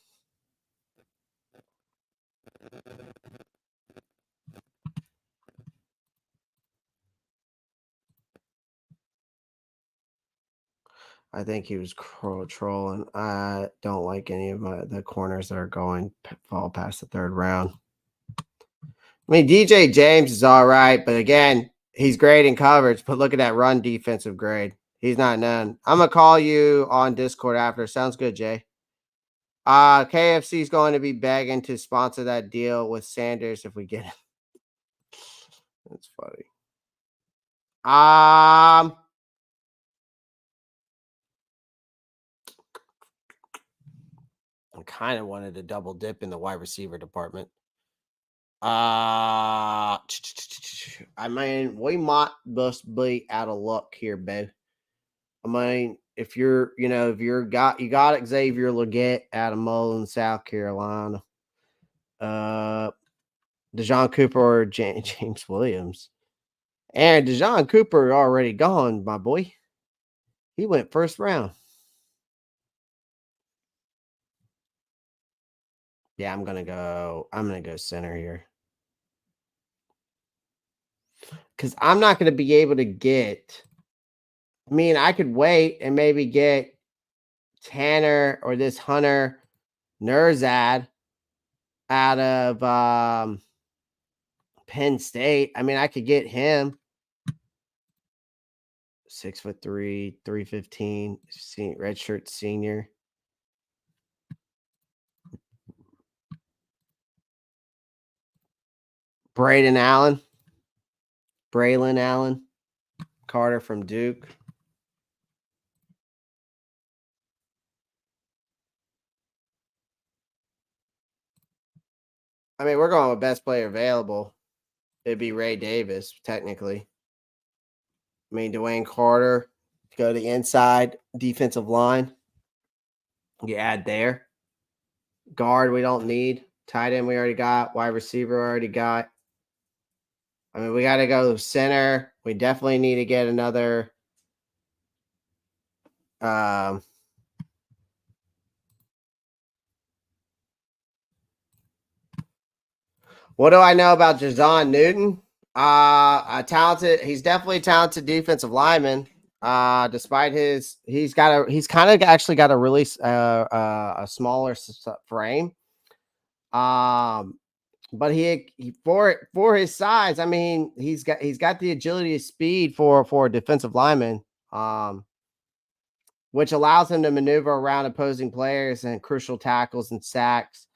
I think he was trolling. I don't like any of the corners that are going fall past the third round. I mean, DJ James is all right, but again, he's great in coverage. But look at that run defensive grade. He's not none. I'm gonna call you on Discord after. Sounds good, Jay. KFC is going to be begging to sponsor that deal with Sanders if we get it. That's funny. I kind of wanted to double dip in the wide receiver department. I mean, we might just be out of luck here, babe. I mean, if you're, you got Xavier Legette out of Mullen, South Carolina, DeJohn Cooper or James Williams, and DeJohn Cooper already gone, my boy. He went first round. Yeah, I'm gonna go center here. Because I'm not going to be able to get. I mean, I could wait and maybe get Tanner or this Hunter Nurzad out of Penn State. I mean, I could get him 6'3", 315, redshirt senior. Braylon Allen, Carter from Duke. I mean, we're going with best player available. It'd be Ray Davis, technically. I mean, Dwayne Carter, go to the inside defensive line. You add there. Guard, we don't need. Tight end, we already got. Wide receiver, already got. I mean, we got to go center. We definitely need to get another. What do I know about Jazon Newton? He's definitely a talented defensive lineman. Despite he's kind of actually got a really a smaller frame. But he for his size, I mean, he's got the agility and speed for a defensive lineman, which allows him to maneuver around opposing players and crucial tackles and sacks.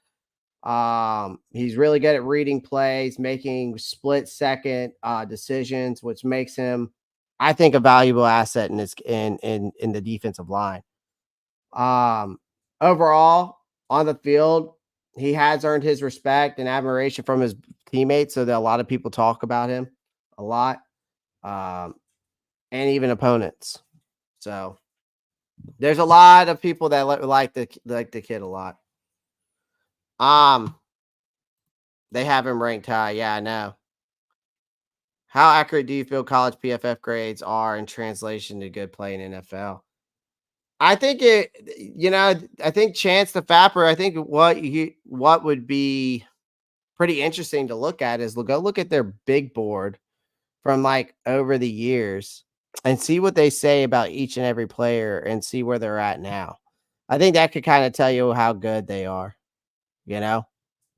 He's really good at reading plays, making split-second decisions, which makes him, I think, a valuable asset in this in the defensive line. Overall, on the field, he has earned his respect and admiration from his teammates, so that a lot of people talk about him a lot, and even opponents. So there's a lot of people that like the kid a lot. They have him ranked high. Yeah, I know. How accurate do you feel college PFF grades are in translation to good play in NFL? I think I think Chance the Fapper, I think what would be pretty interesting to look at is go look at their big board from like over the years and see what they say about each and every player and see where they're at now. I think that could kind of tell you how good they are,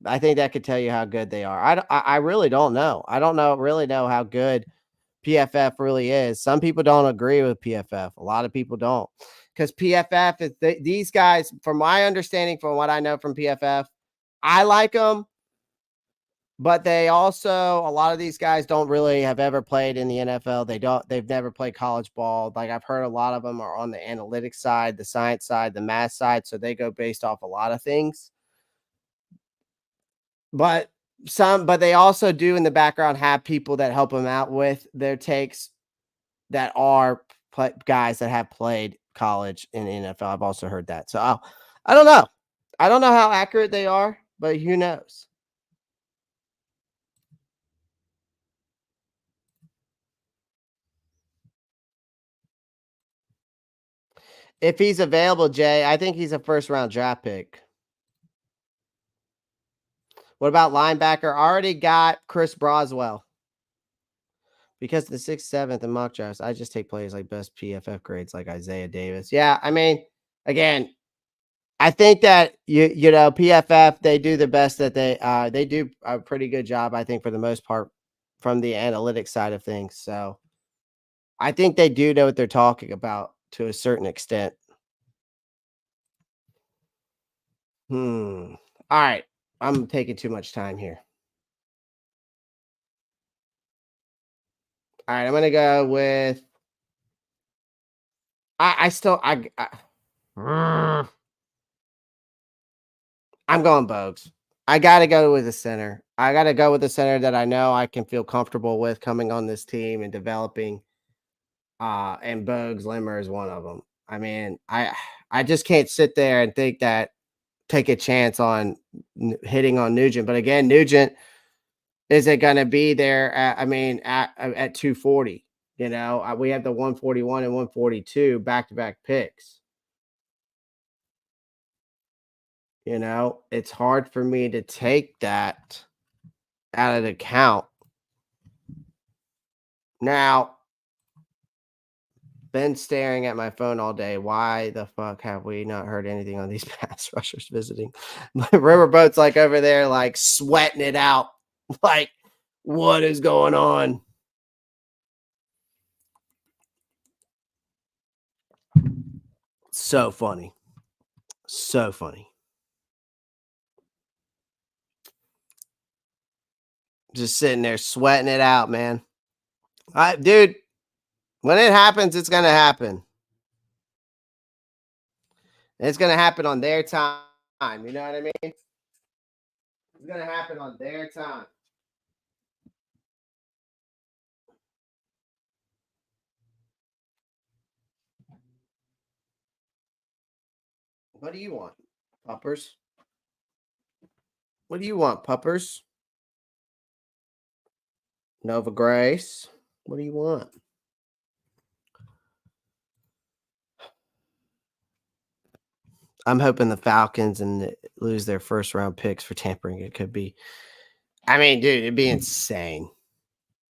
I think that could tell you how good they are. I really don't know. I don't really know how good PFF really is. Some people don't agree with PFF. A lot of people don't. Because PFF is these guys, from my understanding, from what I know from PFF, I like them, but they also, a lot of these guys don't really have ever played in the NFL. They've never played college ball. Like I've heard a lot of them are on the analytics side, the science side, the math side. So they go based off a lot of things. But they also do in the background have people that help them out with their takes that are guys that have played college in the NFL. I've also heard that. So I don't know. I don't know how accurate they are, but who knows? If he's available, Jay, I think he's a first-round draft pick. What about linebacker? Already got Chris Broswell. Because the 6th, 7th, and mock drafts, I just take players like best PFF grades like Isaiah Davis. Yeah, I mean, again, I think that you know PFF they do the best that they do a pretty good job. I think for the most part from the analytics side of things. So I think they do know what they're talking about to a certain extent. All right, I'm taking too much time here. All right, I'm gonna go with. I still I'm going Bogues. I gotta go with a center. I gotta go with a center that I know I can feel comfortable with coming on this team and developing. And Bogues Limmer is one of them. I mean, I just can't sit there and think that take a chance on hitting on Nugent. But again, Nugent isn't going to be there. At 240. You know, we have the 141 and 142 back to back picks. You know, it's hard for me to take that out of account. Now, been staring at my phone all day. Why the fuck have we not heard anything on these pass rushers visiting? My riverboat's like over there, like sweating it out. Like, what is going on? So funny. So funny. Just sitting there sweating it out, man. Dude, when it happens, it's gonna happen. It's gonna happen on their time. You know what I mean? It's gonna happen on their time. What do you want, puppers? What do you want, puppers? Nova Grace. What do you want? I'm hoping the Falcons and lose their first round picks for tampering. It could be. I mean, dude, it'd be insane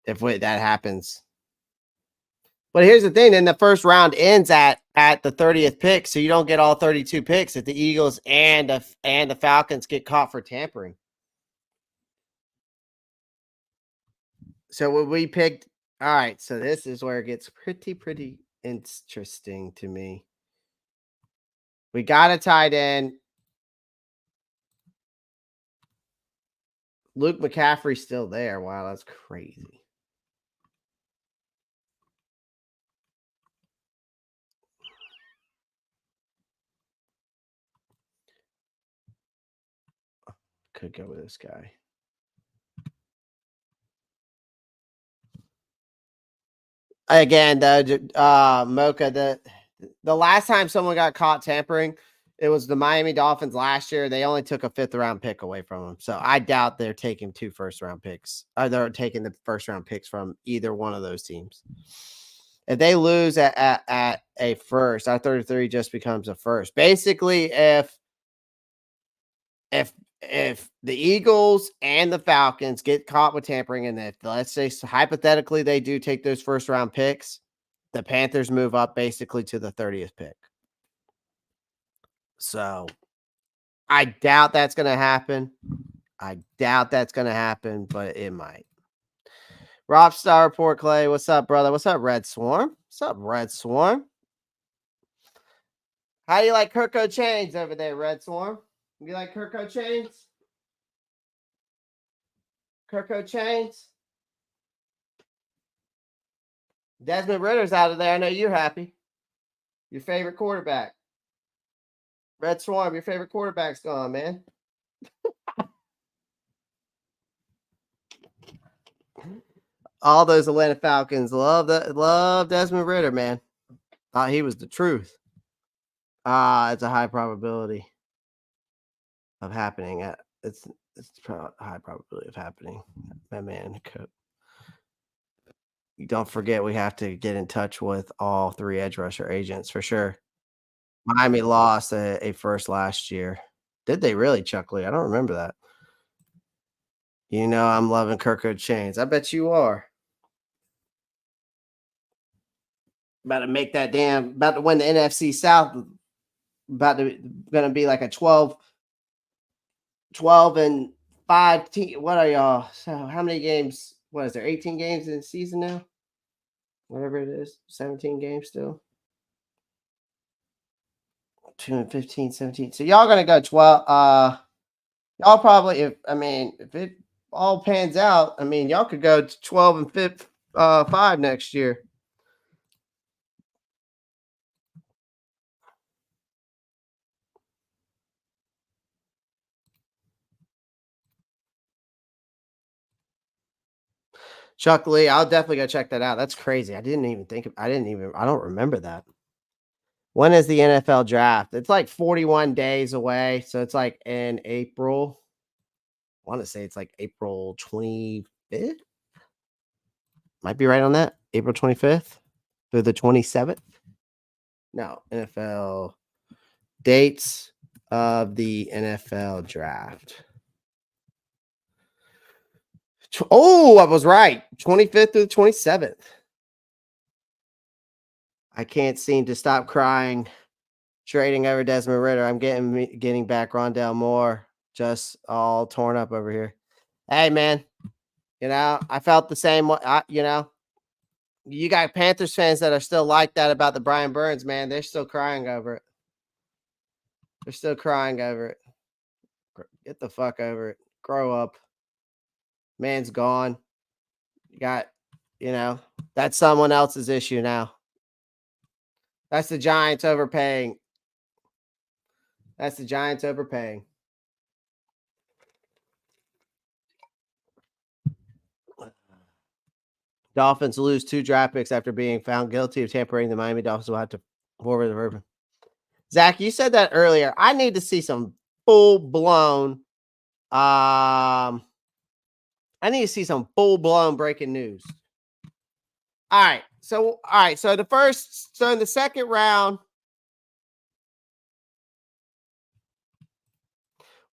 if that happens. But here's the thing: then the first round ends at the 30th pick, so you don't get all 32 picks if the Eagles and the Falcons get caught for tampering. So when we picked, all right. So this is where it gets pretty interesting to me. We got a tight end. Luke McCaffrey's still there. Wow, that's crazy. Could go with this guy. Again, Mocha, the last time someone got caught tampering, it was the Miami Dolphins last year. They only took a 5th round pick away from them. So I doubt they're taking 2 first round picks. Or they're taking the first round picks from either one of those teams. If they lose at a first, our 33 just becomes a first. Basically, if the Eagles and the Falcons get caught with tampering, and if let's say hypothetically they do take those first round picks, the Panthers move up basically to the 30th pick. So I doubt that's going to happen. But it might. Ropp Star Report, Clay. What's up, brother? What's up, Red Swarm? What's up, Red Swarm? How do you like Kirko Chains over there, Red Swarm? You like Kirko Chains? Kirko Chains? Desmond Ritter's out of there. I know you're happy. Your favorite quarterback. Red Swarm, your favorite quarterback's gone, man. All those Atlanta Falcons love Desmond Ritter, man. Thought he was the truth. It's a high probability of happening. It's a high probability of happening. My man, don't forget we have to get in touch with all 3 edge rusher agents for sure. Miami lost a first last year. Did they really, Chuck Lee? I don't remember that. You know I'm loving Kirko Chains. I bet you are. About to make that damn. About to win the NFC South. Gonna be like a 12-5 team. What are y'all? So how many games? What is there? 18 games in the season now? Whatever it is, 17 games still. 2 and 15, 17. So y'all gonna go 12. Y'all probably, if it all pans out, y'all could go to 12-5 next year. Chuck Lee, I'll definitely go check that out. That's crazy. I don't remember that. When is the NFL draft? It's like 41 days away. So it's like in April. I want to say it's like April 25th. Might be right on that. April 25th through the 27th. No, NFL dates of the NFL draft. Oh, I was right. 25th through the 27th. I can't seem to stop crying. Trading over Desmond Ritter. I'm getting back Rondell Moore. Just all torn up over here. Hey, man. I felt the same way. You got Panthers fans that are still like that about the Brian Burns, man. They're still crying over it. They're still crying over it. Get the fuck over it. Grow up. Man's gone. You got, that's someone else's issue now. That's the Giants overpaying. Dolphins lose 2 draft picks after being found guilty of tampering. The Miami Dolphins will have to forward the river. Zach, you said that earlier. I need to see some full-blown breaking news. All right. So in the second round,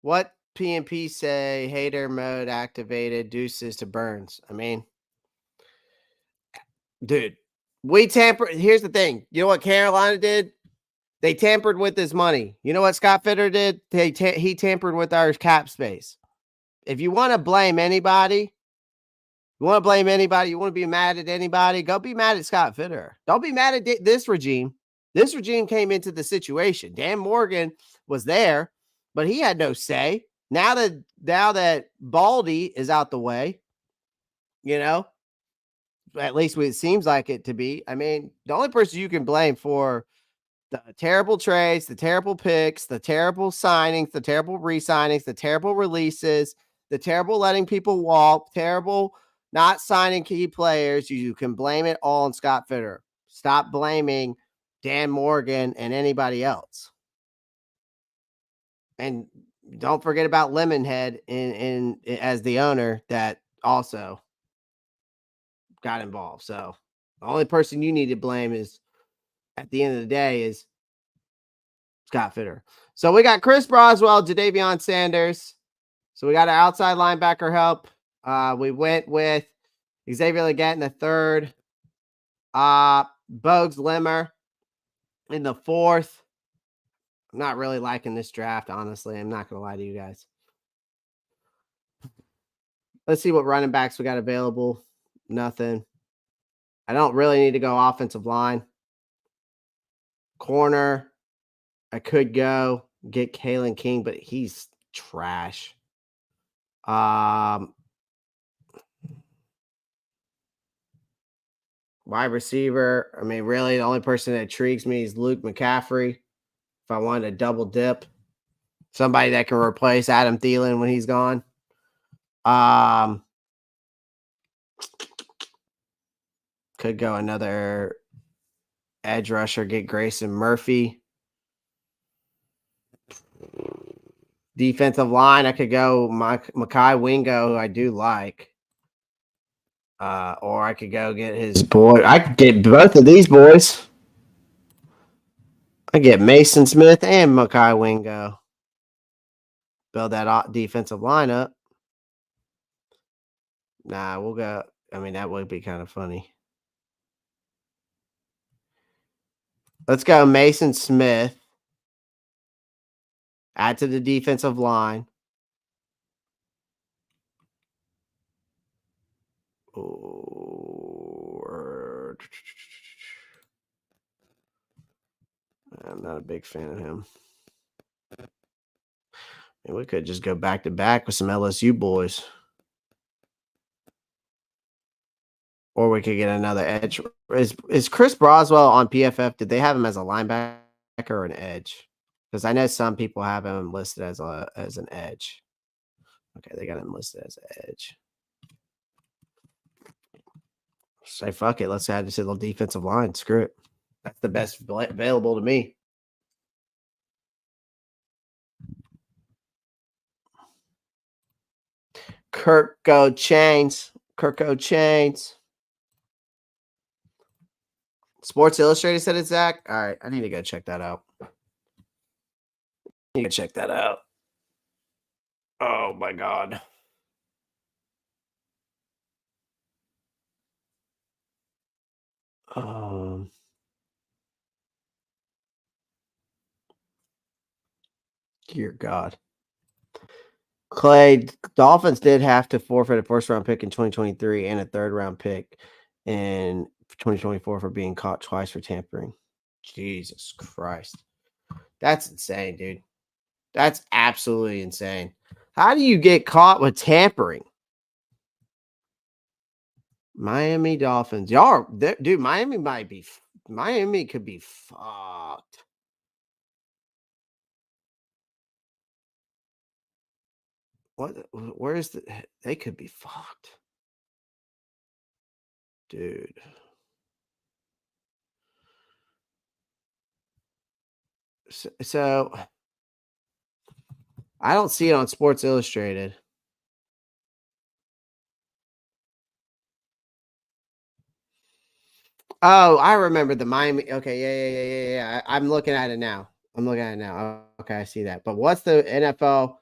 what PNP say? Hater mode activated. Deuces to Burns. Dude, we tampered. Here's the thing. You know what Carolina did? They tampered with his money. You know what Scott Fitter did? He tampered with our cap space. If you want to blame anybody, you want to be mad at anybody, go be mad at Scott Fitter. Don't be mad at this regime. This regime came into the situation. Dan Morgan was there, but he had no say. Now that Baldy is out the way, at least it seems like it to be. The only person you can blame for the terrible trades, the terrible picks, the terrible signings, the terrible re-signings, the terrible releases, the terrible letting people walk, terrible not signing key players, you can blame it all on Scott Fitter. Stop blaming Dan Morgan and anybody else. And don't forget about Lemonhead in as the owner that also got involved. So the only person you need to blame is, at the end of the day, is Scott Fitter. So we got Chris Broswell, Jadavion Sanders. So we got an outside linebacker help. We went with Xavier Legette in the third. Bogues Limmer in the fourth. I'm not really liking this draft, honestly. I'm not going to lie to you guys. Let's see what running backs we got available. Nothing. I don't really need to go offensive line. Corner. I could go get Kalen King, but he's trash. Wide receiver. Really, the only person that intrigues me is Luke McCaffrey. If I wanted to double dip, somebody that can replace Adam Thielen when he's gone. Could go another edge rusher, get Grayson Murphy. Defensive line, I could go Mekhi Wingo, who I do like. Or I could go get his boy. I could get both of these boys. I get Mason Smith and Mekhi Wingo. Build that defensive lineup. Nah, we'll go. That would be kind of funny. Let's go Mason Smith. Add to the defensive line. I'm not a big fan of him. And we could just go back to back with some LSU boys. Or we could get another edge. Is Chris Broswell on PFF? Did they have him as a linebacker or an edge? Because I know some people have him listed as an edge. Okay, they got him listed as an edge. Say fuck it. Let's add this little defensive line. Screw it. That's the best available to me. Kirko Chains. Sports Illustrated said it, Zach. All right, I need to go check that out. Oh my god. Dear God. Clay, Dolphins did have to forfeit a first-round pick in 2023 and a third-round pick in 2024 for being caught twice for tampering. Jesus Christ. That's insane, dude. That's absolutely insane. How do you get caught with tampering? Miami Dolphins. Y'all, dude, Miami could be fucked. Where is they could be fucked. Dude. So I don't see it on Sports Illustrated. Oh, I remember the Miami. Okay, yeah. I'm looking at it now. Okay, I see that. But what's the NFL?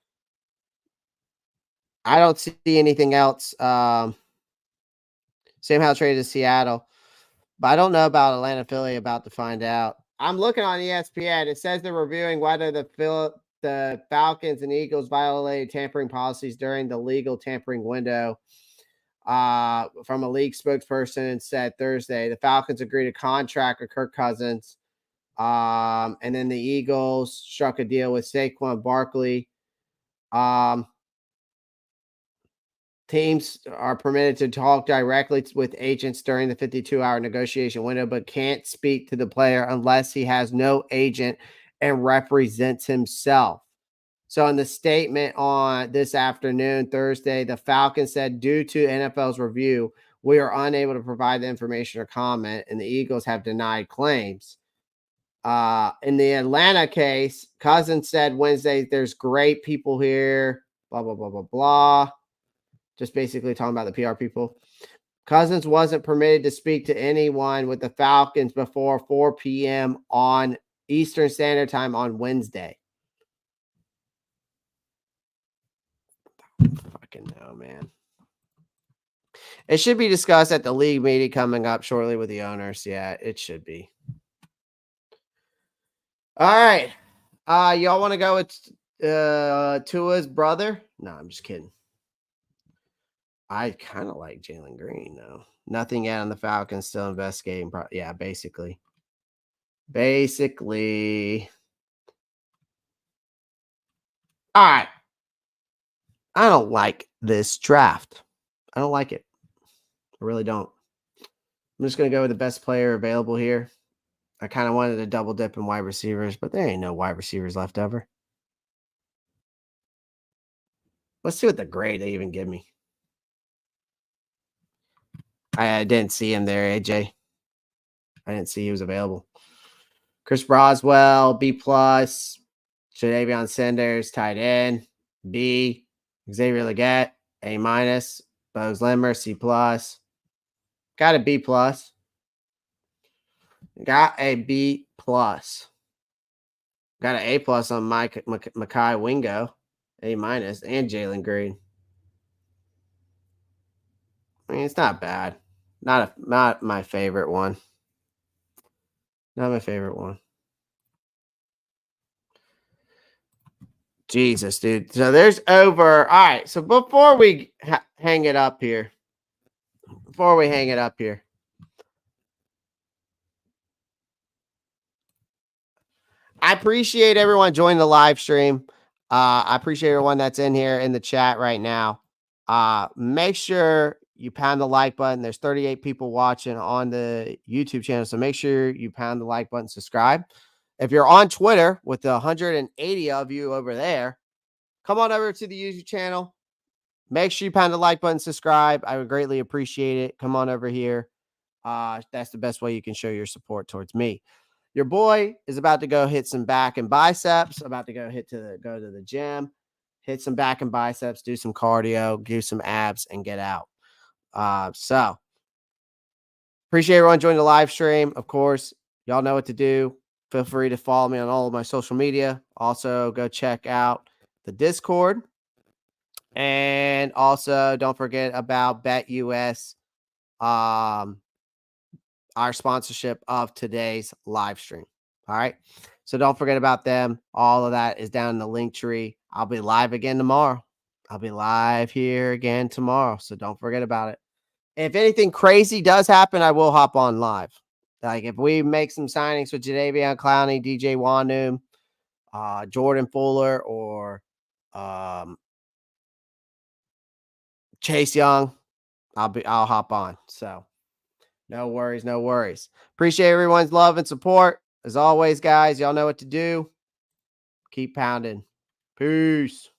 I don't see anything else. Sam Howell traded to Seattle, but I don't know about Atlanta, Philly. About to find out. I'm looking on ESPN. It says they're reviewing whether the Falcons and Eagles violated tampering policies during the legal tampering window. From a league spokesperson said Thursday, the Falcons agreed to contract with Kirk Cousins. And then the Eagles struck a deal with Saquon Barkley. Teams are permitted to talk directly with agents during the 52-hour negotiation window, but can't speak to the player unless he has no agent and represents himself. So in the statement on this afternoon, Thursday, the Falcons said, due to NFL's review, we are unable to provide the information or comment, and the Eagles have denied claims. In the Atlanta case, Cousins said Wednesday, there's great people here, blah, blah, blah, blah, blah. Just basically talking about the PR people. Cousins wasn't permitted to speak to anyone with the Falcons before 4 p.m. on Eastern Standard Time on Wednesday. Fucking no, man. It should be discussed at the league meeting coming up shortly with the owners. Yeah, it should be. All right. Y'all want to go with Tua's brother? No, I'm just kidding. I kind of like Jalen Green, though. Nothing yet on the Falcons, still investigating. Yeah, basically. All right. I don't like this draft. I don't like it. I really don't. I'm just going to go with the best player available here. I kind of wanted to double dip in wide receivers, but there ain't no wide receivers left ever. Let's see what the grade they even give me. I didn't see him there, AJ. I didn't see he was available. Chris Broswell, B+. Jadavion Sanders, tight end, B. Xavier Legette, A-. Bose Limmer, C+. Got a B+. Got a B+. Got an A+ on Mekhi Wingo, A-, and Jalen Green. I mean, it's not bad. Not my favorite one. Not my favorite one. Jesus, dude. So there's over. All right. So before we hang it up here, I appreciate everyone joining the live stream. I appreciate everyone that's in here in the chat right now. Make sure you pound the like button. There's 38 people watching on the YouTube channel, so make sure you pound the like button, subscribe. If you're on Twitter with the 180 of you over there, come on over to the YouTube channel. Make sure you pound the like button, subscribe. I would greatly appreciate it. Come on over here. That's the best way you can show your support towards me. Your boy is about to go hit some back and biceps. About to go go to the gym, hit some back and biceps, do some cardio, do some abs, and get out. So appreciate everyone joining the live stream. Of course, y'all know what to do. Feel free to follow me on all of my social media. Also, go check out the Discord. And also, don't forget about BetUS, our sponsorship of today's live stream. All right. So don't forget about them. All of that is down in the link tree. I'll be live again tomorrow. I'll be live here again tomorrow. So don't forget about it. If anything crazy does happen, I will hop on live. Like if we make some signings with Jadeveon Clowney, DJ Wanum, Jordan Fuller, or Chase Young, I'll hop on. So no worries, no worries. Appreciate everyone's love and support. As always, guys, y'all know what to do. Keep pounding. Peace.